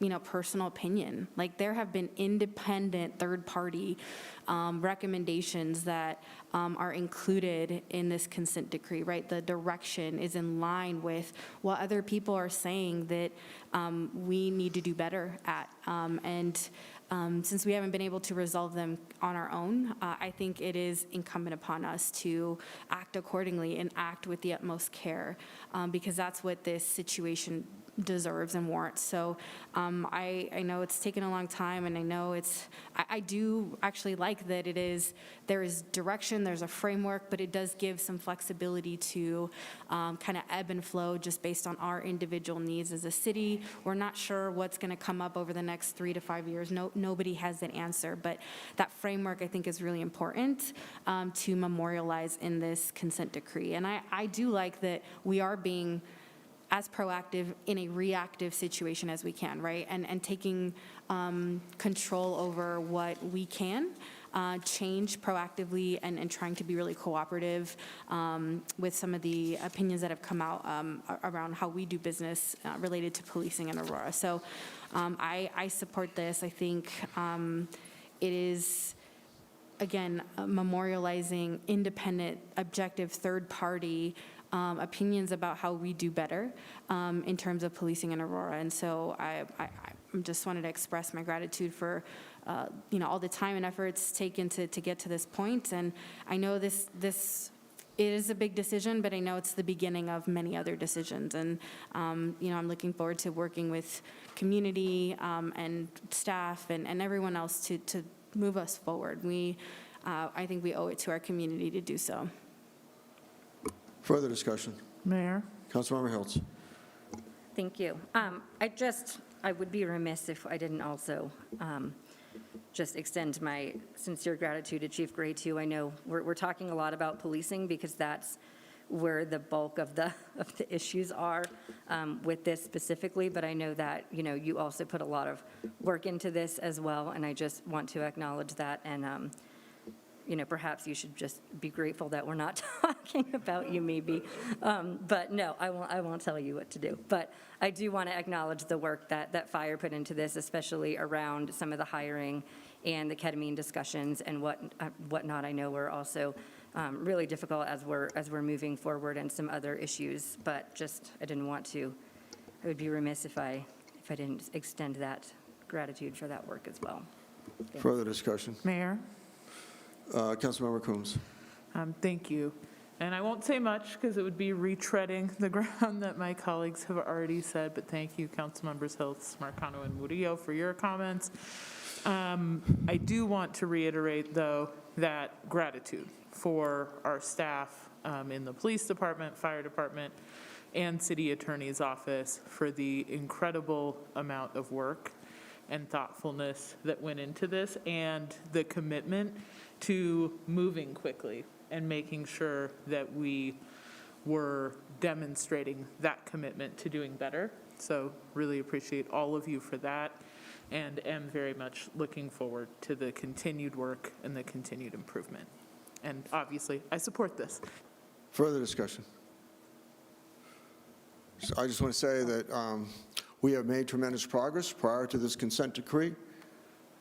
you know, personal opinion. Like there have been independent third-party recommendations that are included in this consent decree, right? The direction is in line with what other people are saying that we need to do better at. Since we haven't been able to resolve them on our own, I think it is incumbent upon us to act accordingly and act with the utmost care because that's what this situation deserves and warrants. So I know it's taken a long time, and I know I do actually like that there is direction, there's a framework, but it does give some flexibility to kind of ebb and flow just based on our individual needs as a city. We're not sure what's going to come up over the next 3 to 5 years. Nobody has an answer, but that framework I think is really important to memorialize in this consent decree. And I do like that we are being as proactive in a reactive situation as we can, right? And taking control over what we can change proactively and trying to be really cooperative with some of the opinions that have come out around how we do business related to policing in Aurora. So I support this. I think it is, again, memorializing independent, objective, third-party opinions about how we do better in terms of policing in Aurora. And so I just wanted to express my gratitude for you know, all the time and efforts taken to get to this point. And I know this it is a big decision, but I know it's the beginning of many other decisions. And you know, I'm looking forward to working with community and staff and everyone else to move us forward. I think we owe it to our community to do so. Further discussion? Mayor? Councilmember Hiltz. Thank you. I would be remiss if I didn't also just extend my sincere gratitude to Chief Gray, too. I know we're talking a lot about policing because that's where the bulk of the issues are with this specifically, but I know that, you know, you also put a lot of work into this as well, and I just want to acknowledge that. And you know, perhaps you should just be grateful that we're not talking about you, maybe. But no, I won't tell you what to do. But I do want to acknowledge the work that Fire put into this, especially around some of the hiring and the ketamine discussions and whatnot. I know were also really difficult as we're moving forward and some other issues. But just, I didn't want to. I would be remiss if I didn't extend that gratitude for that work as well. Thanks. Further discussion? Mayor? Councilmember Coombs. Thank you. And I won't say much because it would be retreading the ground that my colleagues have already said, but thank you, Councilmembers Hiltz, Marcano, and Murillo for your comments. I do want to reiterate, though, that gratitude for our staff in the police department, fire department, and city attorney's office for the incredible amount of work and thoughtfulness that went into this, and the commitment to moving quickly and making sure that we were demonstrating that commitment to doing better. So really appreciate all of you for that, and am very much looking forward to the continued work and the continued improvement. And obviously, I support this. Further discussion? So I just want to say that we have made tremendous progress prior to this consent decree,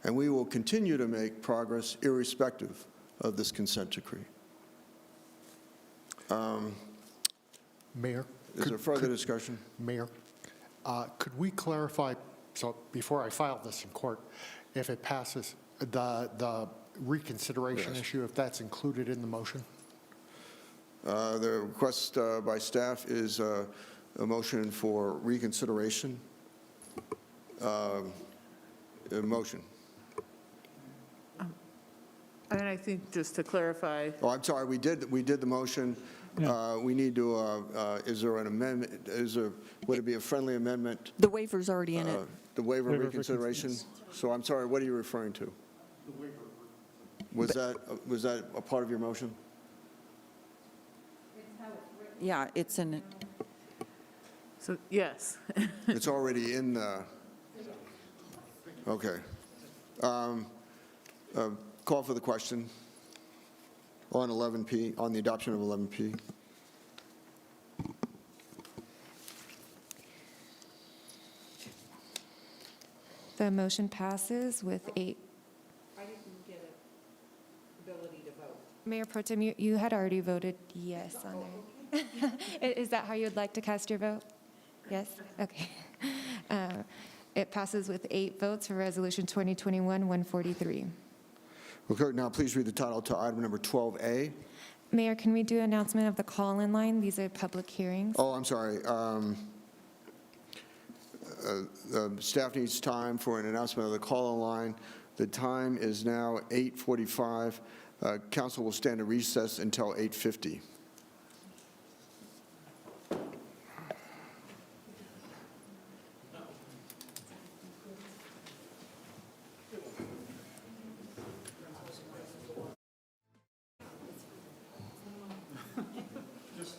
and we will continue to make progress irrespective of this consent decree. Mayor? Is there further discussion? Mayor, could we clarify, so before I file this in court, if it passes, the reconsideration Yes. issue, if that's included in the motion? The request by staff is a motion for reconsideration. A motion. And I think just to clarify, Oh, I'm sorry, we did the motion. We need to, is there an amendment, would it be a friendly amendment? The waiver's already in it. The waiver of Waiver of reconsideration? So I'm sorry, what are you referring to? Was that a part of your motion? Yeah, it's in it. so yes. It's already in the, okay. Call for the question on 11P, on the adoption of 11P. The motion passes with 8. I didn't get an ability to vote. Mayor Pro Tem, you had already voted yes on there. Is that how you'd like to cast your vote? Yes? Okay. It passes with 8 votes for Resolution 2021-143. Okay, now please read the title to item number 12A. Mayor, can we do announcement of the call-in line? These are public hearings. Oh, I'm sorry. Staff needs time for an announcement of the call-in line. The time is now 8:45. Council will stand at recess until 8:50.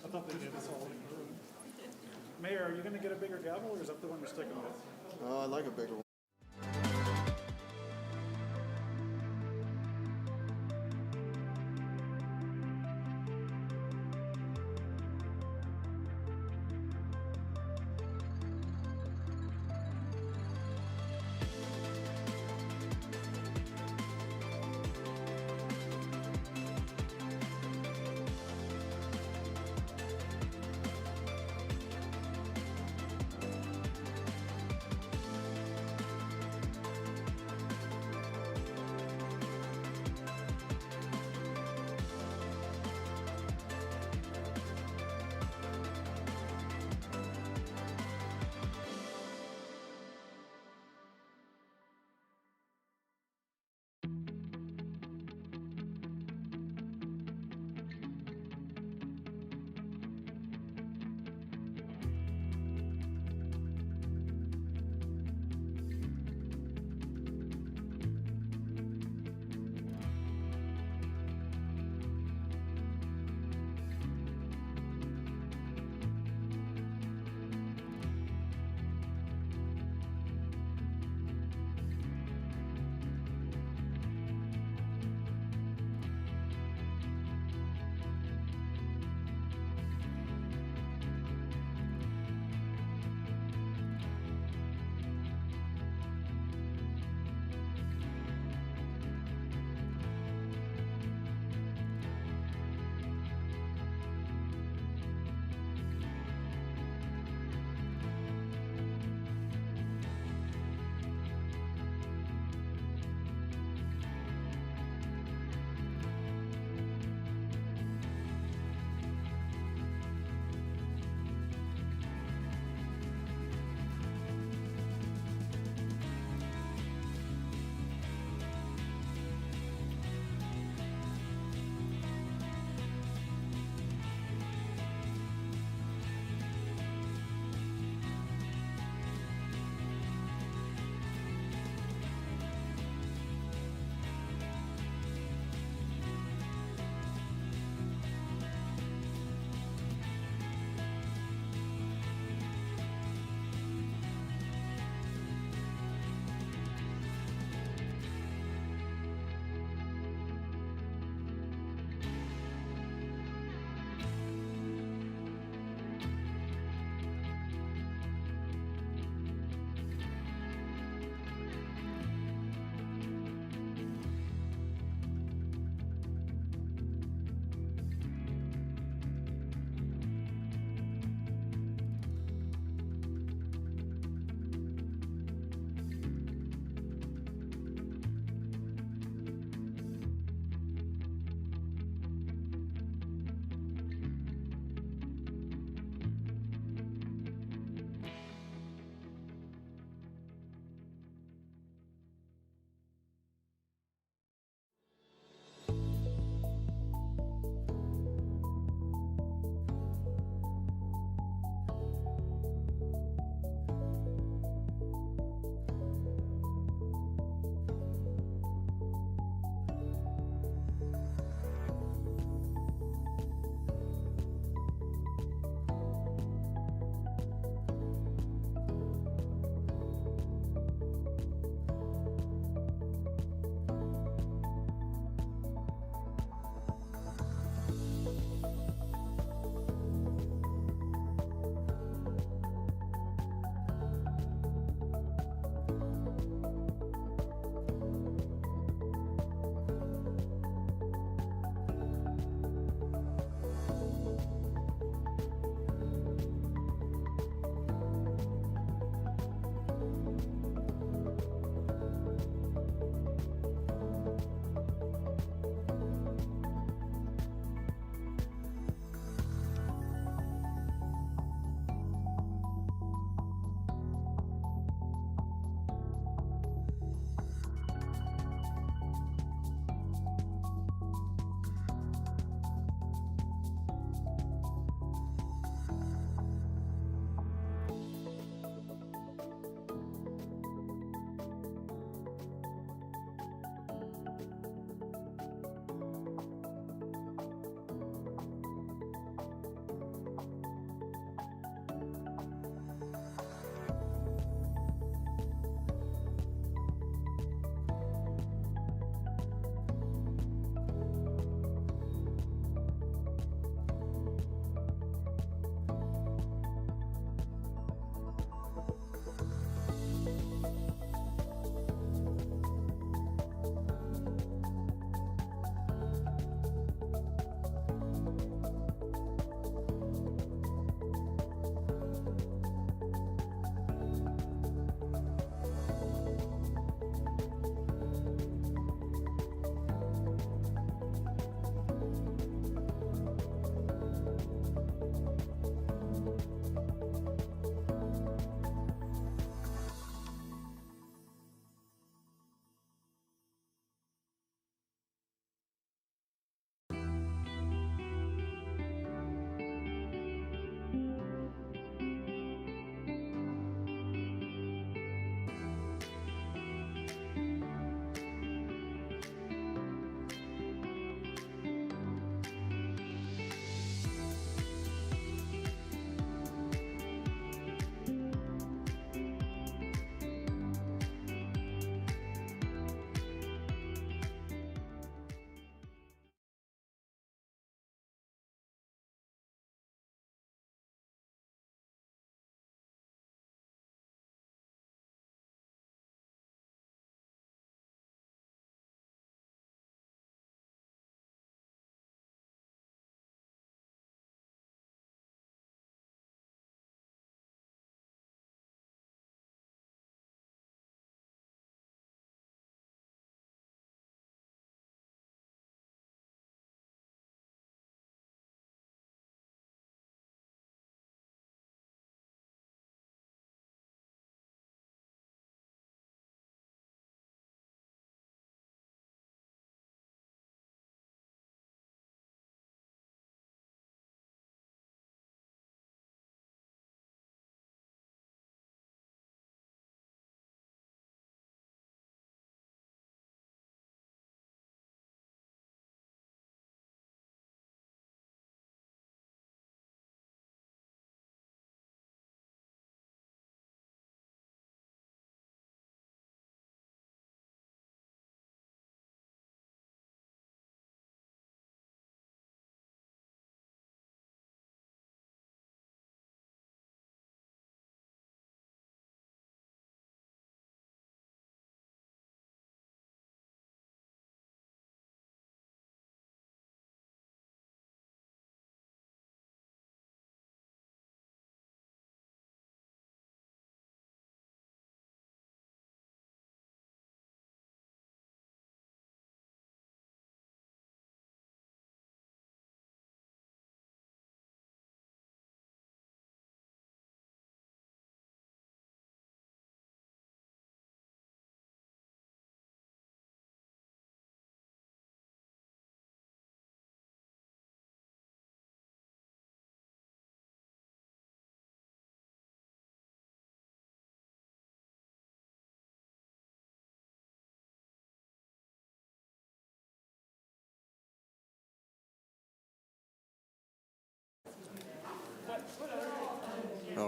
I thought they did this all in the room. Mayor, are you going to get a bigger gavel, or is that the one you're sticking with? I like a bigger one.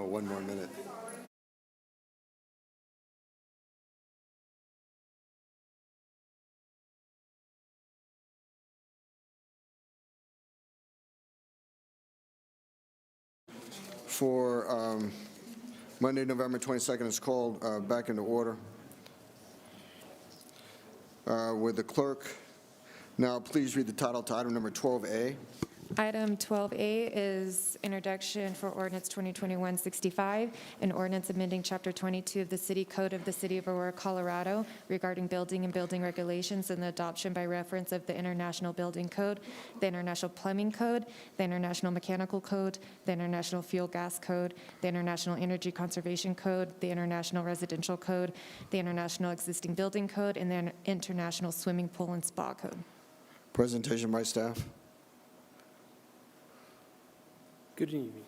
one more minute. For Monday, November 22nd is called back into order. Would the clerk now please read the title to item number 12A? Item 12A is introduction for ordinance 2021-65, an ordinance amending Chapter 22 of the City Code of the City of Aurora, Colorado regarding building and building regulations and the adoption by reference of the International Building Code, the International Plumbing Code, the International Mechanical Code, the International Fuel Gas Code, the International Energy Conservation Code, the International Residential Code, the International Existing Building Code, and the International Swimming Pool and Spa Code. Presentation by staff. Good evening.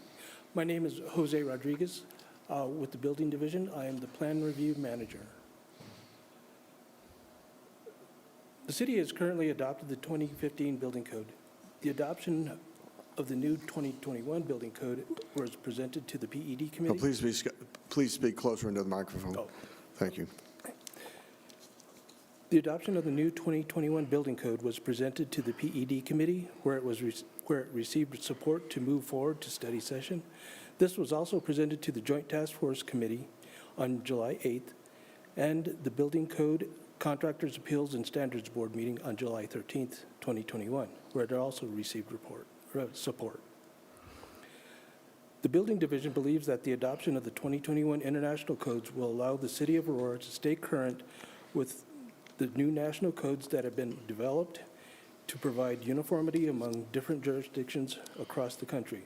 My name is Jose Rodriguez with the Building Division. I am the Plan Review Manager. The city has currently adopted the 2015 Building Code. The adoption of the new 2021 Building Code was presented to the PED Committee. Please speak closer into the microphone. Oh. Thank you. The adoption of the new 2021 Building Code was presented to the PED Committee, where it received support to move forward to study session. This was also presented to the Joint Task Force Committee on July 8th, and the Building Code Contractors Appeals and Standards Board meeting on July 13th, 2021, where it also received support. The Building Division believes that the adoption of the 2021 International Codes will allow the City of Aurora to stay current with the new national codes that have been developed to provide uniformity among different jurisdictions across the country.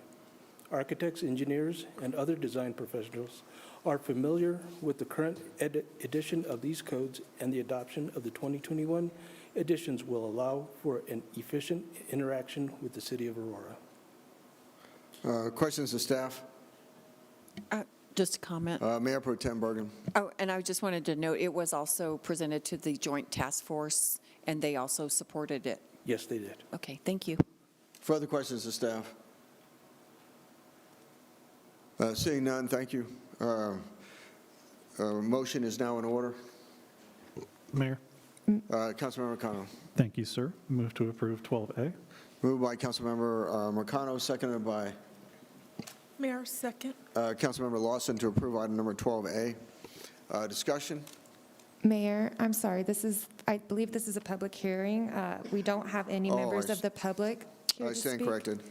Architects, engineers, and other design professionals are familiar with the current edition of these codes, and the adoption of the 2021 editions will allow for an efficient interaction with the City of Aurora. Questions of staff? Just a comment. Mayor Pro Tem Bergen. Oh, and I just wanted to note, it was also presented to the Joint Task Force, and they also supported it. Yes, they did. Okay, thank you. Further questions of staff? Seeing none, thank you. Motion is now in order. Mayor. Councilmember Mercano. Thank you, sir. Move to approve 12A. Moved by Councilmember Mercano, seconded by Mayor, second. Councilmember Lawson to approve item number 12A. Discussion? Mayor, I'm sorry, I believe this is a public hearing. We don't have any members of the public here I to stand speak. corrected.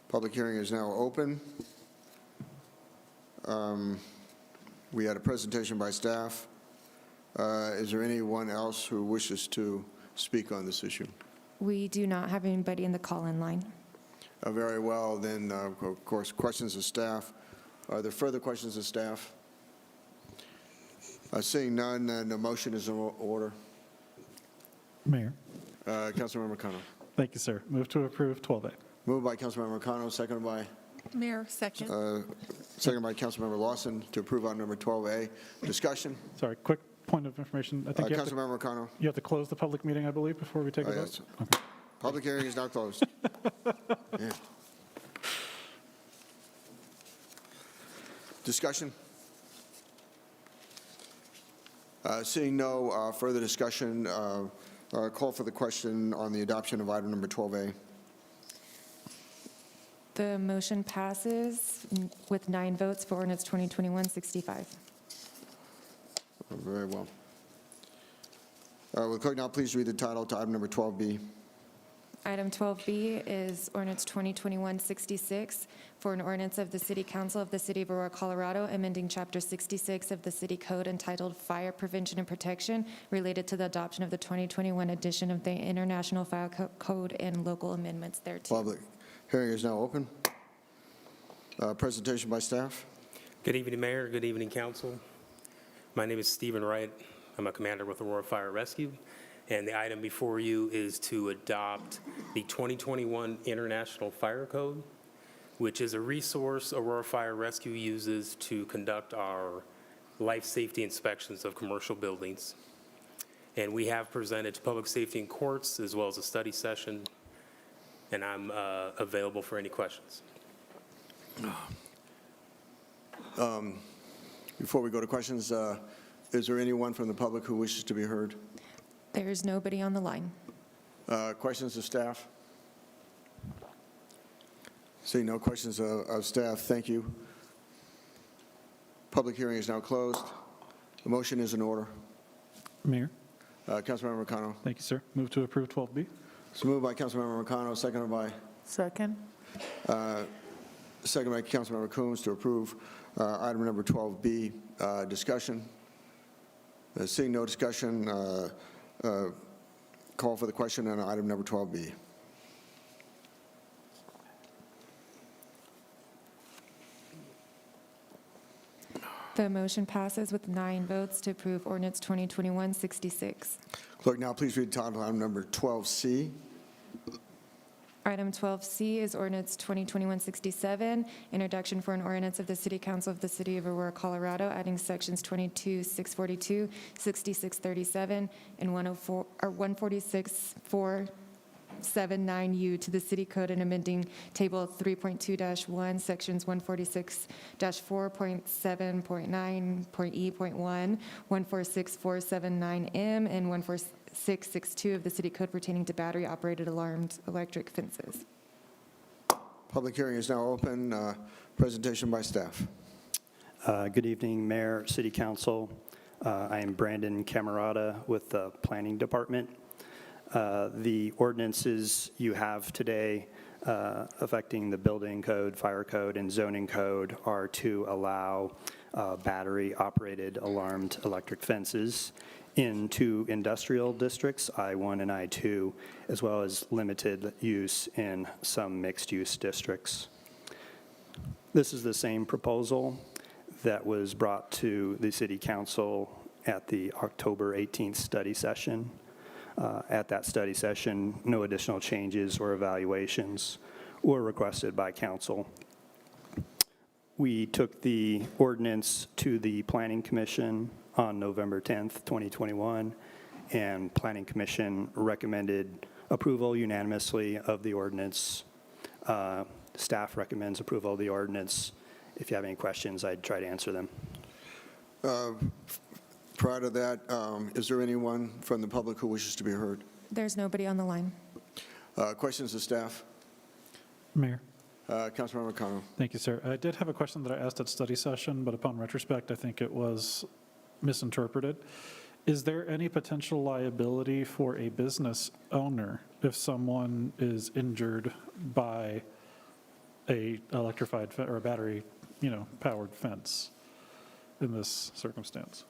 Public hearing is now open. We had a presentation by staff. Is there anyone else who wishes to speak on this issue? We do not have anybody in the call-in line. Very well, then, of course, questions of staff. Are there further questions of staff? Seeing none, then the motion is in order. Mayor. Councilmember Mercano. Thank you, sir. Move to approve 12A. Moved by Councilmember Mercano, seconded by? Mayor, second. Seconded by Councilmember Lawson to approve item number 12A. Discussion? Sorry, quick point of information. I think Councilmember Mercano. you have to close the public meeting, I believe, before we take a vote. Yes. Okay. Public hearing is now closed. Yeah. Discussion? Seeing no further discussion, call for the question on the adoption of item number 12A. The motion passes with 9 votes for ordinance 2021-65. Very well. Will the clerk now please read the title to item number 12B? Item 12B is ordinance 2021-66 for an ordinance of the City Council of the City of Aurora, Colorado, amending Chapter 66 of the City Code entitled Fire Prevention and Protection related to the adoption of the 2021 edition of the International Fire Code and local amendments thereto. Public hearing is now open. Presentation by staff. Good evening, Mayor. Good evening, Council. My name is Stephen Wright. I'm a commander with Aurora Fire Rescue. And the item before you is to adopt the 2021 International Fire Code, which is a resource Aurora Fire Rescue uses to conduct our life safety inspections of commercial buildings. And we have presented to public safety and courts as well as a study session, and I'm available for any questions. Before we go to questions, is there anyone from the public who wishes to be heard? There's nobody on the line. Questions of staff? Seeing no questions of staff, thank you. Public hearing is now closed. The motion is in order. Mayor? Councilmember Mercano. Thank you, sir. Move to approve 12B. So moved by Councilmember Mercano, seconded by Second. Councilmember Coombs to approve item number 12B. Discussion. Seeing no discussion, call for the question on item number 12B. The motion passes with 9 votes to approve ordinance 2021-66. Clerk, now please read the title of item number 12C. Item 12C is ordinance 2021-67, introduction for an ordinance of the City Council of the City of Aurora, Colorado, adding sections 22-642, 6637, and 146-479U to the City Code and amending Table 3.2-1, Sections 146-4.7.9.E.1, 146-479M, and 14662 of the City Code pertaining to battery-operated alarmed electric fences. Public hearing is now open. Presentation by staff. Good evening, Mayor, City Council. I am Brandon Camerata with the Planning Department. The ordinances you have today affecting the building code, fire code, and zoning code are to allow battery-operated alarmed electric fences into industrial districts, I-1 and I-2, as well as limited use in some mixed-use districts. This is the same proposal that was brought to the City Council at the October 18th study session. At that study session, no additional changes or evaluations were requested by Council. We took the ordinance to the Planning Commission on November 10th, 2021, and Planning Commission recommended approval unanimously of the ordinance. Staff recommends approval of the ordinance. If you have any questions, I'd try to answer them. Prior to that, is there anyone from the public who wishes to be heard? There's nobody on the line. Questions of staff? Mayor? Councilmember Mercano. Thank you, sir. I did have a question that I asked at study session, but upon retrospect, I think it was misinterpreted. Is there any potential liability for a business owner if someone is injured by a electrified or a battery, powered fence in this circumstance?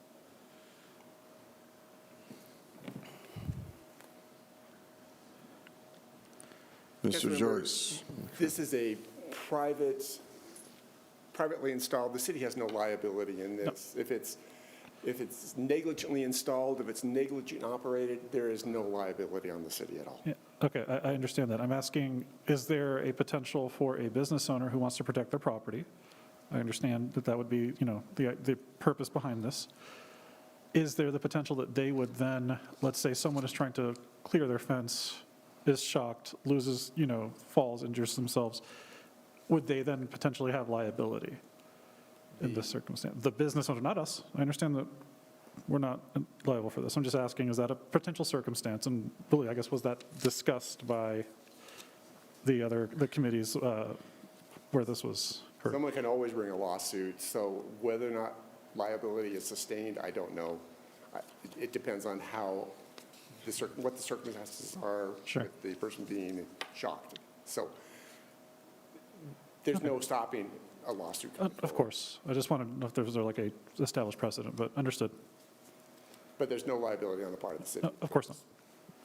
Mr. Joyce. This is a privately installed. The city has no liability in this. No. If it's negligently installed, if it's negligently operated, there is no liability on the city at all. Yeah. Okay, I understand that. I'm asking, is there a potential for a business owner who wants to protect their property? I understand that would be, the purpose behind this. Is there the potential that they would then, let's say someone is trying to clear their fence, is shocked, loses, falls, injures themselves, would they then potentially have liability in this circumstance? The business owner, not us. I understand that we're not liable for this. I'm just asking, is that a potential circumstance? And really, I guess, was that discussed by the committees where this was heard? Someone can always bring a lawsuit, so whether or not liability is sustained, I don't know. It depends on what the circumstances are, sure, with the person being shocked. So there's no stopping a lawsuit. Of course. I just wanted to know if there was like a established precedent, but understood. But there's no liability on the part of the city. No, of course not.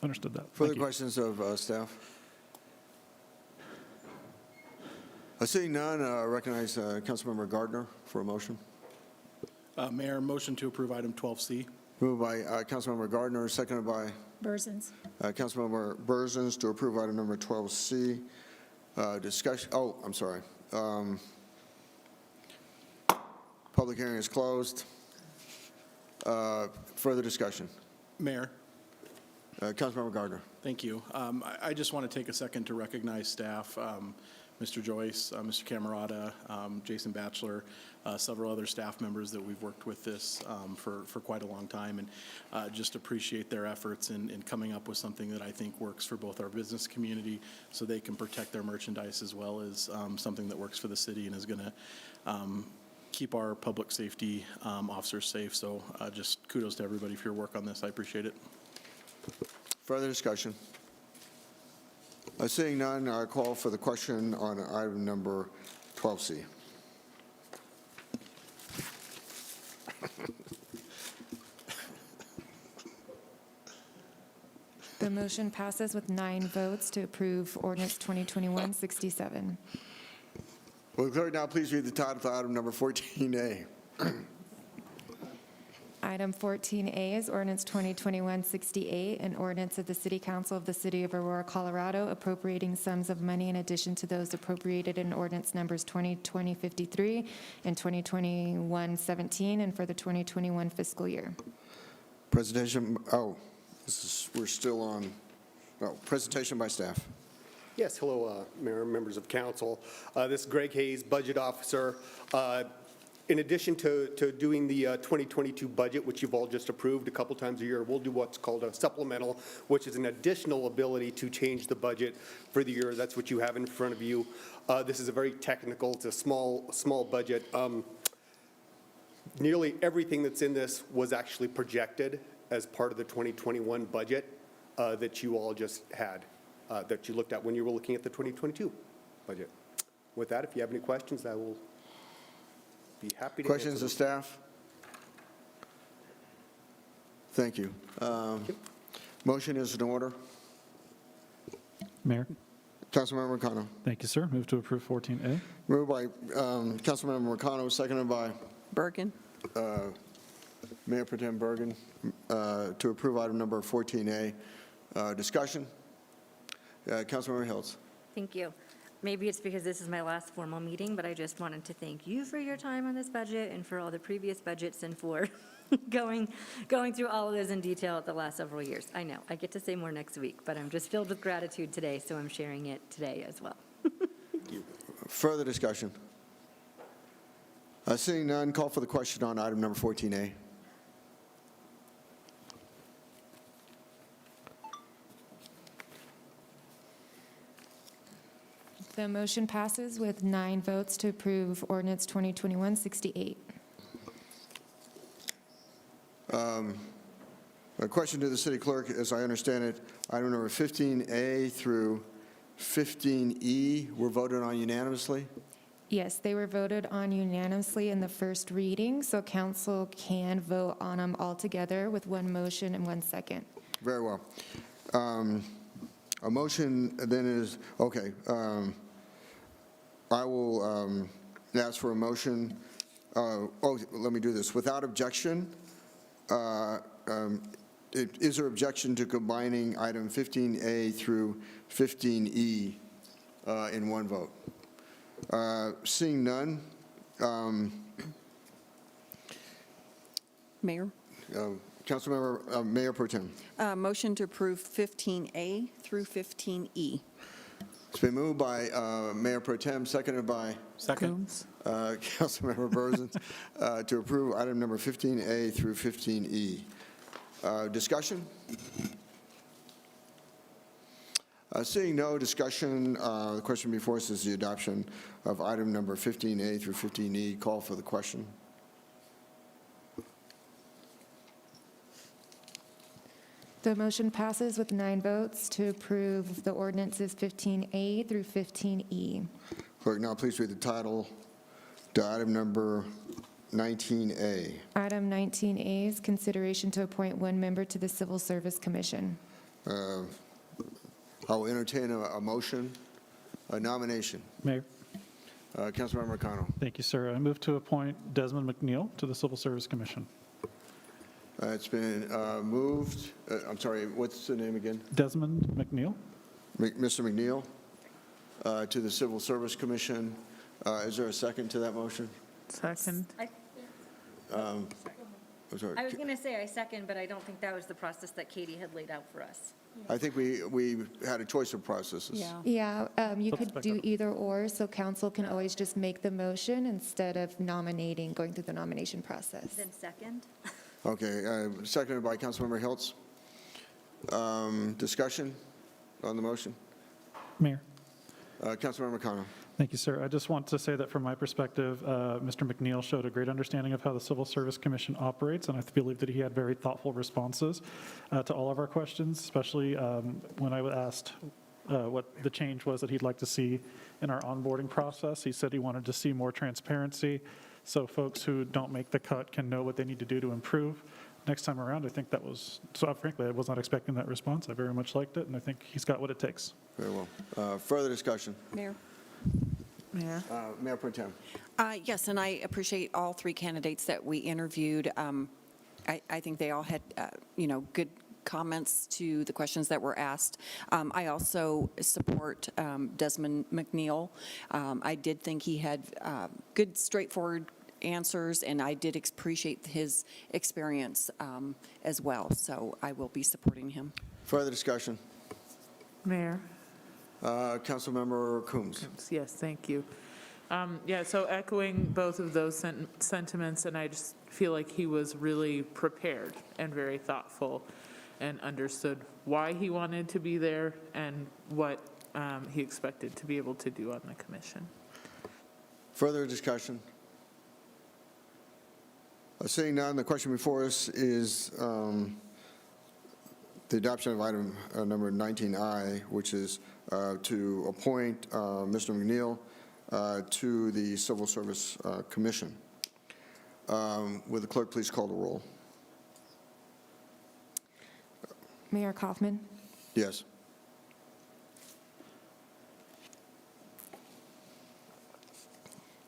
Understood that. Further questions of staff? Seeing none, recognize Councilmember Gardner for a motion. Mayor, motion to approve item 12C. Moved by Councilmember Gardner, seconded by Berzins. Councilmember Berzins to approve item number 12C. Discussion, I'm sorry. Public hearing is closed. Further discussion. Mayor. Councilmember Gardner. Thank you. I just want to take a second to recognize staff Mr. Joyce, Mr. Camerata, Jason Batchelor, several other staff members that we've worked with this for quite a long time, and just appreciate their efforts in coming up with something that I think works for both our business community so they can protect their merchandise, as well as something that works for the city and is going to keep our public safety officers safe. So just kudos to everybody for your work on this. I appreciate it. Further discussion? Seeing none, I call for the question on item number 12C. The motion passes with 9 votes to approve ordinance 2021-67. Will the clerk now please read the title to item number 14A? Item 14A is ordinance 2021-68, an ordinance of the City Council of the City of Aurora, Colorado, appropriating sums of money in addition to those appropriated in ordinance numbers 2020-53 and 2021-17, and for the 2021 fiscal year. Presentation, we're still on, presentation by staff. Yes, hello, Mayor, members of council. This is Greg Hayes, Budget Officer. In addition to doing the 2022 budget, which you've all just approved a couple times a year, we'll do what's called a supplemental, which is an additional ability to change the budget for the year. That's what you have in front of you. This is a very technical, it's a small budget. Nearly everything that's in this was actually projected as part of the 2021 budget that you all just had. That you looked at when you were looking at the 2022 budget. With that, if you have any questions, I will be happy to Questions answer of staff? Thank you. Motion is in order. Mayor? Councilmember Mercano. Thank you, sir. Move to approve 14A. Moved by Councilmember Mercano, seconded by Bergen. Mayor Pro Tem Bergen, to approve item number 14A. Discussion? Councilmember Hiltz. Thank you. Maybe it's because this is my last formal meeting, but I just wanted to thank you for your time on this budget and for all the previous budgets and for going through all of those in detail at the last several years. I know, I get to say more next week, but I'm just filled with gratitude today, so I'm sharing it today as well. Further discussion? Seeing none, call for the question on item number 14A. The motion passes with 9 votes to approve ordinance 2021-68. A question to the city clerk, as I understand it, item number 15A through 15E were voted on unanimously? Yes, they were voted on unanimously in the first reading, so council can vote on them all together with one motion and one second. Very well. A motion then is, okay, I will ask for a motion. Let me do this. Without objection, is there objection to combining item 15A through 15E in one vote? Seeing none. Mayor? Councilmember, Mayor Pro Tem. Motion to approve 15A through 15E. It's been moved by Mayor Pro Tem, seconded by Councilmember Berzin, to approve item number 15A through 15E. Discussion? Seeing no discussion, the question before us is the adoption of item number 15A through 15E. Call for the question. The motion passes with 9 votes to approve the ordinances 15A through 15E. Clerk, now please read the title to item number 19A. Item 19A is consideration to appoint 1 member to the Civil Service Commission. I will entertain a motion, a nomination. Mayor? Councilmember McConnell. Thank you, sir. I move to appoint Desmond McNeil to the Civil Service Commission. It's been moved. I'm sorry, what's the name again? Desmond McNeil. Mr. McNeil to the Civil Service Commission. Is there a second to that motion? Second. I'm sorry. I was going to say I second, but I don't think that was the process that Katie had laid out for us. I think we had a choice of processes. Yeah, you Let's could back do up. either or, so council can always just make the motion instead of nominating, going through the nomination process. Then second? Okay, seconded by Councilmember Hiltz. Discussion on the motion? Mayor. Councilmember McConnell. Thank you, sir. I just want to say that from my perspective, Mr. McNeil showed a great understanding of how the Civil Service Commission operates, and I believe that he had very thoughtful responses to all of our questions, especially when I asked what the change was that he'd like to see in our onboarding process. He said he wanted to see more transparency so folks who don't make the cut can know what they need to do to improve. Next time around, I think that was, so frankly, I was not expecting that response. I very much liked it, and I think he's got what it takes. Very well. Further discussion? Mayor? Mayor? Mayor Pro Tem. Yes, and I appreciate all three candidates that we interviewed. I think they all had, good comments to the questions that were asked. I also support Desmond McNeil. I did think he had good, straightforward answers, and I did appreciate his experience as well, so I will be supporting him. Further discussion? Mayor? Councilmember Coombs. Yes, thank you. Yeah, so echoing both of those sentiments, and I just feel like he was really prepared and very thoughtful and understood why he wanted to be there and what he expected to be able to do on the commission. Further discussion? Seeing none, the question before us is the adoption of item number 19I, which is to appoint Mr. McNeil to the Civil Service Commission. Will the clerk please call the roll? Mayor Kaufman, Yes.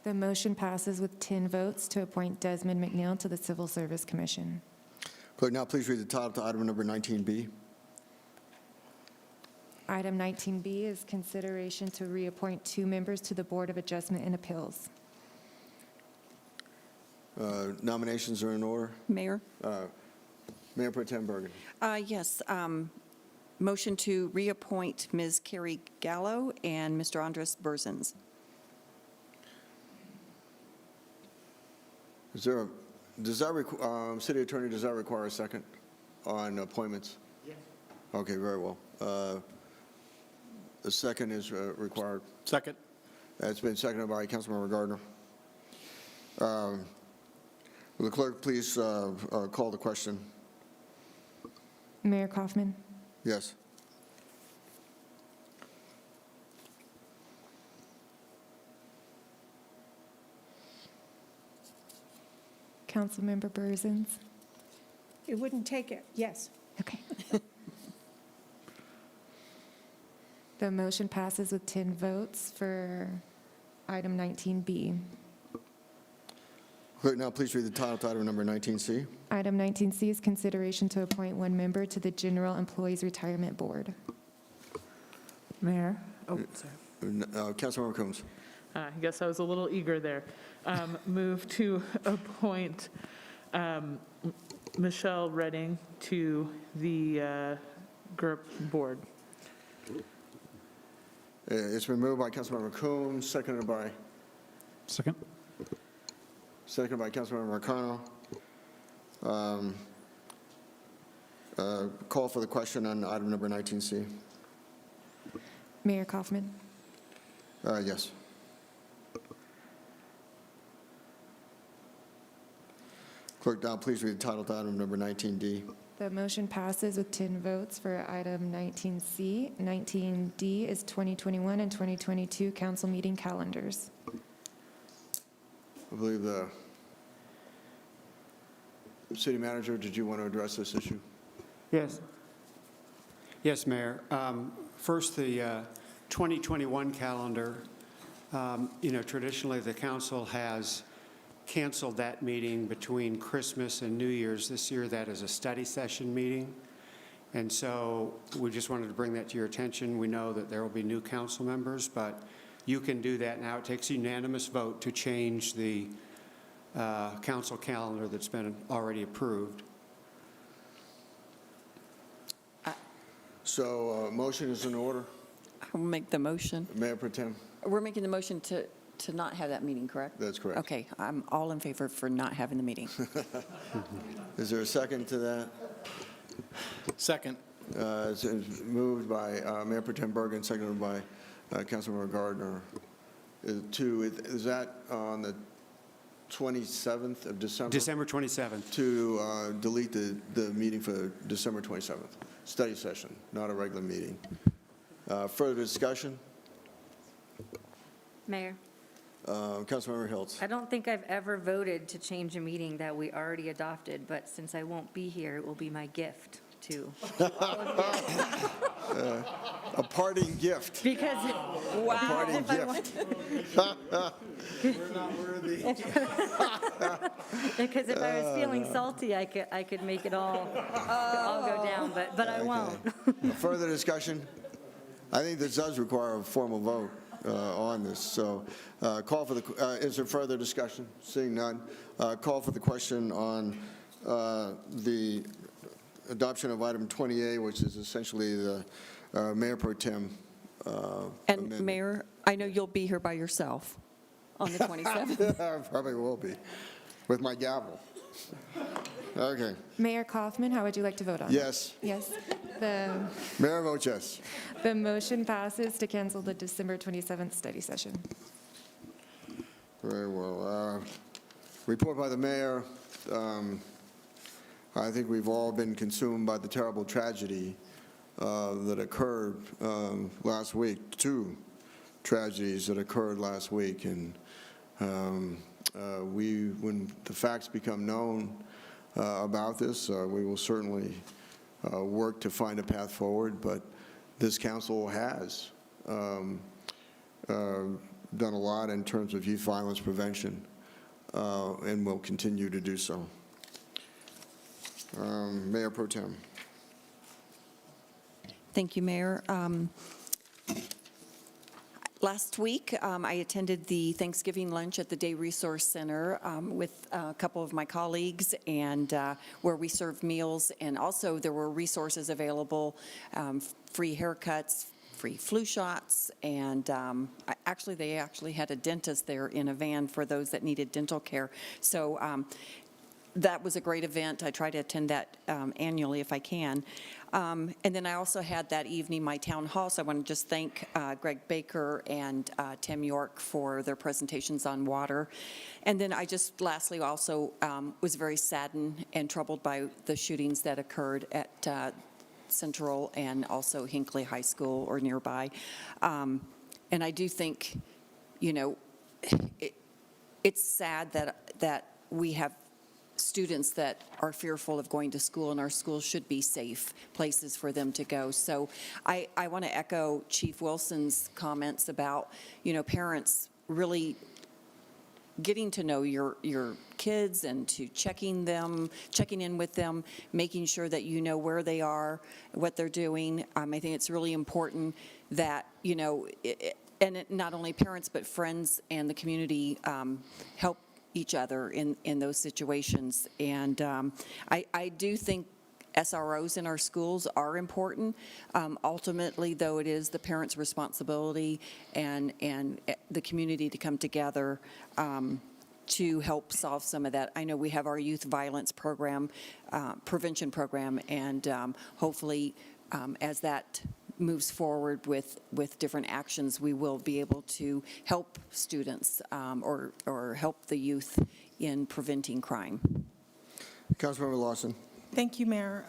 the motion passes with 10 votes to appoint Desmond McNeil to the Civil Service Commission. Clerk, now please read the title to item number 19B. Item 19B is consideration to reappoint 2 members to the Board of Adjustment and Appeals. Nominations are in order. Mayor? Mayor Pro Tem Bergen. Yes, motion to reappoint Ms. Carrie Gallo and Mr. Andres Burzins. Is there a, City Attorney, does that require a second on appointments? Yes. Okay, very well. The second is required. Second. It's been seconded by Councilmember Gardner. Will the clerk please call the question? Mayor Kaufman, Yes. Councilmember Burzins. It wouldn't take it, yes. Okay. The motion passes with 10 votes for item 19B. Clerk, now please read the title to item number 19C. Item 19C is consideration to appoint 1 member to the General Employees Retirement Board. Mayor? Oh, sorry. Councilmember Coombs. I guess I was a little eager there. Move to appoint Michelle Redding to the GRP board. It's been moved by Councilmember Coombs, seconded by Second? Councilmember McConnell. Call for the question on item number 19C. Mayor Kaufman, Yes. Clerk, now please read the title to item number 19D. the motion passes with 10 votes for item 19C. 19D is 2021 and 2022 council meeting calendars. I believe the city manager, did you want to address this issue? Yes. Yes, Mayor. First, the 2021 calendar, traditionally, the council has canceled that meeting between Christmas and New Year's. This year, that is a study session meeting. And so we just wanted to bring that to your attention. We know that there will be new council members, but you can do that now. It takes a unanimous vote to change the council calendar that's been already approved. So motion is in order. I'll make the motion. Mayor Pro Tem, We're making the motion to not have that meeting, correct? that's correct. Okay, I'm all in favor for not having the meeting. Is there a second to that? Second. It's moved by Mayor Pro Tem Bergen, seconded by Councilmember Gardner. Is that on the 27th of December? December 27th. To delete the meeting for December 27th. Study session, not a regular meeting. Further discussion? Mayor, Councilmember Hiltz. I don't think I've ever voted to change a meeting that we already adopted, but since I won't be here, it will be my gift to all of you. A parting gift. Because, wow. parting if I gift. want- Because if I was feeling salty, I could make it all go down, but I won't. Further discussion? I think this does require a formal vote on this, so call for the, is there further discussion? Seeing none, call for the question on the adoption of item 20A, which is essentially the Mayor Pro Tem And amendment. Mayor, I know you'll be here by yourself on the 27th. I probably will be, with my gavel. Okay, Mayor Kaufman, how would you like to vote on it? yes. Yes. The Mayor votes yes. The motion passes to cancel the December 27th study session. Very well. Report by the mayor. I think we've all been consumed by the terrible tragedy that occurred last week, two tragedies that occurred last week. And when the facts become known about this, we will certainly work to find a path forward. But this council has done a lot in terms of youth violence prevention and will continue to do so. Mayor Pro Tem. Thank you, Mayor. Last week, I attended the Thanksgiving lunch at the Day Resource Center with a couple of my colleagues, and where we served meals, and also there were resources available, free haircuts, free flu shots, and they actually had a dentist there in a van for those that needed dental care. So that was a great event. I try to attend that annually if I can. And then I also had that evening my town hall, so I want to just thank Greg Baker and Tim York for their presentations on water. And then I just lastly also was very saddened and troubled by the shootings that occurred at Central and also Hinckley High School or nearby. And I do think, it's sad that we have students that are fearful of going to school, and our schools should be safe places for them to go. So I want to echo Chief Wilson's comments about, parents really getting to know your kids and to checking in with them, making sure that you know where they are, what they're doing. I think it's really important that, not only parents but friends and the community help each other in those situations. And I do think SROs in our schools are important. Ultimately, though, it is the parents' responsibility and the community to come together to help solve some of that. I know we have our youth violence program, prevention program, and hopefully as that moves forward with different actions, we will be able to help students or help the youth in preventing crime. Councilmember Lawson. Thank you, Mayor.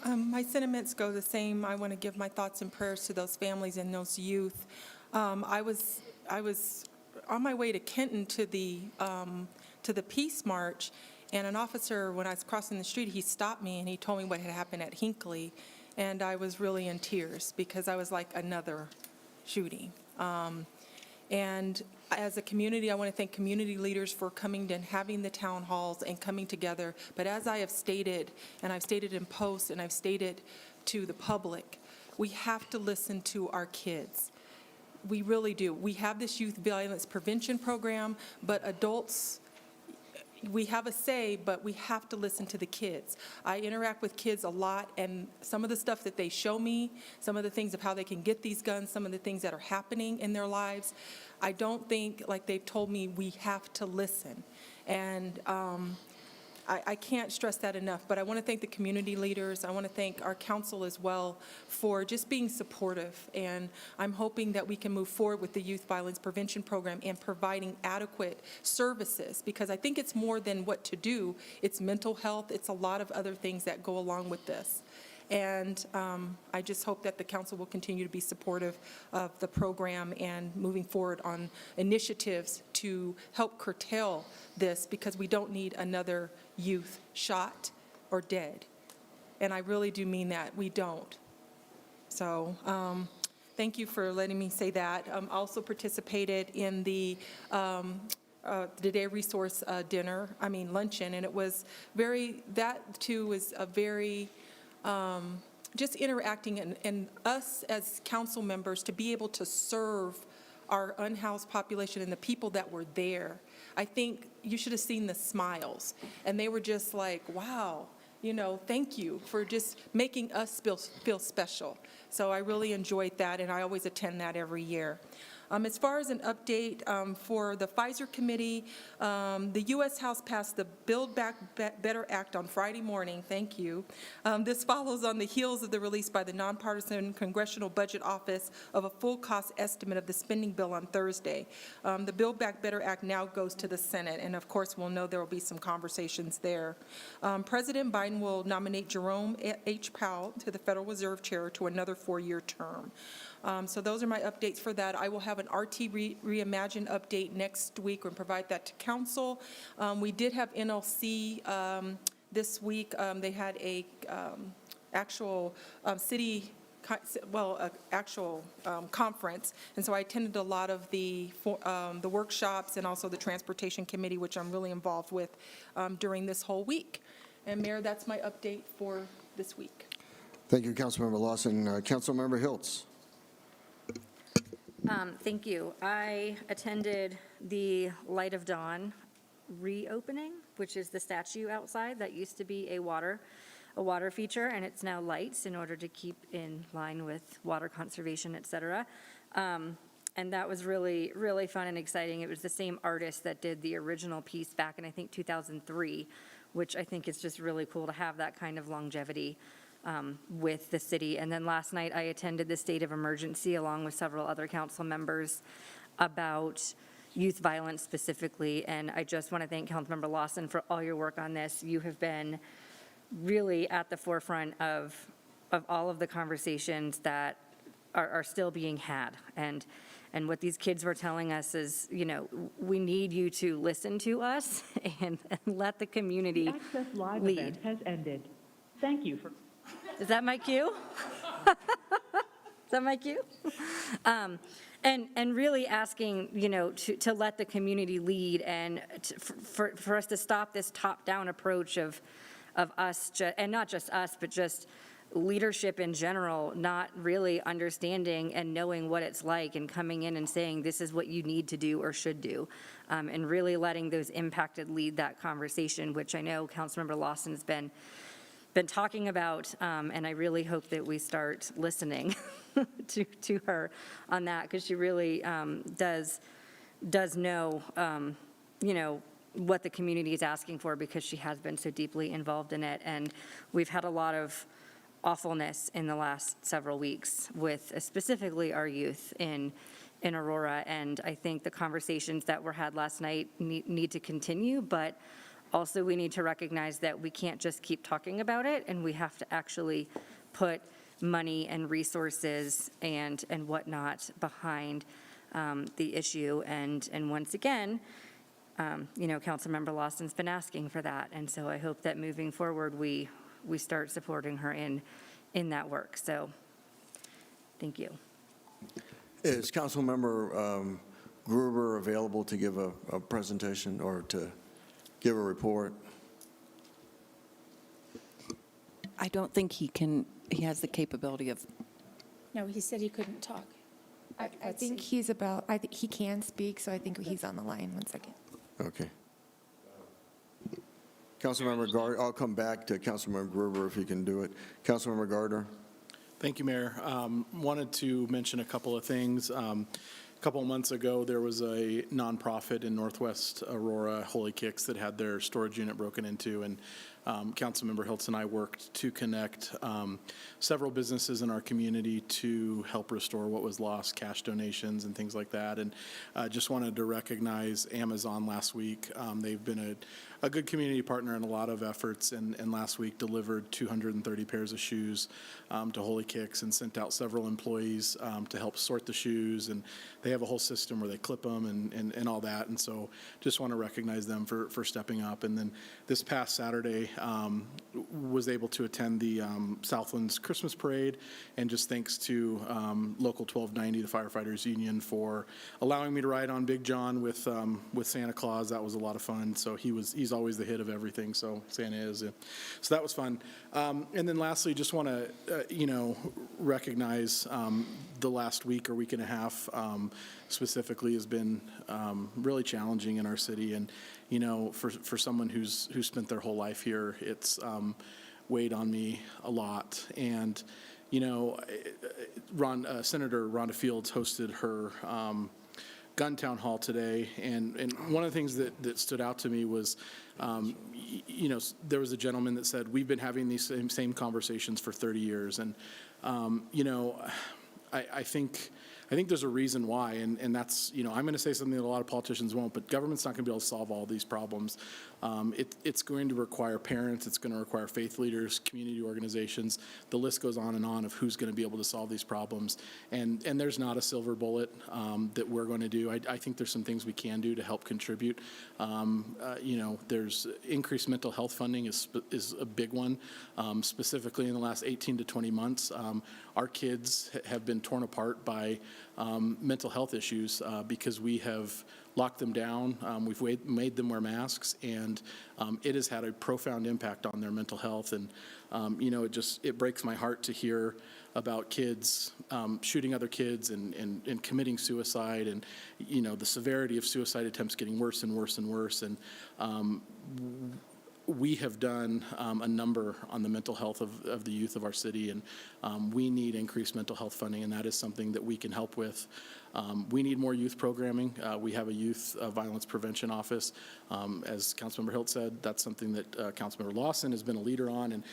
My sentiments go the same. I want to give my thoughts and prayers to those families and those youth. I was on my way to Kenton to the Peace March, and an officer, when I was crossing the street, he stopped me and he told me what had happened at Hinckley, and I was really in tears because I was like, another shooting. And as a community, I want to thank community leaders for coming and having the town halls and coming together. But as I have stated, and I've stated in posts, and I've stated to the public, we have to listen to our kids. We really do. We have this youth violence prevention program, but adults, we have a say, but we have to listen to the kids. I interact with kids a lot, and some of the stuff that they show me, some of the things of how they can get these guns, some of the things that are happening in their lives, I don't think, like they've told me, we have to listen. And I can't stress that enough, but I want to thank the community leaders. I want to thank our council as well for just being supportive. And I'm hoping that we can move forward with the Youth Violence Prevention Program and providing adequate services, because I think it's more than what to do. It's mental health. It's a lot of other things that go along with this. And I just hope that the council will continue to be supportive of the program and moving forward on initiatives to help curtail this, because we don't need another youth shot or dead. And I really do mean that. We don't. So thank you for letting me say that. Also participated in the Day Resource luncheon, and it was that too was a very, just interacting and us as council members to be able to serve our unhoused population and the people that were there. I think you should have seen the smiles, and they were just like, wow, thank you for just making us feel special. So I really enjoyed that, and I always attend that every year. As far as an update for the Pfizer committee, the U.S. House passed the Build Back Better Act on Friday morning. Thank you. This follows on the heels of the release by the nonpartisan Congressional Budget Office of a full cost estimate of the spending bill on Thursday. The Build Back Better Act now goes to the Senate, and of course, we'll know there will be some conversations there. President Biden will nominate Jerome H. Powell to the Federal Reserve Chair to another 4-year term. So those are my updates for that. I will have an RT Reimagine update next week and provide that to council. We did have NLC this week. They had a actual city, actual conference, and so I attended a lot of the workshops and also the transportation committee, which I'm really involved with during this whole week. And Mayor, that's my update for this week. Thank you, Councilmember Lawson. Councilmember Hiltz. Thank you. I attended the Light of Dawn reopening, which is the statue outside that used to be a water feature, and it's now lights in order to keep in line with water conservation, et cetera. And that was really, really fun and exciting. It was the same artist that did the original piece back in, I think, 2003, which I think is just really cool to have that kind of longevity with the city. And then last night, I attended the state of emergency along with several other council members about youth violence specifically. And I just want to thank Councilmember Lawson for all your work on this. You have been really at the forefront of all of the conversations that are still being had. And what these kids were telling us is, we need you to listen to us and let the community lead. Access Live event has ended. Thank you for... Is that my cue? Is that my cue? And really asking, to let the community lead and for us to stop this top-down approach of us, and not just us, but just leadership in general, not really understanding and knowing what it's like and coming in and saying, this is what you need to do or should do, and really letting those impacted lead that conversation, which I know Councilmember Lawson's been talking about, and I really hope that we start listening to her on that, because she really does know, what the community is asking for, because she has been so deeply involved in it. And we've had a lot of awfulness in the last several weeks with specifically our youth in Aurora, and I think the conversations that were had last night need to continue, but also, we need to recognize that we can't just keep talking about it, and we have to actually put money and resources and whatnot behind the issue. And once again, Councilmember Lawson's been asking for that, and so I hope that moving forward, we start supporting her in that work. So, thank you. Is Councilmember Gruber available to give a presentation or to give a report? I don't think he has the capability of. No, he said he couldn't talk. I think he can speak, so I think he's on the line. 1 second. Okay. Councilmember Gardner, I'll come back to Councilmember Gruber if he can do it. Councilmember Gardner. Thank you, Mayor. Wanted to mention a couple of things. A couple of months ago, there was a nonprofit in Northwest Aurora, Holy Kicks, that had their storage unit broken into, and Councilmember Hiltz and I worked to connect several businesses in our community to help restore what was lost, cash donations and things like that. And just wanted to recognize Amazon last week. They've been a good community partner in a lot of efforts, and last week delivered 230 pairs of shoes to Holy Kicks and sent out several employees to help sort the shoes. And they have a whole system where they clip them and all that. And so just want to recognize them for stepping up. And then this past Saturday, was able to attend the Southlands Christmas Parade, and just thanks to Local 1290, the Firefighters Union, for allowing me to ride on Big John with Santa Claus. That was a lot of fun. So he's always the hit of everything, so Santa is. So that was fun. And then lastly, just want to, recognize the last week or week and a half specifically has been really challenging in our city. And for someone who's spent their whole life here, it's weighed on me a lot. And Senator Rhonda Fields hosted her gun town hall today, and one of the things that stood out to me was, there was a gentleman that said, we've been having these same conversations for 30 years, and I think there's a reason why, and that's, I'm going to say something that a lot of politicians won't, but government's not going to be able to solve all these problems. It's going to require parents, it's going to require faith leaders, community organizations. The list goes on and on of who's going to be able to solve these problems. And there's not a silver bullet that we're going to do. I think there's some things we can do to help contribute. There's increased mental health funding is a big one, specifically in the last 18 to 20 months. Our kids have been torn apart by mental health issues because we have locked them down. We've made them wear masks, and it has had a profound impact on their mental health. And it breaks my heart to hear about kids shooting other kids and committing suicide, and the severity of suicide attempts getting worse and worse and worse. And we have done a number on the mental health of the youth of our city, and we need increased mental health funding, and that is something that we can help with. We need more youth programming. We have a youth violence prevention office. As Councilmember Hilt said, that's something that Councilmember Lawson has been a leader on, and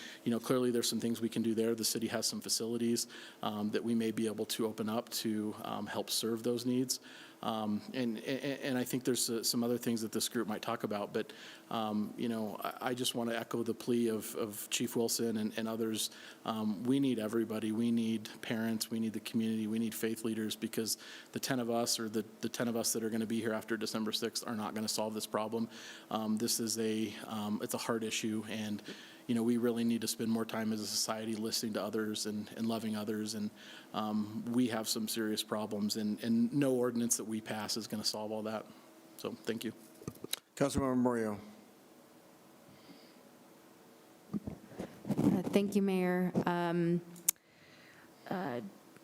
clearly there's some things we can do there. The city has some facilities that we may be able to open up to help serve those needs. And I think there's some other things that this group might talk about, but I just want to echo the plea of Chief Wilson and others. We need everybody. We need parents. We need the community. We need faith leaders, because the 10 of us, or the 10 of us that are going to be here after December 6th, are not going to solve this problem. This is it's a hard issue, and we really need to spend more time as a society listening to others and loving others. And we have some serious problems, and no ordinance that we pass is going to solve all that. So thank you. Councilmember Moreo. Thank you, Mayor.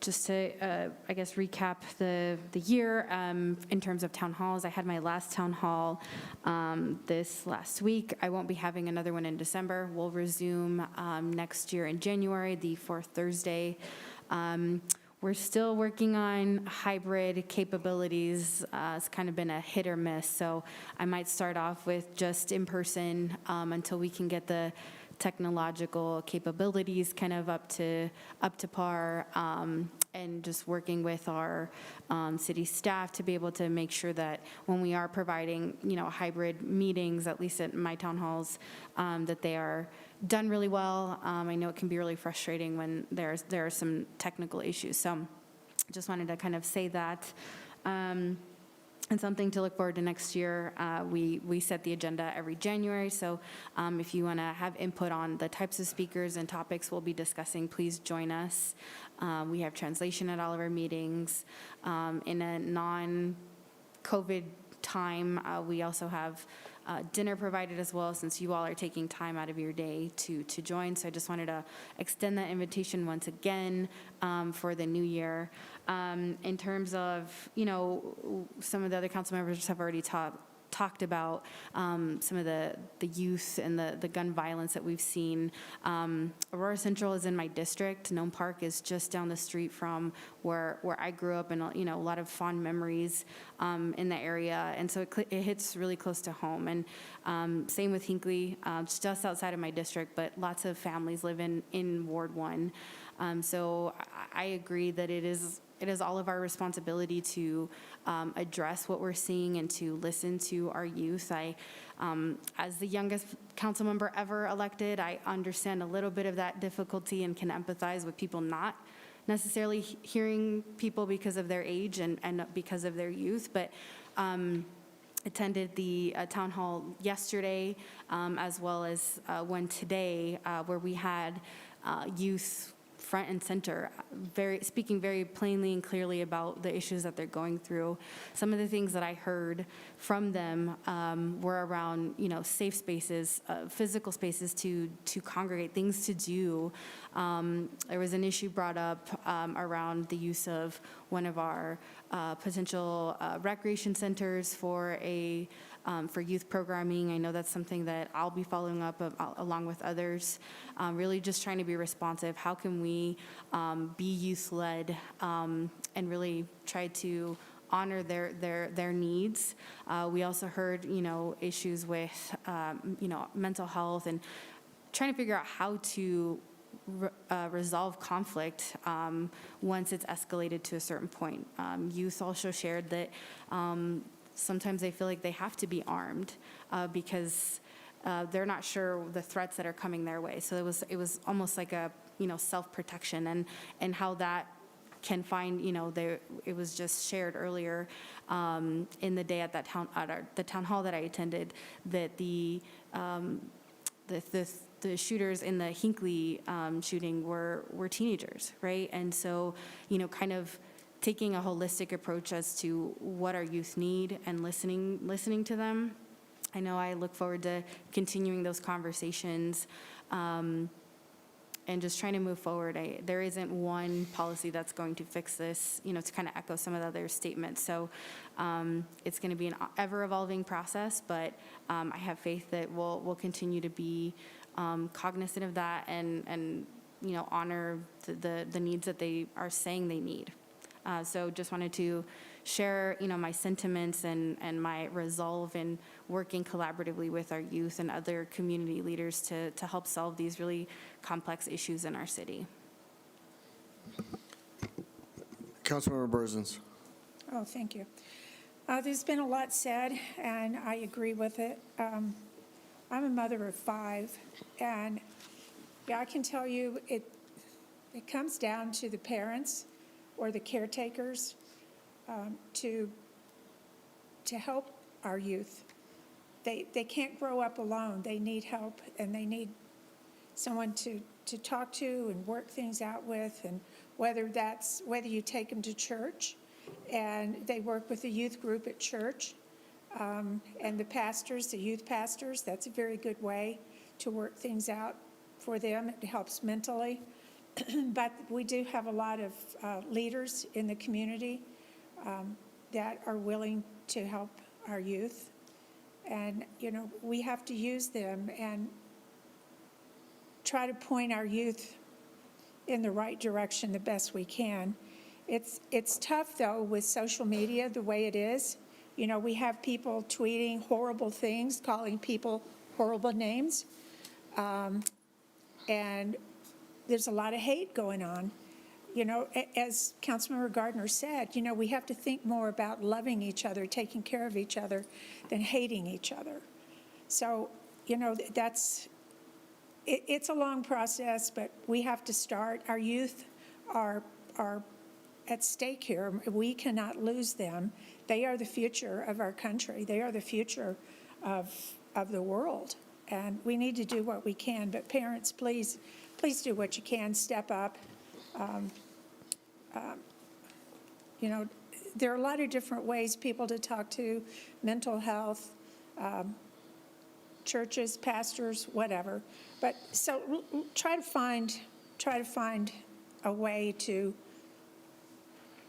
Just to, I guess, recap the year in terms of town halls. I had my last town hall this last week. I won't be having another one in December. We'll resume next year in January, the fourth Thursday. We're still working on hybrid capabilities. It's kind of been a hit or miss, so I might start off with just in person until we can get the technological capabilities kind of up to par, and just working with our city staff to be able to make sure that when we are providing, hybrid meetings, at least at my town halls, that they are done really well. I know it can be really frustrating when there are some technical issues. So just wanted to kind of say that. And something to look forward to next year. We set the agenda every January, so if you want to have input on the types of speakers and topics we'll be discussing, please join us. We have translation at all of our meetings. In a non-COVID time, we also have dinner provided as well, since you all are taking time out of your day to join. So I just wanted to extend that invitation once again for the new year. In terms of, some of the other council members have already talked talked about some of the youth and the gun violence that we've seen. Aurora Central is in my district. Nome Park is just down the street from where I grew up, and a lot of fond memories in the area, and so it hits really close to home. And same with Hinckley, just outside of my district, but lots of families live in Ward 1. So I agree that it is all of our responsibility to address what we're seeing and to listen to our youth. As the youngest council member ever elected, I understand a little bit of that difficulty and can empathize with people not necessarily hearing people because of their age and because of their youth, but attended the town hall yesterday, as well as one today, where we had youth front and center, speaking very plainly and clearly about the issues that they're going through. Some of the things that I heard from them were around, safe spaces, physical spaces to congregate, things to do. There was an issue brought up around the use of one of our potential recreation centers for youth programming. I know that's something that I'll be following up along with others. Really just trying to be responsive. How can we be youth-led and really try to honor their needs? We also heard, issues with, mental health and trying to figure out how to resolve conflict once it's escalated to a certain point. Youth also shared that sometimes they feel like they have to be armed because they're not sure the threats that are coming their way. So it was almost like a self-protection, and how that can find, it was just shared earlier in the day at the town hall that I attended, that the shooters in the Hinckley shooting were teenagers, right? And so, kind of taking a holistic approach as to what our youth need and listening to them. I know I look forward to continuing those conversations and just trying to move forward. There isn't one policy that's going to fix this, to kind of echo some of the other statements. So it's going to be an ever-evolving process, but I have faith that we'll continue to be cognizant of that and honor the needs that they are saying they need. So just wanted to share, my sentiments and my resolve in working collaboratively with our youth and other community leaders to help solve these really complex issues in our city. Councilmember Berzins. Oh, thank you. There's been a lot said, and I agree with it. I'm a mother of 5, and I can tell you it comes down to the parents or the caretakers to help our youth. They can't grow up alone. They need help, and they need someone to talk to and work things out with, and whether you take them to church and they work with the youth group at church, and the youth pastors, that's a very good way to work things out for them. It helps mentally. But we do have a lot of leaders in the community that are willing to help our youth. And, we have to use them and try to point our youth in the right direction the best we can. It's tough, though, with social media the way it is. We have people tweeting horrible things, calling people horrible names. And there's a lot of hate going on. As Councilmember Gardner said, we have to think more about loving each other, taking care of each other, than hating each other. So, it's a long process, but we have to start. Our youth are at stake here. We cannot lose them. They are the future of our country. They are the future of the world. And we need to do what we can. But parents, please do what you can. Step up. There are a lot of different ways people to talk to, mental health, churches, pastors, whatever. But so try to find a way to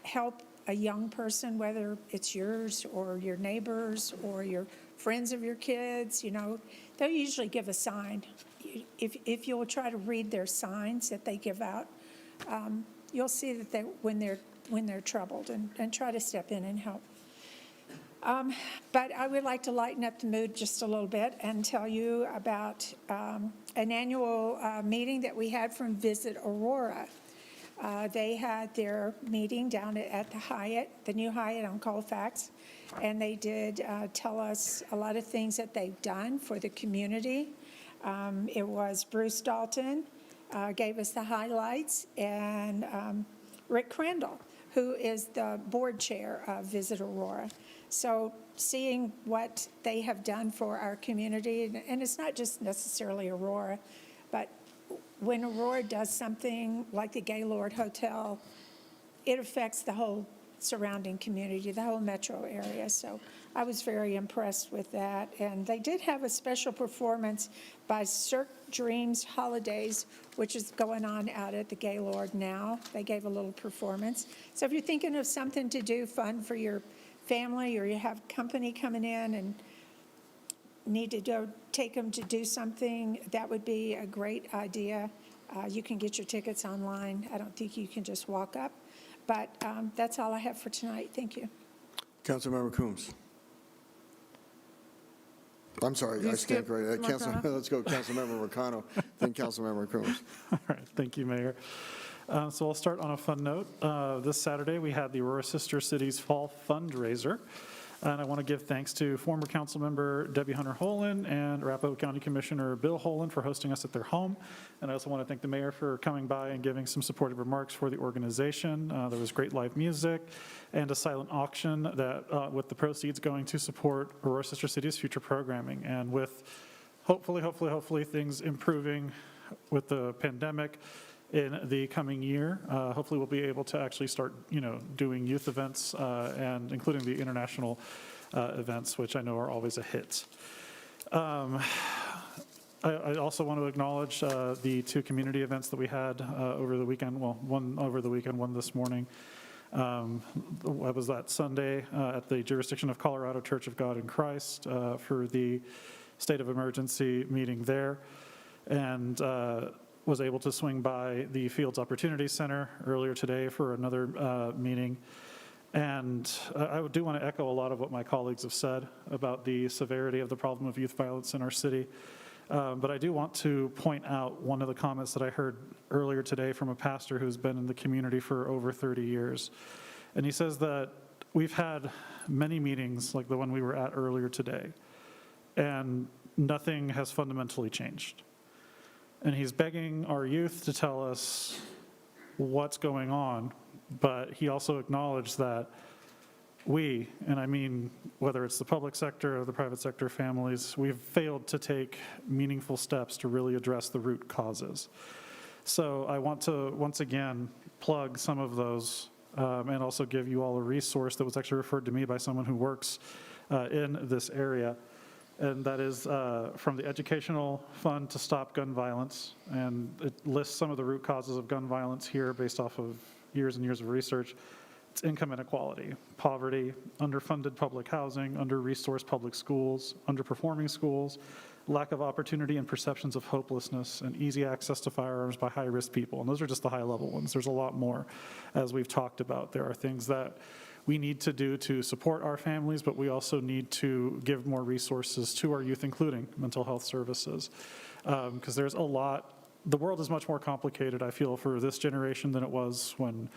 help a young person, whether it's yours or your neighbors or your friends of your kids, they'll usually give a sign. If you'll try to read their signs that they give out, you'll see that when they're troubled, and try to step in and help. But I would like to lighten up the mood just a little bit and tell you about an annual meeting that we had from Visit Aurora. They had their meeting down at the Hyatt, the new Hyatt on Colfax, and they did tell us a lot of things that they've done for the community. It was Bruce Dalton gave us the highlights, and Rick Crandall, who is the board chair of Visit Aurora. So seeing what they have done for our community, and it's not just necessarily Aurora, but when Aurora does something like the Gaylord Hotel, it affects the whole surrounding community, the whole metro area. So I was very impressed with that. And they did have a special performance by Cirque Dreams Holidays, which is going on out at the Gaylord now. They gave a little performance. So if you're thinking of something to do fun for your family, or you have company coming in and need to go take them to do something, that would be a great idea. You can get your tickets online. I don't think you can just walk up. But that's all I have for tonight. Thank you. Councilmember Coombs. I'm sorry, You I skipped right. Marcano? Let's go, Councilmember Marcano, then Councilmember Coombs. All right, thank you, Mayor. So I'll start on a fun note. This Saturday, we had the Aurora Sister Cities Fall Fundraiser. And I want to give thanks to former council member Debbie Hunter-Holen and Arapahoe County Commissioner Bill Holen for hosting us at their home. And I also want to thank the mayor for coming by and giving some supportive remarks for the organization. There was great live music and a silent auction that, with the proceeds going to support Aurora Sister Cities' future programming. And with hopefully things improving with the pandemic in the coming year, hopefully we'll be able to actually start, doing youth events and including the international events, which I know are always a hit. I also want to acknowledge the two community events that we had over the weekend. Well, one over the weekend, one this morning. That was that Sunday at the jurisdiction of Colorado Church of God in Christ for the state of emergency meeting there. And was able to swing by the Fields Opportunity Center earlier today for another meeting. And I do want to echo a lot of what my colleagues have said about the severity of the problem of youth violence in our city. But I do want to point out one of the comments that I heard earlier today from a pastor who's been in the community for over 30 years. And he says that we've had many meetings like the one we were at earlier today, and nothing has fundamentally changed. And he's begging our youth to tell us what's going on, but he also acknowledged that we, and I mean whether it's the public sector or the private sector families, we've failed to take meaningful steps to really address the root causes. So I want to once again plug some of those and also give you all a resource that was actually referred to me by someone who works in this area. And that is from the Educational Fund to Stop Gun Violence. And it lists some of the root causes of gun violence here based off of years and years of research. It's income inequality, poverty, underfunded public housing, under-resourced public schools, underperforming schools, lack of opportunity and perceptions of hopelessness, and easy access to firearms by high-risk people. And those are just the high-level ones. There's a lot more, as we've talked about. There are things that we need to do to support our families, but we also need to give more resources to our youth, including mental health services. Because there's a lot, the world is much more complicated, I feel, for this generation than it was when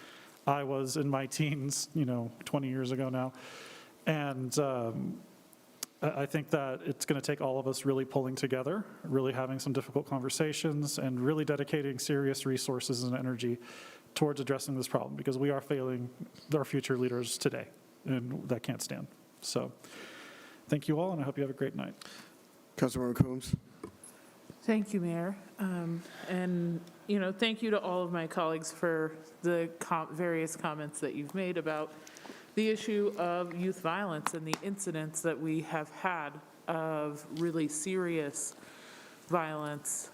I was in my teens, 20 years ago now. And I think that it's going to take all of us really pulling together, really having some difficult conversations, and really dedicating serious resources and energy towards addressing this problem, because we are failing our future leaders today, and that can't stand. So thank you all, and I hope you have a great night. Councilmember Coombs. Thank you, Mayor. And, thank you to all of my colleagues for the various comments that you've made about the issue of youth violence and the incidents that we have had of really serious violence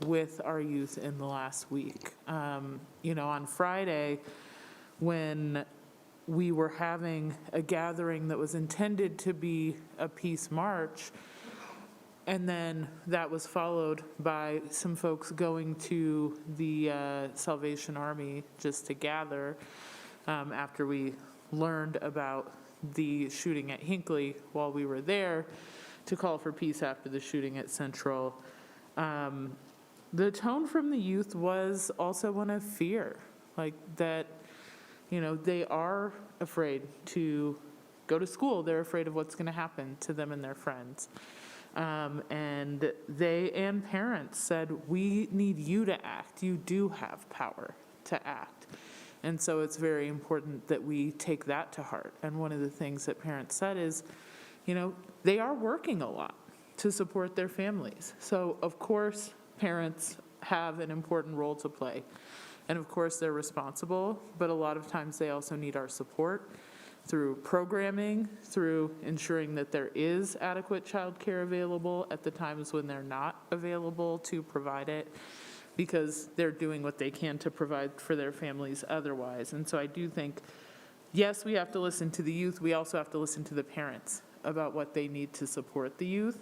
with our youth in the last week. On Friday, when we were having a gathering that was intended to be a peace march, and then that was followed by some folks going to the Salvation Army just to gather after we learned about the shooting at Hinckley while we were there to call for peace after the shooting at Central. The tone from the youth was also one of fear, like that, you know, they are afraid to go to school. They're afraid of what's going to happen to them and their friends. And they and parents said, we need you to act. You do have power to act. And so it's very important that we take that to heart. And one of the things that parents said is, you know, they are working a lot to support their families. So of course, parents have an important role to play. And of course, they're responsible, but a lot of times they also need our support through programming, through ensuring that there is adequate childcare available at the times when they're not available to provide it, because they're doing what they can to provide for their families otherwise. And so I do think, yes, we have to listen to the youth. We also have to listen to the parents about what they need to support the youth.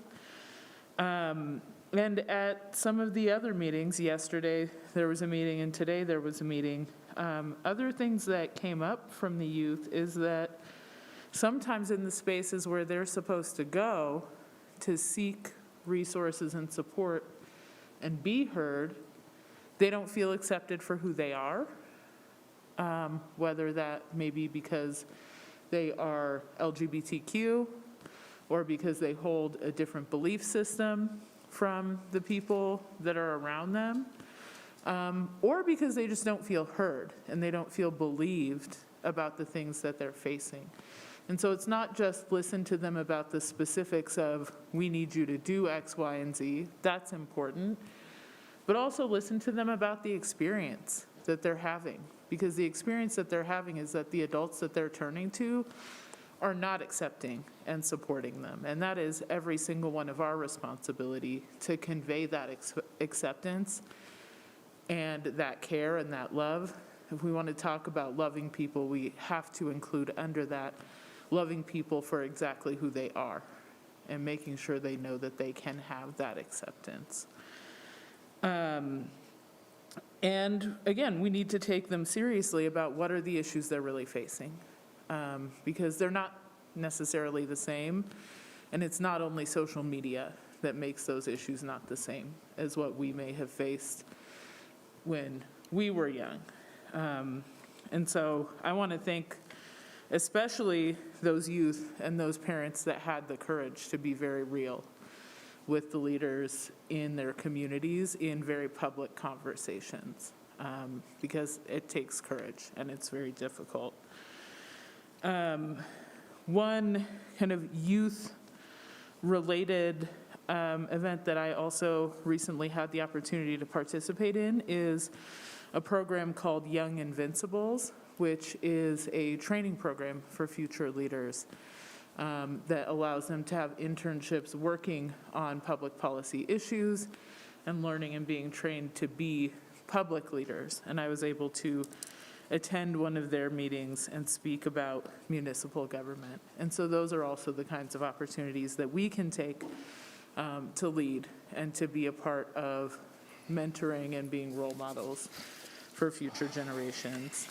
And at some of the other meetings, yesterday there was a meeting and today there was a meeting, other things that came up from the youth is that sometimes in the spaces where they're supposed to go to seek resources and support and be heard, they don't feel accepted for who they are, whether that may be because they are LGBTQ or because they hold a different belief system from the people that are around them, or because they just don't feel heard and they don't feel believed about the things that they're facing. And so it's not just listen to them about the specifics of, we need you to do X, Y, and Z. That's important. But also listen to them about the experience that they're having, because the experience that they're having is that the adults that they're turning to are not accepting and supporting them. And that is every single one of our responsibility to convey that acceptance and that care and that love. If we want to talk about loving people, we have to include under that loving people for exactly who they are and making sure they know that they can have that acceptance. And again, we need to take them seriously about what are the issues they're really facing. Because they're not necessarily the same. And it's not only social media that makes those issues not the same as what we may have faced when we were young. And so I want to thank especially those youth and those parents that had the courage to be very real with the leaders in their communities in very public conversations, because it takes courage and it's very difficult. One kind of youth-related event that I also recently had the opportunity to participate in is a program called Young Invincibles, which is a training program for future leaders that allows them to have internships working on public policy issues and learning and being trained to be public leaders. And I was able to attend one of their meetings and speak about municipal government. And so those are also the kinds of opportunities that we can take to lead and to be a part of mentoring and being role models for future generations.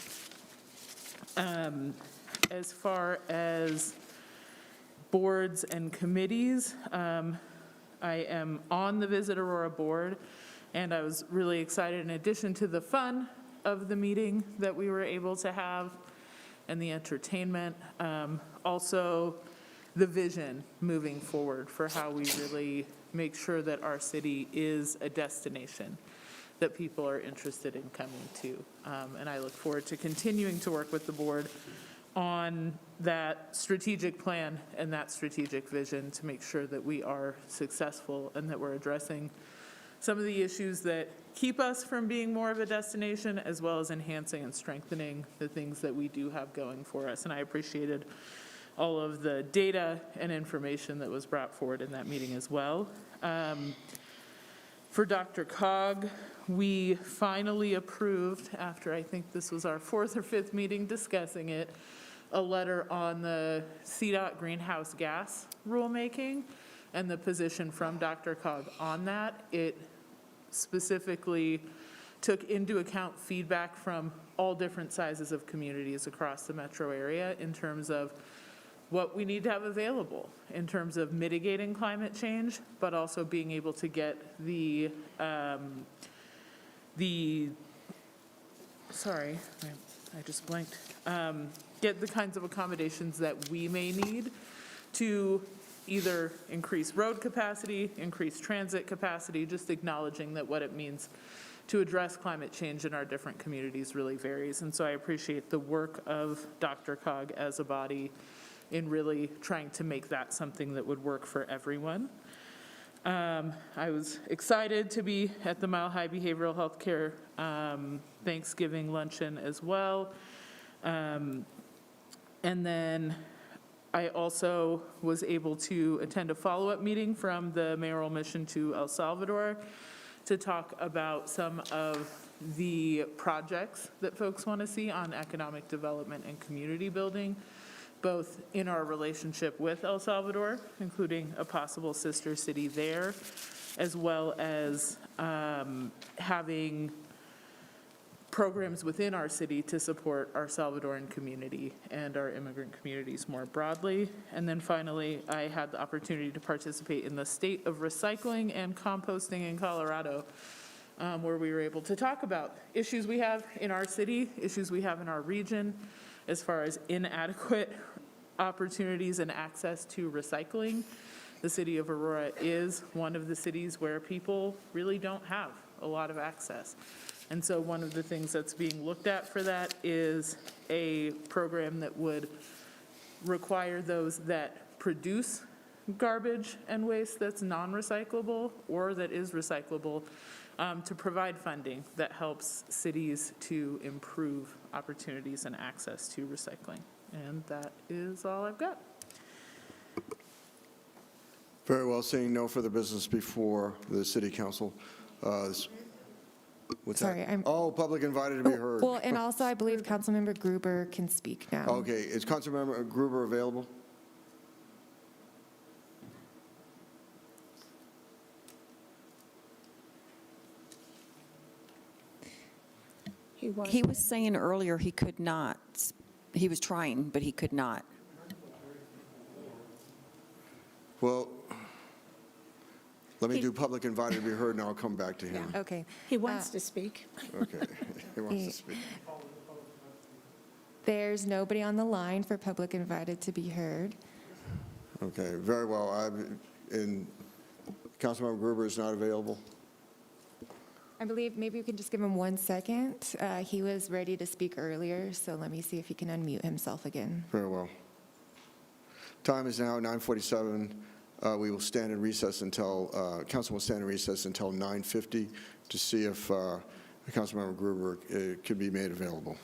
As far as boards and committees, I am on the Visit Aurora board, and I was really excited, in addition to the fun of the meeting that we were able to have and the entertainment, also the vision moving forward for how we really make sure that our city is a destination that people are interested in coming to. And I look forward to continuing to work with the board on that strategic plan and that strategic vision to make sure that we are successful and that we're addressing some of the issues that keep us from being more of a destination, as well as enhancing and strengthening the things that we do have going for us. And I appreciated all of the data and information that was brought forward in that meeting as well. For Dr. Cog, we finally approved, after I think this was our 4th or 5th meeting discussing it, a letter on the CDOT greenhouse gas rulemaking and the position from DRCOG on that. It specifically took into account feedback from all different sizes of communities across the metro area in terms of what we need to have available in terms of mitigating climate change, but also being able to get sorry, I just blanked, get the kinds of accommodations that we may need to either increase road capacity, increase transit capacity, just acknowledging that what it means to address climate change in our different communities really varies. And so I appreciate the work of DRCOG as a body in really trying to make that something that would work for everyone. I was excited to be at the Mile High Behavioral Health Care Thanksgiving luncheon as well. And then I also was able to attend a follow-up meeting from the mayoral mission to El Salvador to talk about some of the projects that folks want to see on economic development and community building, both in our relationship with El Salvador, including a possible sister city there, as well as having programs within our city to support our Salvadoran community and our immigrant communities more broadly. And then finally, I had the opportunity to participate in the State of Recycling and Composting in Colorado, where we were able to talk about issues we have in our city, issues we have in our region, as far as inadequate opportunities and access to recycling. The city of Aurora is one of the cities where people really don't have a lot of access. And so one of the things that's being looked at for that is a program that would require those that produce garbage and waste that's non-recyclable or that is recyclable to provide funding that helps cities to improve opportunities and access to recycling. And that is all I've got. Very well, seeing no further business before the city council. What's Sorry, that? Oh, public invited to be heard. Well, and also I believe Councilmember Gruber can speak now. Okay, is Councilmember Gruber available? He was saying earlier he could not. He was trying, but he could not. Well, let me do public invited to be heard, and I'll come back to him. Okay. He wants to speak. Okay, he wants to speak. There's nobody on the line for public invited to be heard. Okay, very well. And Councilmember Gruber is not available? I believe maybe we can just give him 1 second. He was ready to speak earlier, so let me see if he can unmute himself again. Very well. Time is now 9:47. We will stand in recess until, council will stand in recess until 9:50 to see if Councilmember Gruber could be made available.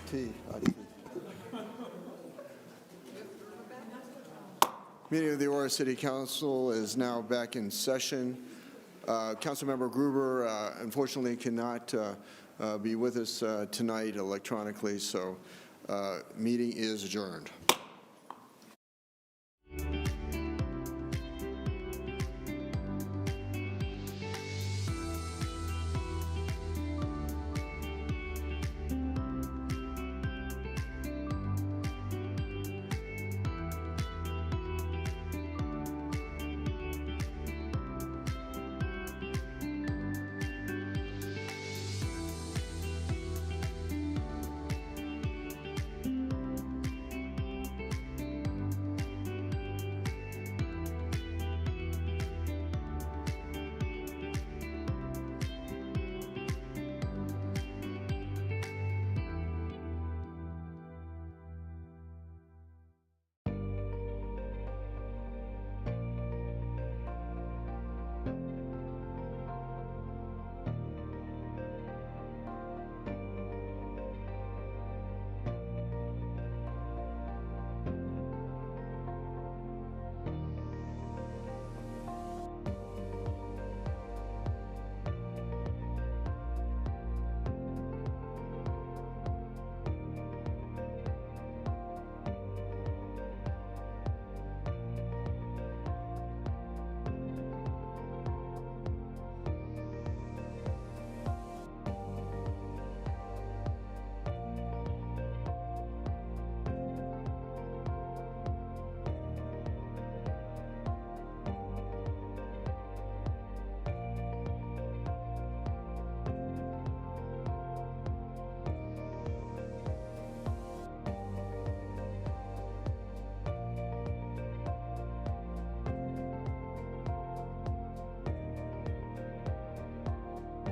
tea. I see. Meeting of the Aurora City Council is now back in session. Councilmember Gruber unfortunately cannot be with us tonight electronically, so meeting is adjourned.